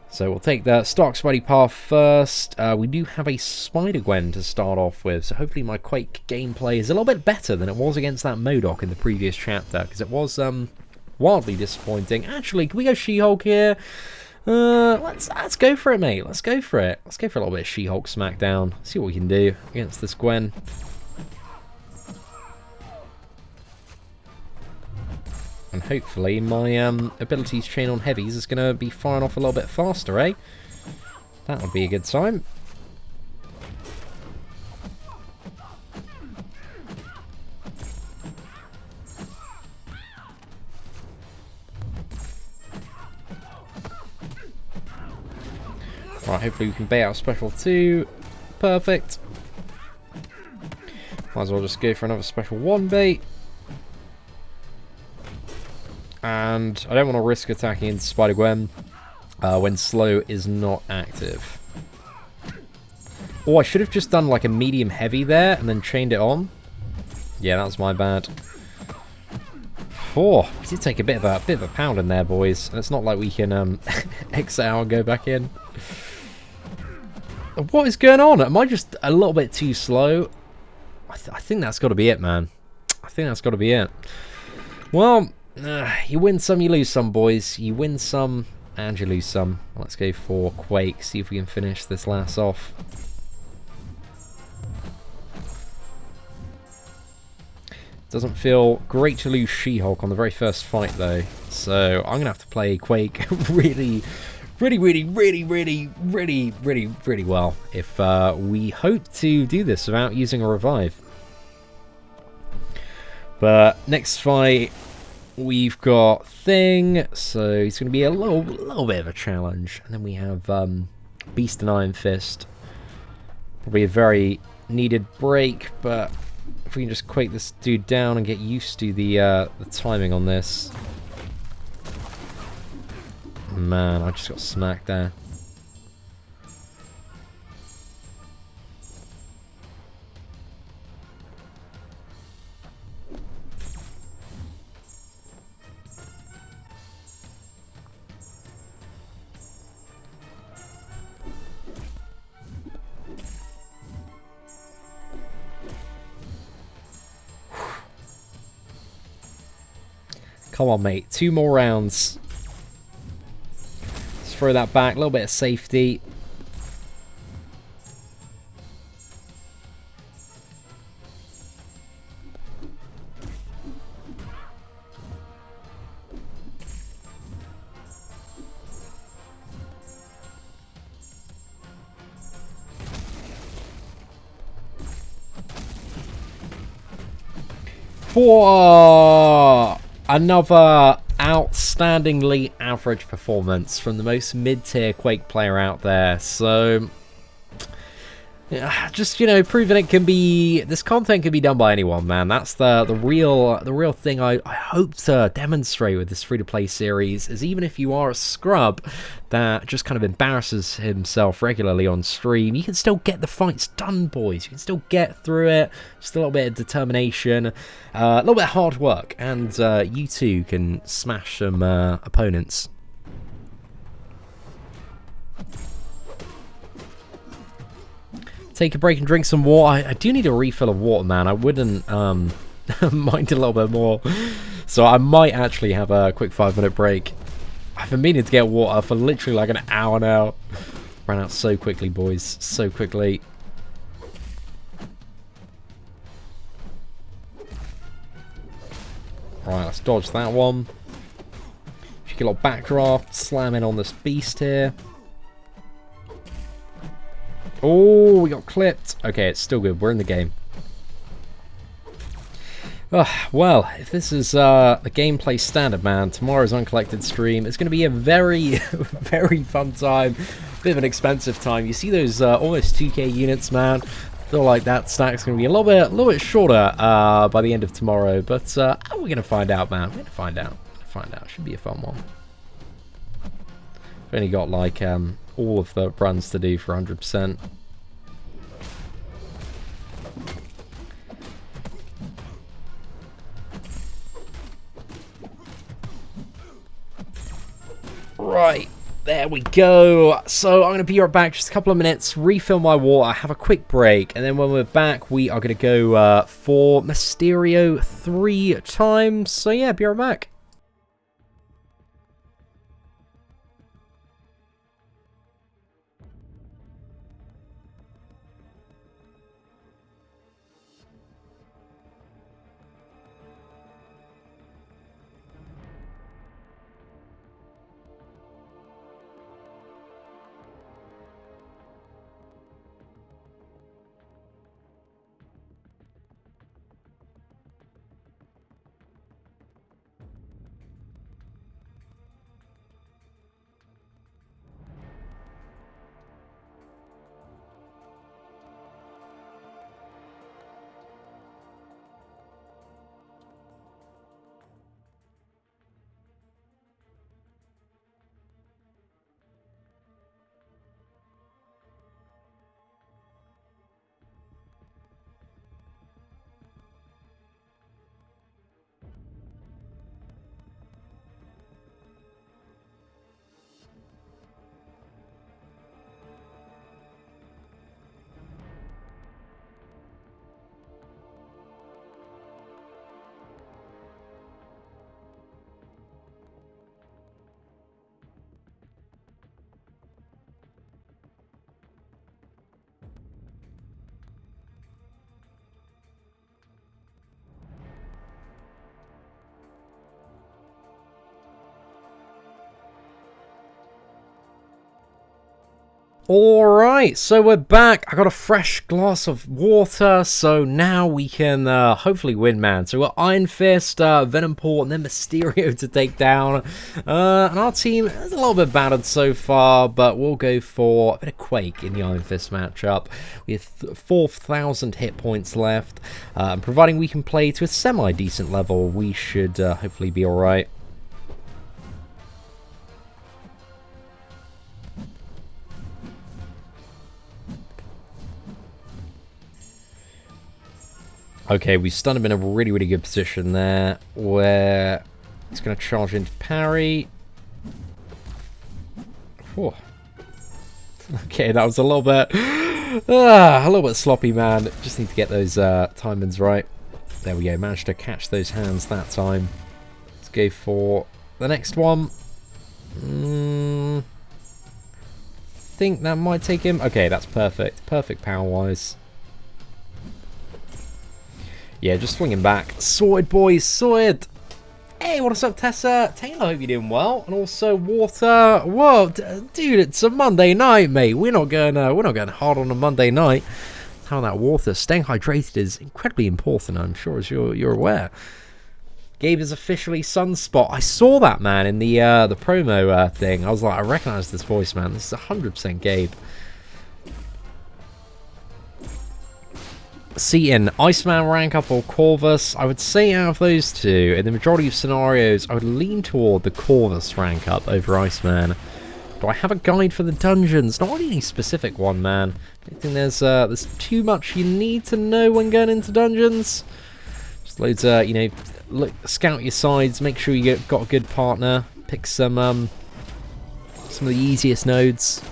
So we'll take the Stark Spidey path first. We do have a Spider-Gwen to start off with, so hopefully my Quake gameplay is a little bit better than it was against that MODOK in the previous chapter, because it was wildly disappointing. Actually, can we go She-Hulk here? Let's go for it, mate. Let's go for it. Let's go for a little bit of She-Hulk smackdown. See what we can do against this Gwen. And hopefully my abilities chain on heavies is going to be firing off a little bit faster, eh? That would be a good time. Right, hopefully we can bait out special 2. Perfect. Might as well just go for another special 1 bait. And I don't want to risk attacking into Spider-Gwen when slow is not active. Oh, I should have just done like a medium heavy there and then chained it on. Yeah, that was my bad. Oh, we did take a bit of a pound in there, boys. And it's not like we can exit out and go back in. What is going on? Am I just a little bit too slow? I think that's got to be it, man. I think that's got to be it. Well... you win some, you lose some, boys. You win some, and you lose some. Let's go for Quake, see if we can finish this last off. Doesn't feel great to lose She-Hulk on the very first fight though, so I'm gonna have to play Quake really well if we hope to do this without using a revive. But next fight we've got Thing, so it's gonna be a little bit of a challenge, and then we have Beast and Iron Fist. Probably a very needed break, but if we can just Quake this dude down and get used to the timing on this. Man, I just got smacked there. Come on, mate. 2 more rounds. Let's throw that back. A little bit of safety. For another outstandingly average performance from the most mid-tier Quake player out there. So, just, you know, proving it can be, this content can be done by anyone, man. That's the real thing I hope to demonstrate with this free-to-play series, is even if you are a scrub that just kind of embarrasses himself regularly on stream, you can still get the fights done, boys. You can still get through it. Just a little bit of determination, a little bit of hard work, and you too can smash some opponents. Take a break and drink some water. I do need a refill of water, man. I wouldn't mind a little bit more. So I might actually have a quick 5-minute break. I've been meaning to get water for literally like an hour now. Ran out so quickly, boys. So quickly. Right, let's dodge that one. Get a little backdraft. Slam in on this beast here. Oh, we got clipped. Okay, it's still good. We're in the game. Well, if this is the gameplay standard, man, tomorrow's Uncollected stream is going to be a very, very fun time. Bit of an expensive time. You see those almost 2k units, man? I feel like that stack's going to be a little bit shorter by the end of tomorrow. But we're going to find out, man. We're going to find out. Should be a fun one. I've only got like all of the runs to do for 100%. Right, there we go. So I'm going to be right back, just a couple of minutes, refill my water, have a quick break, and then when we're back, we are going to go for Mysterio 3 times. So yeah, be right back. Alright, so we're back. I got a fresh glass of water, so now we can hopefully win, man. So we've got Iron Fist, Venomport, and then Mysterio to take down. And our team is a little bit battered so far, but we'll go for a bit of Quake in the Iron Fist matchup. We have 4,000 hit points left. And providing we can play to a semi-decent level, we should hopefully be alright. Okay, we stunned him in a really, really good position there, where he's going to charge into parry. Whew. Okay, that was a little bit sloppy, man. Just need to get those timings right. There we go, managed to catch those hands that time. Let's go for the next one. Think that might take him. Okay, that's perfect. Perfect power-wise. Yeah, just swinging back. Sorted, boys, sorted. Hey, what's up, Tessa? Taylor, hope you're doing well. And also, Water. Whoa, dude, it's a Monday night, mate. We're not going hard on a Monday night. How that water, staying hydrated is incredibly important, I'm sure, as you're aware. Gabe is officially Sunspot. I saw that, man, in the promo thing. I was like, I recognize this voice, man. This is 100% Gabe. Seatin, Iceman rank up or Corvus. I would say out of those two, in the majority of scenarios, I would lean toward the Corvus rank up over Iceman. Do I have a guide for the dungeons? Not really any specific one, man. I don't think there's too much you need to know when going into dungeons. Just loads of, you know, scout your sides, make sure you got a good partner, pick some of the easiest nodes.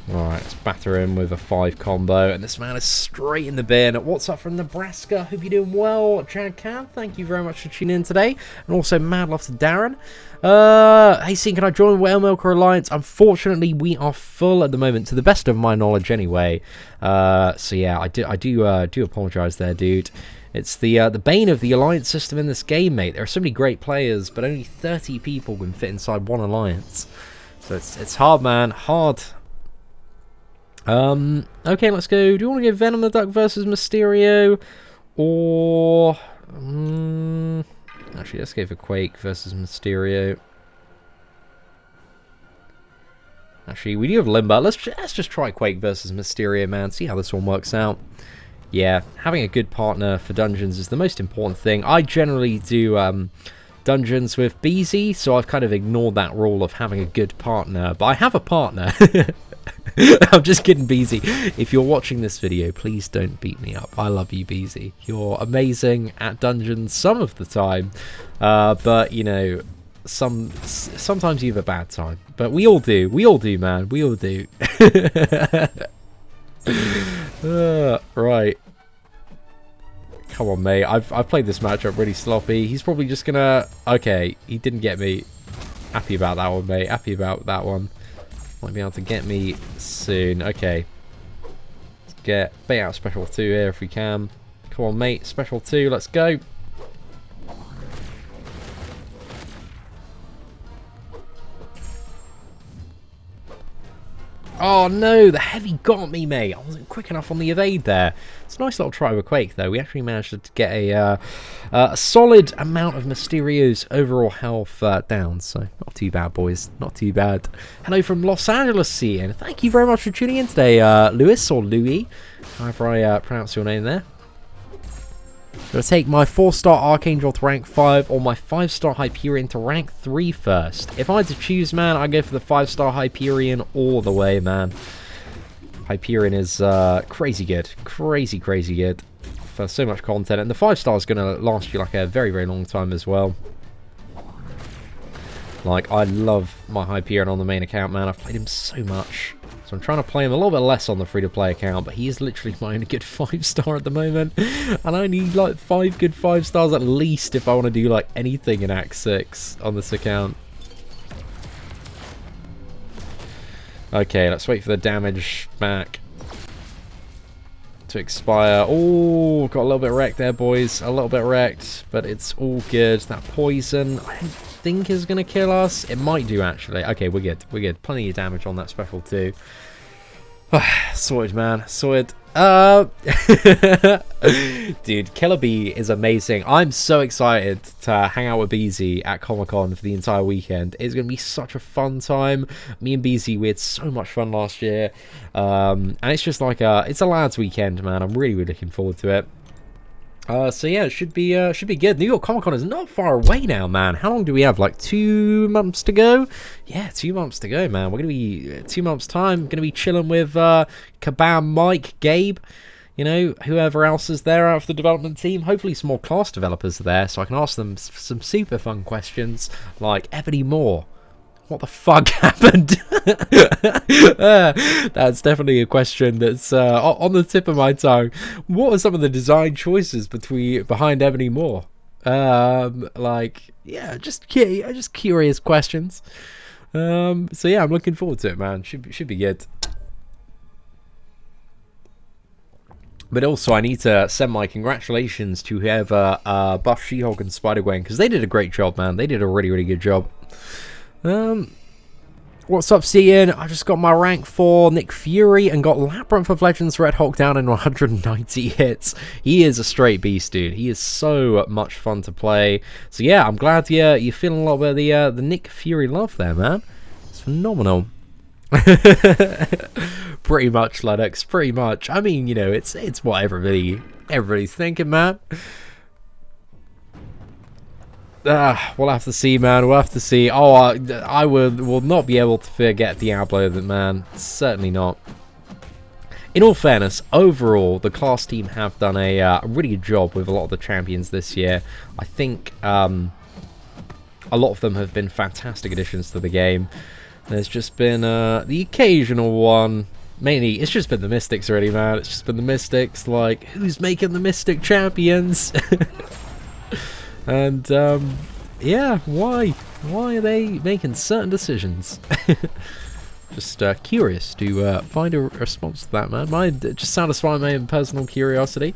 Alright, let's batter him with a 5 combo, and this man is straight in the bin. What's up from Nebraska? Hope you're doing well. Chad Cam, thank you very much for tuning in today. And also, mad love to Darren. Hey, Seatin, can I join Whale Milker Alliance? Unfortunately, we are full at the moment, to the best of my knowledge anyway. So yeah, I do apologise there, dude. It's the bane of the alliance system in this game, mate. There are so many great players, but only 30 people can fit inside one alliance. So it's hard, man. Hard. Okay, let's go. Do you want to go Venom the Duck versus Mysterio? Or... actually, let's go for Quake versus Mysterio. Actually, we do have Limber. Let's just try Quake versus Mysterio, man. See how this one works out. Yeah, having a good partner for dungeons is the most important thing. I generally do dungeons with BZ, so I've kind of ignored that rule of having a good partner. But I have a partner. I'm just kidding, BZ. If you're watching this video, please don't beat me up. I love you, BZ. You're amazing at dungeons some of the time, but you know, sometimes you have a bad time. But we all do. We all do, man. We all do. Right. Come on, mate. I've played this matchup really sloppy. He's probably just gonna... Okay, he didn't get me. Happy about that one, mate. Happy about that one. Might be able to get me soon. Okay. Let's get bait out special 2 here if we can. Come on, mate. Special 2. Let's go. Oh no, the heavy got me, mate. I wasn't quick enough on the evade there. It's a nice little try with Quake, though. We actually managed to get a solid amount of Mysterio's overall health down. So, not too bad, boys. Not too bad. Hello from Los Angeles, Seatin. Thank you very much for tuning in today, Lewis or Louis, however I pronounce your name there. I'm going to take my 4-star Archangel to rank 5 or my 5-star Hyperion to rank 3 first. If I had to choose, man, I'd go for the 5-star Hyperion all the way, man. Hyperion is crazy good. Crazy good for so much content. And the 5-star is going to last you like a very, very long time as well. Like, I love my Hyperion on the main account, man. I've played him so much. So I'm trying to play him a little bit less on the free-to-play account, but he is literally my only good 5-star at the moment. And I need like 5 good 5-stars at least if I want to do like anything in Act 6 on this account. Okay, let's wait for the damage back. to expire. Oh, got a little bit wrecked there, boys. A little bit wrecked, but it's all good. That poison, I don't think is going to kill us. It might do, actually. Okay, we're good. We're good. Plenty of damage on that special, too. Sorted, man. Sorted. Dude, Killer Bee is amazing. I'm so excited to hang out with BZ at Comic-Con for the entire weekend. It's going to be such a fun time. Me and BZ, we had so much fun last year. And it's just like it's a lads weekend, man. I'm really, really looking forward to it. So yeah, it should be good. New York Comic Con is not far away now, man. How long do we have? Like 2 months to go? Yeah, 2 months to go, man. We're gonna be 2 months time. Gonna be chilling with Kabam, Mike, Gabe, you know, whoever else is there out of the development team. Hopefully, some more class developers are there, so I can ask them some super fun questions like Ebony Moore. What the fuck happened? That's definitely a question that's on the tip of my tongue. What are some of the design choices behind Ebony Moore? Like, yeah, just curious questions. So yeah, I'm looking forward to it, man. Should be good. But also, I need to send my congratulations to whoever buffed She-Hulk and Spider-Gwen, because they did a great job, man. They did a really, really good job. What's up, Seatin? I just got my rank for Nick Fury and got Labyrinth of Legends Red Hulk down in 190 hits. He is a straight beast, dude. He is so much fun to play. So yeah, I'm glad you're feeling a lot of the Nick Fury love there, man. It's phenomenal. Pretty much, Lennox. Pretty much. I mean, you know, it's what everybody's thinking, man. We'll have to see, man. We'll have to see. Oh, I will not be able to forget Diablo, man. Certainly not. In all fairness, overall, the class team have done a really good job with a lot of the champions this year. I think a lot of them have been fantastic additions to the game. There's just been the occasional one. Mainly, it's just been the Mystics, really, man. It's just been the Mystics. Like, who's making the Mystic champions? And, yeah, why? Why are they making certain decisions? Just curious to find a response to that, man. Just satisfy my own personal curiosity.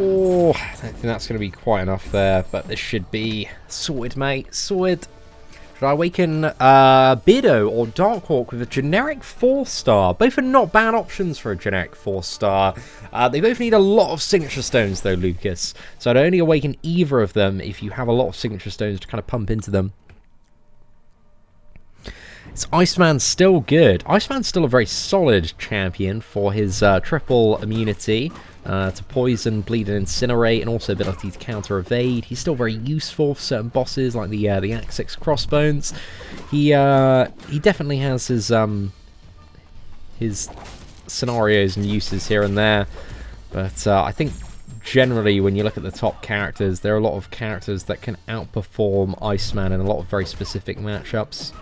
Oh, I don't think that's going to be quite enough there, but this should be sorted, mate. Sorted. Should I awaken Bido or Darkhawk with a generic 4-star? Both are not bad options for a generic 4-star. They both need a lot of signature stones, though, Lucas. So I'd only awaken either of them if you have a lot of signature stones to kind of pump into them. Is Iceman still good? Iceman's still a very solid champion for his triple immunity to poison, bleed, and incinerate, and also ability to counter evade. He's still very useful for certain bosses like the Axix Crossbones. He definitely has his scenarios and uses here and there, but I think generally when you look at the top characters, there are a lot of characters that can outperform Iceman in a lot of very specific matchups.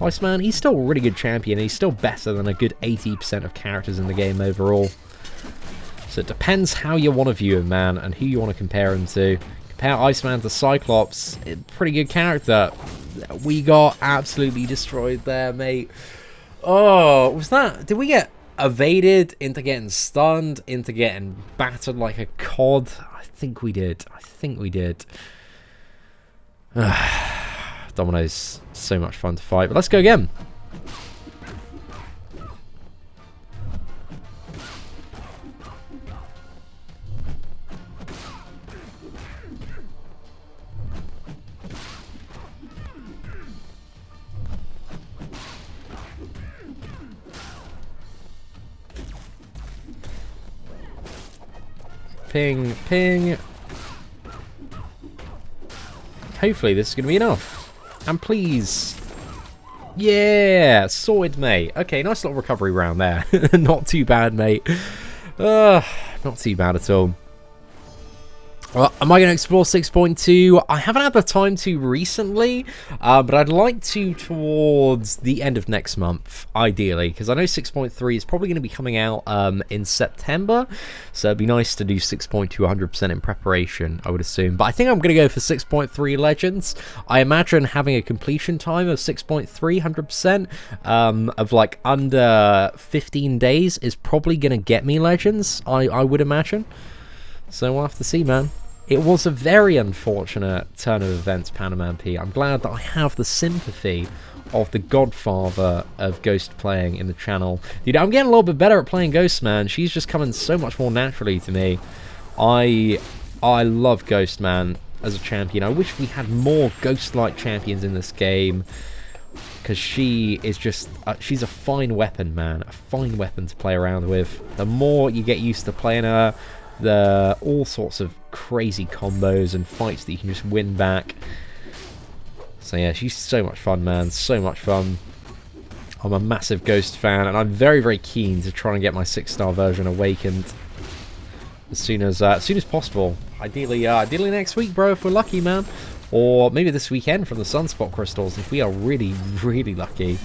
Iceman, he's still a really good champion. He's still better than a good 80% of characters in the game overall. So it depends how you want to view him, man, and who you want to compare him to. Compare Iceman to Cyclops, pretty good character. We got absolutely destroyed there, mate. Oh, was that... Did we get evaded into getting stunned, into getting battered like a cod? I think we did. I think we did. Domino's so much fun to fight, but let's go again. Ping, ping. Hopefully this is going to be enough. And please. Yeah, sorted, mate. Okay, nice little recovery round there. Not too bad, mate. Not too bad at all. Well, am I going to explore 6.2? I haven't had the time to recently, but I'd like to towards the end of next month, ideally, because I know 6.3 is probably going to be coming out in September, so it'd be nice to do 6.2 100% in preparation, I would assume. But I think I'm going to go for 6.3 Legends. I imagine having a completion time of 6.3 100% of like under 15 days is probably going to get me Legends, I would imagine. So we'll have to see, man. It was a very unfortunate turn of events, Panaman P. I'm glad that I have the sympathy of the godfather of Ghost playing in the channel. Dude, I'm getting a little bit better at playing Ghost, man. She's just coming so much more naturally to me. I love Ghost, man, as a champion. I wish we had more Ghost-like champions in this game, because she is just, she's a fine weapon, man. A fine weapon to play around with. The more you get used to playing her, the all sorts of crazy combos and fights that you can just win back. So yeah, she's so much fun, man. So much fun. I'm a massive Ghost fan, and I'm very, very keen to try and get my 6-star version awakened as soon as possible. Ideally next week, bro, if we're lucky, man. Or maybe this weekend from the Sunspot crystals, if we are really, really lucky.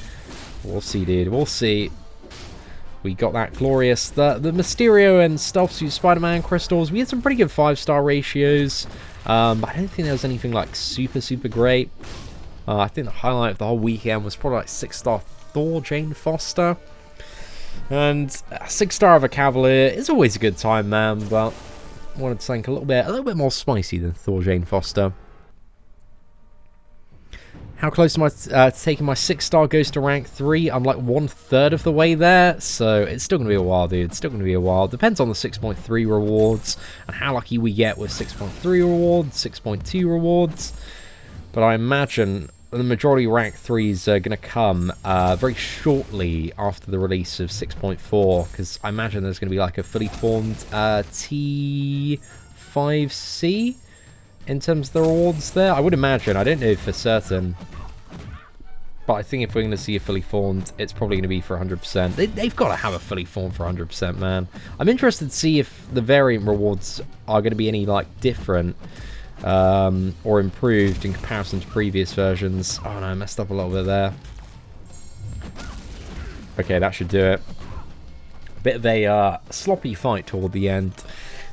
We'll see, dude. We'll see. We got that glorious, the Mysterio and Stealth Suit Spider-Man crystals. We had some pretty good 5-star ratios, but I don't think there was anything like super, super great. I think the highlight of the whole weekend was probably like 6-star Thor Jane Foster. And 6-star of a Cavalier is always a good time, man, but I wanted something a little bit more spicy than Thor Jane Foster. How close am I to taking my 6-star Ghost to rank 3? I'm like 1/3 of the way there, so it's still going to be a while, dude. It's still going to be a while. Depends on the 6.3 rewards and how lucky we get with 6.3 rewards, 6.2 rewards. But I imagine the majority of rank 3s are going to come very shortly after the release of 6.4, because I imagine there's going to be like a fully formed T5C in terms of the rewards there. I would imagine. I don't know for certain. But I think if we're going to see a fully formed, it's probably going to be for 100%. They've got to have a fully formed for 100%, man. I'm interested to see if the variant rewards are going to be any, like, different or improved in comparison to previous versions. Oh, no, I messed up a little bit there. Okay, that should do it. Bit of a sloppy fight toward the end.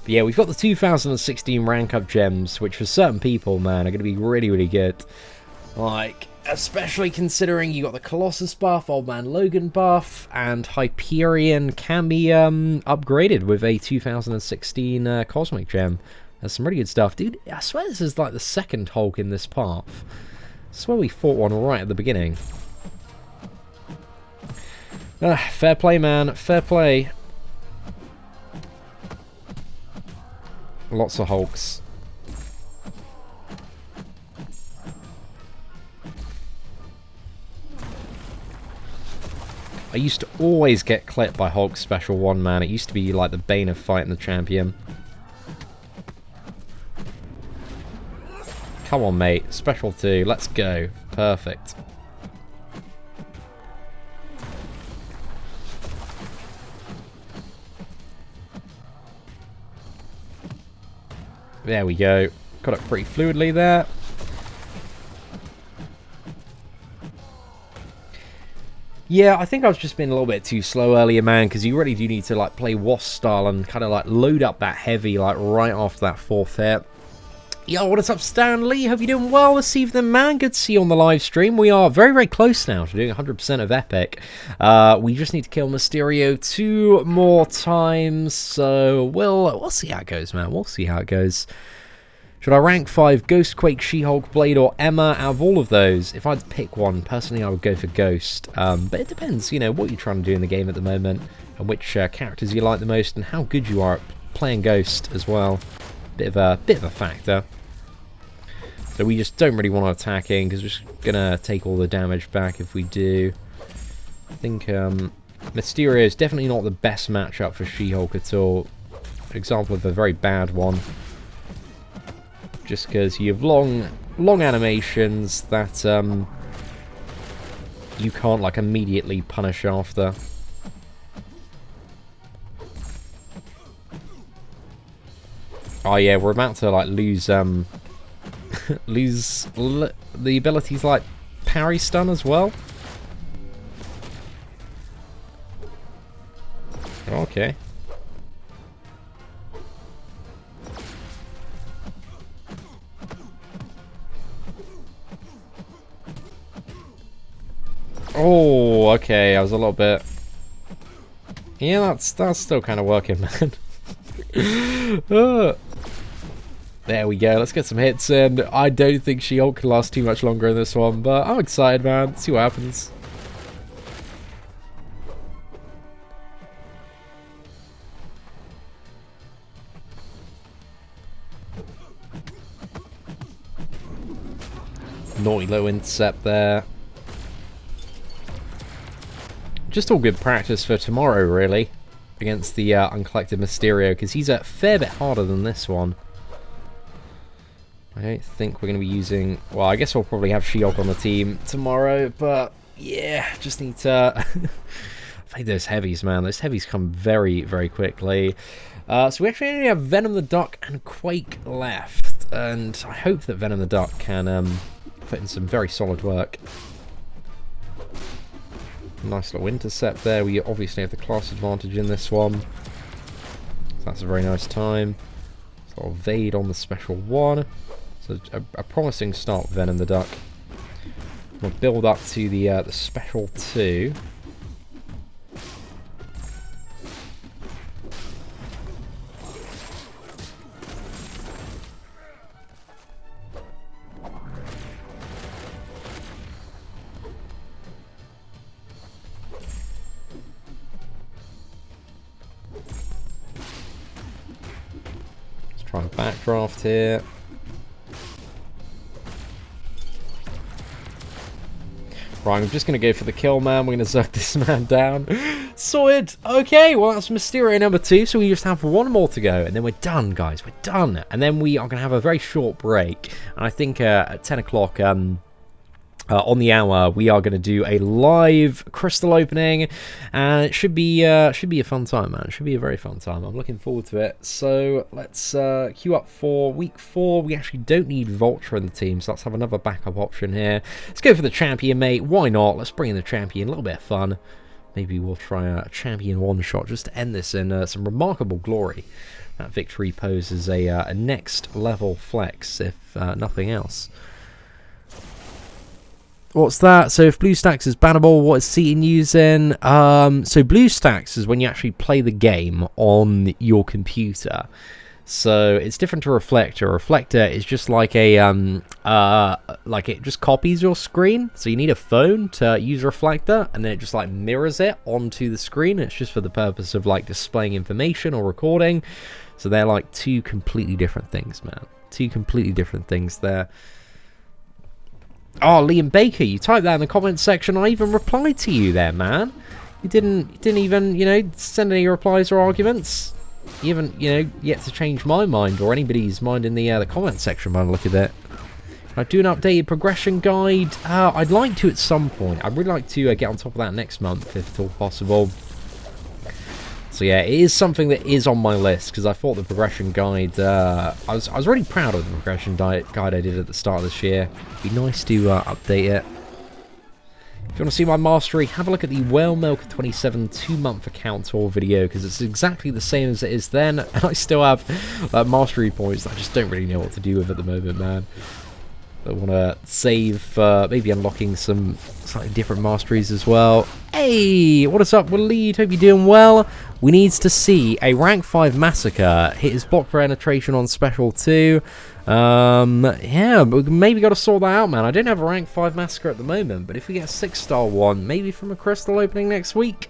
But yeah, we've got the 2016 rank up gems, which for certain people, man, are going to be really, really good. Like, especially considering you got the Colossus buff, Old Man Logan buff, and Hyperion can be upgraded with a 2016 Cosmic Gem. That's some really good stuff. Dude, I swear this is like the second Hulk in this path. I swear we fought one right at the beginning. Fair play, man. Fair play. Lots of Hulks. I used to always get clipped by Hulk Special 1, man. It used to be like the bane of fighting the champion. Come on, mate. Special 2. Let's go. Perfect. There we go. Got it pretty fluidly there. Yeah, I think I was just being a little bit too slow earlier, man, because you really do need to like play Wasp style and kind of like load up that heavy like right after that 4th hit. Yo, what is up, Stanley? Hope you're doing well this evening, man. Good to see you on the live stream. We are very, very close now to doing 100% of Epic. We just need to kill Mysterio 2 more times, so we'll see how it goes, man. We'll see how it goes. Should I rank 5 Ghost, Quake, She-Hulk, Blade, or Emma? Out of all of those, if I had to pick one, personally I would go for Ghost. But it depends, you know, what you're trying to do in the game at the moment, and which characters you like the most, and how good you are at playing Ghost as well. Bit of a factor. So we just don't really want to attack in, because we're just gonna take all the damage back if we do. I think Mysterio is definitely not the best matchup for She-Hulk at all. Example of a very bad one. Just because you have long animations that you can't like immediately punish after. Oh yeah, we're about to like lose the ability to like parry stun as well. Okay. Oh, okay. I was a little bit. Yeah, that's still kind of working, man. There we go. Let's get some hits in. I don't think She-Hulk can last too much longer in this one, but I'm excited, man. Let's see what happens. Naughty low intercept there. Just all good practice for tomorrow, really, against the uncollected Mysterio, because he's a fair bit harder than this one. I don't think we're going to be using... Well, I guess we'll probably have She-Hulk on the team tomorrow, but yeah, just need to... play those heavies, man. Those heavies come very, very quickly. So we actually only have Venom the Duck and Quake left, and I hope that Venom the Duck can put in some very solid work. Nice little intercept there. We obviously have the class advantage in this one. So that's a very nice time. So I'll evade on the special one. So a promising start with Venom the Duck. We'll build up to the special 2. Try and backdraft here. Right, I'm just going to go for the kill, man. We're going to zerk this man down. Sorted! Okay, well, that's Mysterio number 2, so we just have one more to go, and then we're done, guys. We're done. And then we are going to have a very short break. And I think at 10 o'clock... on the hour, we are going to do a live crystal opening, and it should be a fun time, man. It should be a very fun time. I'm looking forward to it. So let's queue up for week 4. We actually don't need Vulture in the team, so let's have another backup option here. Let's go for the champion, mate. Why not? Let's bring in the champion. A little bit of fun. Maybe we'll try a champion one-shot just to end this in some remarkable glory. That victory poses a next level flex, if nothing else. What's that? So if BlueStacks is bannable, what is Seatin using? So BlueStacks is when you actually play the game on your computer. So it's different to Reflector. Reflector is just like a like it just copies your screen. So you need a phone to use Reflector, and then it just like mirrors it onto the screen. It's just for the purpose of like displaying information or recording. So they're like two completely different things, man. Two completely different things there. Oh, Liam Baker, you typed that in the comments section. I even replied to you there, man. You didn't even, you know, send any replies or arguments. You haven't, you know, yet to change my mind or anybody's mind in the comment section by the look of it. I do an updated progression guide. I'd like to at some point. I'd really like to get on top of that next month, if at all possible. So yeah, it is something that is on my list, because I thought the progression guide, I was really proud of the progression guide I did at the start of this year. It'd be nice to update it. If you want to see my mastery, have a look at the Whale Milk 27 2-month account tour video, because it's exactly the same as it is then, and I still have mastery points that I just don't really know what to do with at the moment, man. I want to save maybe unlocking some slightly different masteries as well. Hey, what is up, Waleed? Hope you're doing well. We need to see a rank 5 Massacre hit his block penetration on special 2. Yeah, we maybe got to sort that out, man. I don't have a rank 5 Massacre at the moment, but if we get a 6-star one, maybe from a crystal opening next week,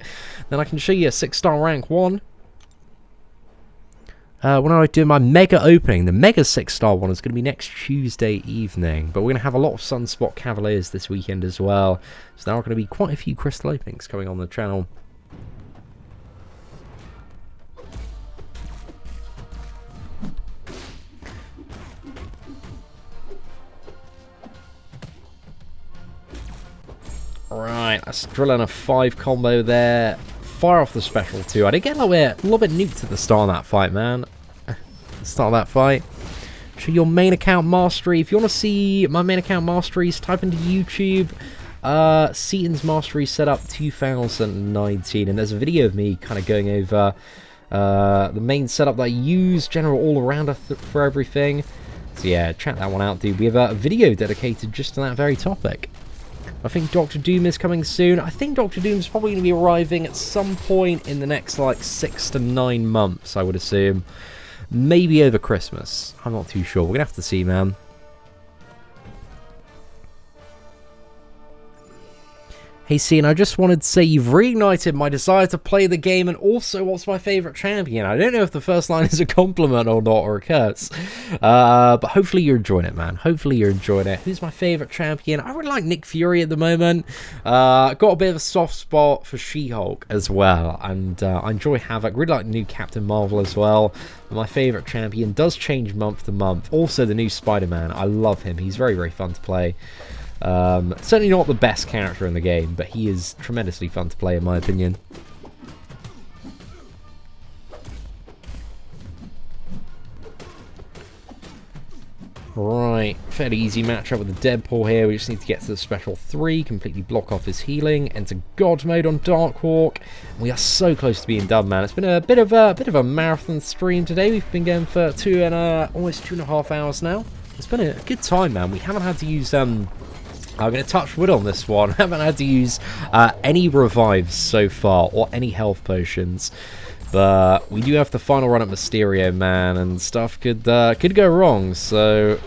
then I can show you a 6-star rank 1. When I do my mega opening, the mega 6-star one is going to be next Tuesday evening. But we're going to have a lot of Sunspot Cavaliers this weekend as well. So there are going to be quite a few crystal openings coming on the channel. Right, let's drill in a 5 combo there. Fire off the special 2. I did get a little bit nuked at the start of that fight, man. start that fight. Show your main account mastery. If you want to see my main account masteries, type into YouTube. Seatin's mastery setup 2019, and there's a video of me kind of going over the main setup that I use, general all-rounder for everything. So yeah, check that one out, dude. We have a video dedicated just to that very topic. I think Dr. Doom is coming soon. I think Dr. Doom's probably going to be arriving at some point in the next, like, 6 to 9 months, I would assume. Maybe over Christmas. I'm not too sure. We're going to have to see, man. Hey, Seatin, I just wanted to say you've reignited my desire to play the game, and also what's my favourite champion. I don't know if the first line is a compliment or not, or a curse. But hopefully you're enjoying it, man. Hopefully you're enjoying it. Who's my favourite champion? I really like Nick Fury at the moment. Got a bit of a soft spot for She-Hulk as well. And I enjoy Havoc. Really like the new Captain Marvel as well. My favourite champion does change month to month. Also the new Spider-Man. I love him. He's very, very fun to play. Certainly not the best character in the game, but he is tremendously fun to play in my opinion. Right, fairly easy matchup with the Deadpool here. We just need to get to the special 3, completely block off his healing, enter God mode on Darkhawk. We are so close to being done, man. It's been a bit of a marathon stream today. We've been going for almost 2.5 hours now. It's been a good time, man. We haven't had to use I'm going to touch wood on this one. I haven't had to use any revives so far, or any health potions. But we do have the final run at Mysterio, man, and stuff could go wrong. So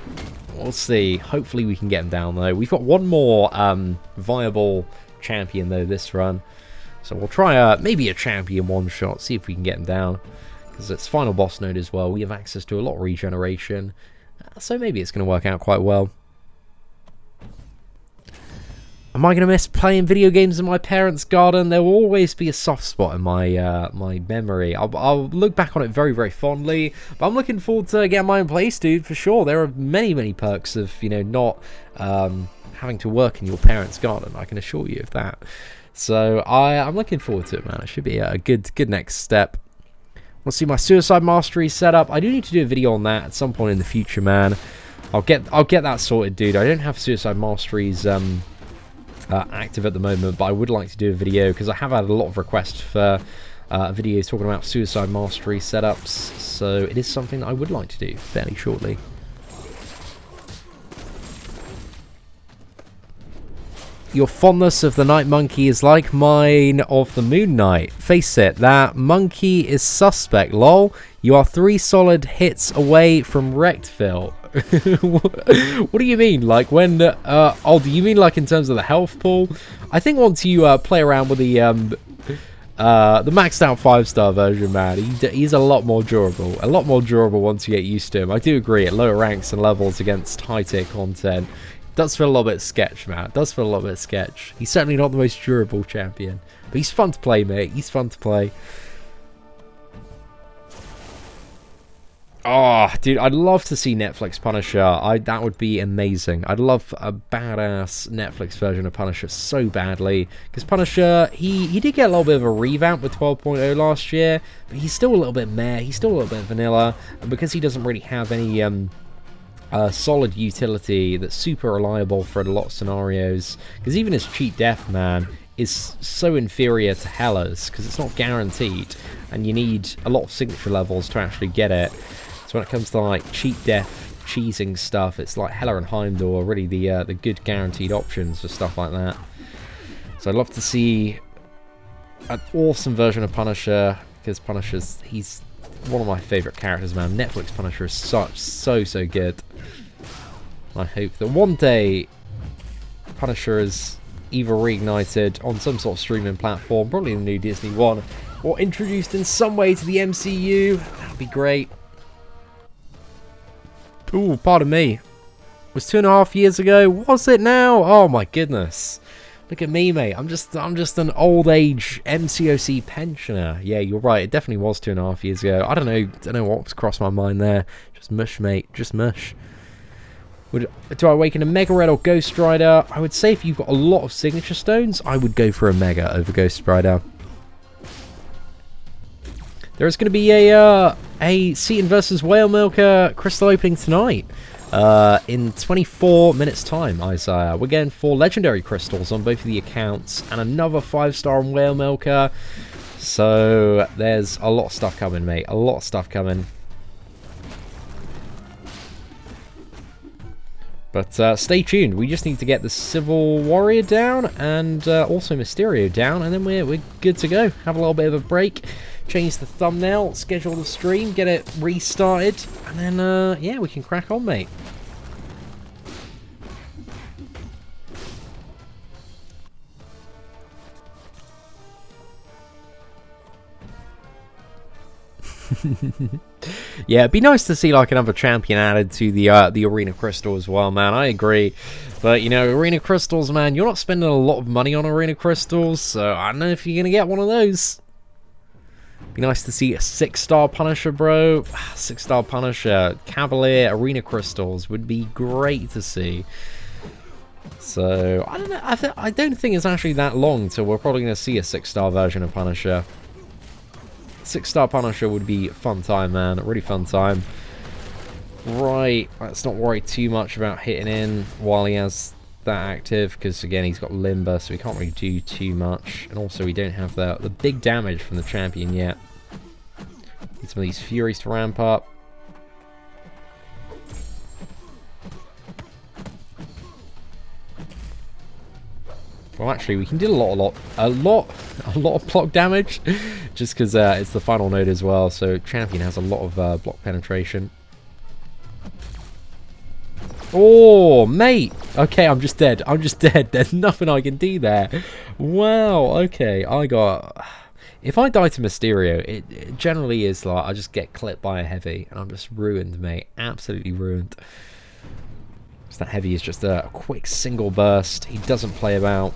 we'll see. Hopefully we can get him down, though. We've got one more viable champion, though, this run. So we'll try maybe a champion one-shot, see if we can get him down. Because it's final boss node as well. We have access to a lot of regeneration. So maybe it's going to work out quite well. Am I going to miss playing video games in my parents' garden? There will always be a soft spot in my my memory. I'll look back on it very, very fondly. But I'm looking forward to getting my own place, dude, for sure. There are many, many perks of, you know, not having to work in your parents' garden. I can assure you of that. So I'm looking forward to it, man. It should be a good next step. Want to see my Suicide Mastery setup? I do need to do a video on that at some point in the future, man. I'll get that sorted, dude. I don't have Suicide Masteries active at the moment, but I would like to do a video because I have had a lot of requests for videos talking about Suicide Mastery setups, so it is something that I would like to do fairly shortly. Your fondness of the Night Monkey is like mine of the Moon Knight. Face it, that monkey is suspect, lol. You are 3 solid hits away from Wrecktville. What do you mean? Like when oh, do you mean like in terms of the health pool? I think once you play around with the maxed out 5-star version, man, he's a lot more durable. A lot more durable once you get used to him. I do agree, at lower ranks and levels against high tier content, it does feel a little bit sketch, man. It does feel a little bit sketch. He's certainly not the most durable champion, but he's fun to play, mate. He's fun to play. Oh, dude, I'd love to see Netflix Punisher. That would be amazing. I'd love a badass Netflix version of Punisher so badly. Because Punisher, he did get a little bit of a revamp with 12.0 last year, but he's still a little bit meh. He's still a little bit vanilla. And because he doesn't really have any solid utility that's super reliable for a lot of scenarios, because even his cheat death, man, is so inferior to Hella's, because it's not guaranteed, and you need a lot of signature levels to actually get it. So when it comes to like cheat death, cheesing stuff, it's like Hela and Heimdall are really the good guaranteed options for stuff like that. So I'd love to see an awesome version of Punisher, because he's one of my favourite characters, man. Netflix Punisher is so good. I hope that one day Punisher is either reignited on some sort of streaming platform, probably the new Disney one, or introduced in some way to the MCU. That'd be great. Ooh, pardon me. It was 2.5 years ago. Was it now? Oh my goodness. Look at me, mate. I'm just an old age MCOC pensioner. Yeah, you're right. It definitely was 2.5 years ago. I don't know what's crossed my mind there. Just mush, mate. Just mush. Do I awaken a Mega Red or Ghost Rider? I would say if you've got a lot of signature stones, I would go for a Mega over Ghost Rider. There is going to be a a Seatin versus Whale Milker crystal opening tonight. In 24 minutes time, Isaiah. We're getting 4 legendary crystals on both of the accounts and another 5-star on Whale Milker. So there's a lot of stuff coming, mate. A lot of stuff coming. But stay tuned. We just need to get the Civil Warrior down and also Mysterio down, and then we're good to go. Have a little bit of a break, change the thumbnail, schedule the stream, get it restarted, and then yeah, we can crack on, mate. Yeah, it'd be nice to see like another champion added to the Arena Crystal as well, man. I agree. But, you know, Arena Crystals, man, you're not spending a lot of money on Arena Crystals, so I don't know if you're going to get one of those. Be nice to see a 6-star Punisher, bro. 6-star Punisher, Cavalier, Arena Crystals would be great to see. So, I don't know. I don't think it's actually that long till we're probably going to see a 6-star version of Punisher. 6-star Punisher would be fun time, man. A really fun time. Right, let's not worry too much about hitting in while he has that active, because again, he's got Limber, so we can't really do too much. And also, we don't have the big damage from the champion yet. Need some of these Furies to ramp up. Well, actually, we can do a lot of block damage, just because it's the final node as well. So champion has a lot of block penetration. Oh, mate. Okay, I'm just dead. I'm just dead. There's nothing I can do there. Wow. Okay, I got. If I die to Mysterio, it generally is like I just get clipped by a heavy, and I'm just ruined, mate. Absolutely ruined. So that heavy is just a quick single burst. He doesn't play about.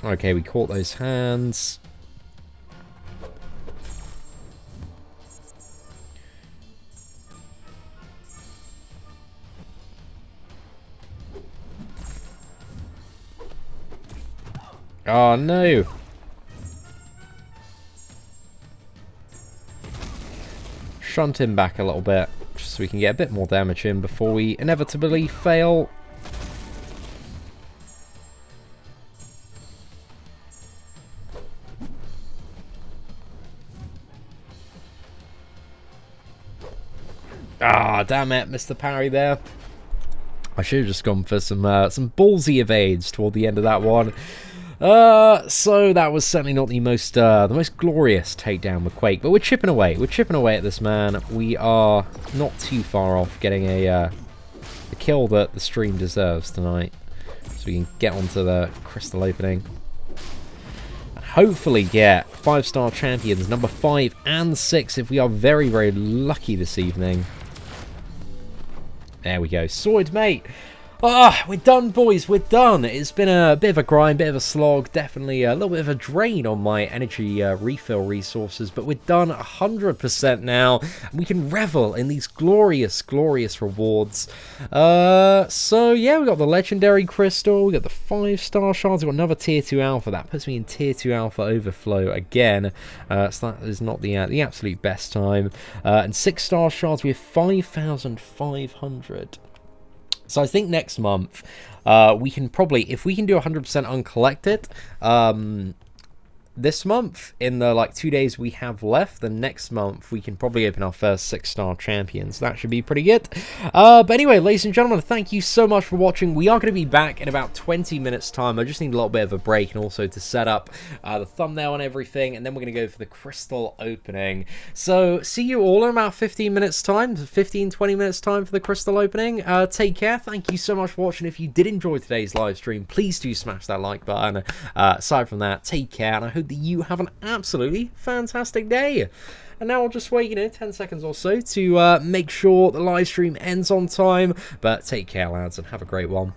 Okay, we caught those hands. Oh no! Shunt him back a little bit, just so we can get a bit more damage in before we inevitably fail. Ah, damn it, missed the parry there. I should have just gone for some ballsy evades toward the end of that one. So that was certainly not the most glorious takedown with Quake, but we're chipping away. We're chipping away at this man. We are not too far off getting a kill that the stream deserves tonight, so we can get onto the crystal opening. Hopefully get 5-star champions number 5 and 6 if we are very, very lucky this evening. There we go. Sorted, mate. Ah, we're done, boys. We're done. It's been a bit of a grind, bit of a slog. Definitely a little bit of a drain on my energy refill resources. But we're done 100% now. We can revel in these glorious, glorious rewards. So, yeah, we got the Legendary Crystal. We got the 5-star shards. We got another Tier 2 Alpha. That puts me in Tier 2 Alpha Overflow again. So that is not the absolute best time. And 6-star shards, we have 5,500. So I think next month we can probably, if we can do 100% uncollected this month, in the like 2 days we have left, then next month we can probably open our first 6-star champions. That should be pretty good. But anyway, ladies and gentlemen, thank you so much for watching. We are going to be back in about 20 minutes time. I just need a little bit of a break, and also to set up the thumbnail and everything, and then we're going to go for the crystal opening. So see you all in about 15 minutes time, 15-20 minutes time for the crystal opening. Take care. Thank you so much for watching. If you did enjoy today's live stream, please do smash that like button. Aside from that, take care, and I hope that you have an absolutely fantastic day. And now I'll just wait, 10 seconds or so to make sure the live stream ends on time. But take care, lads, and have a great one.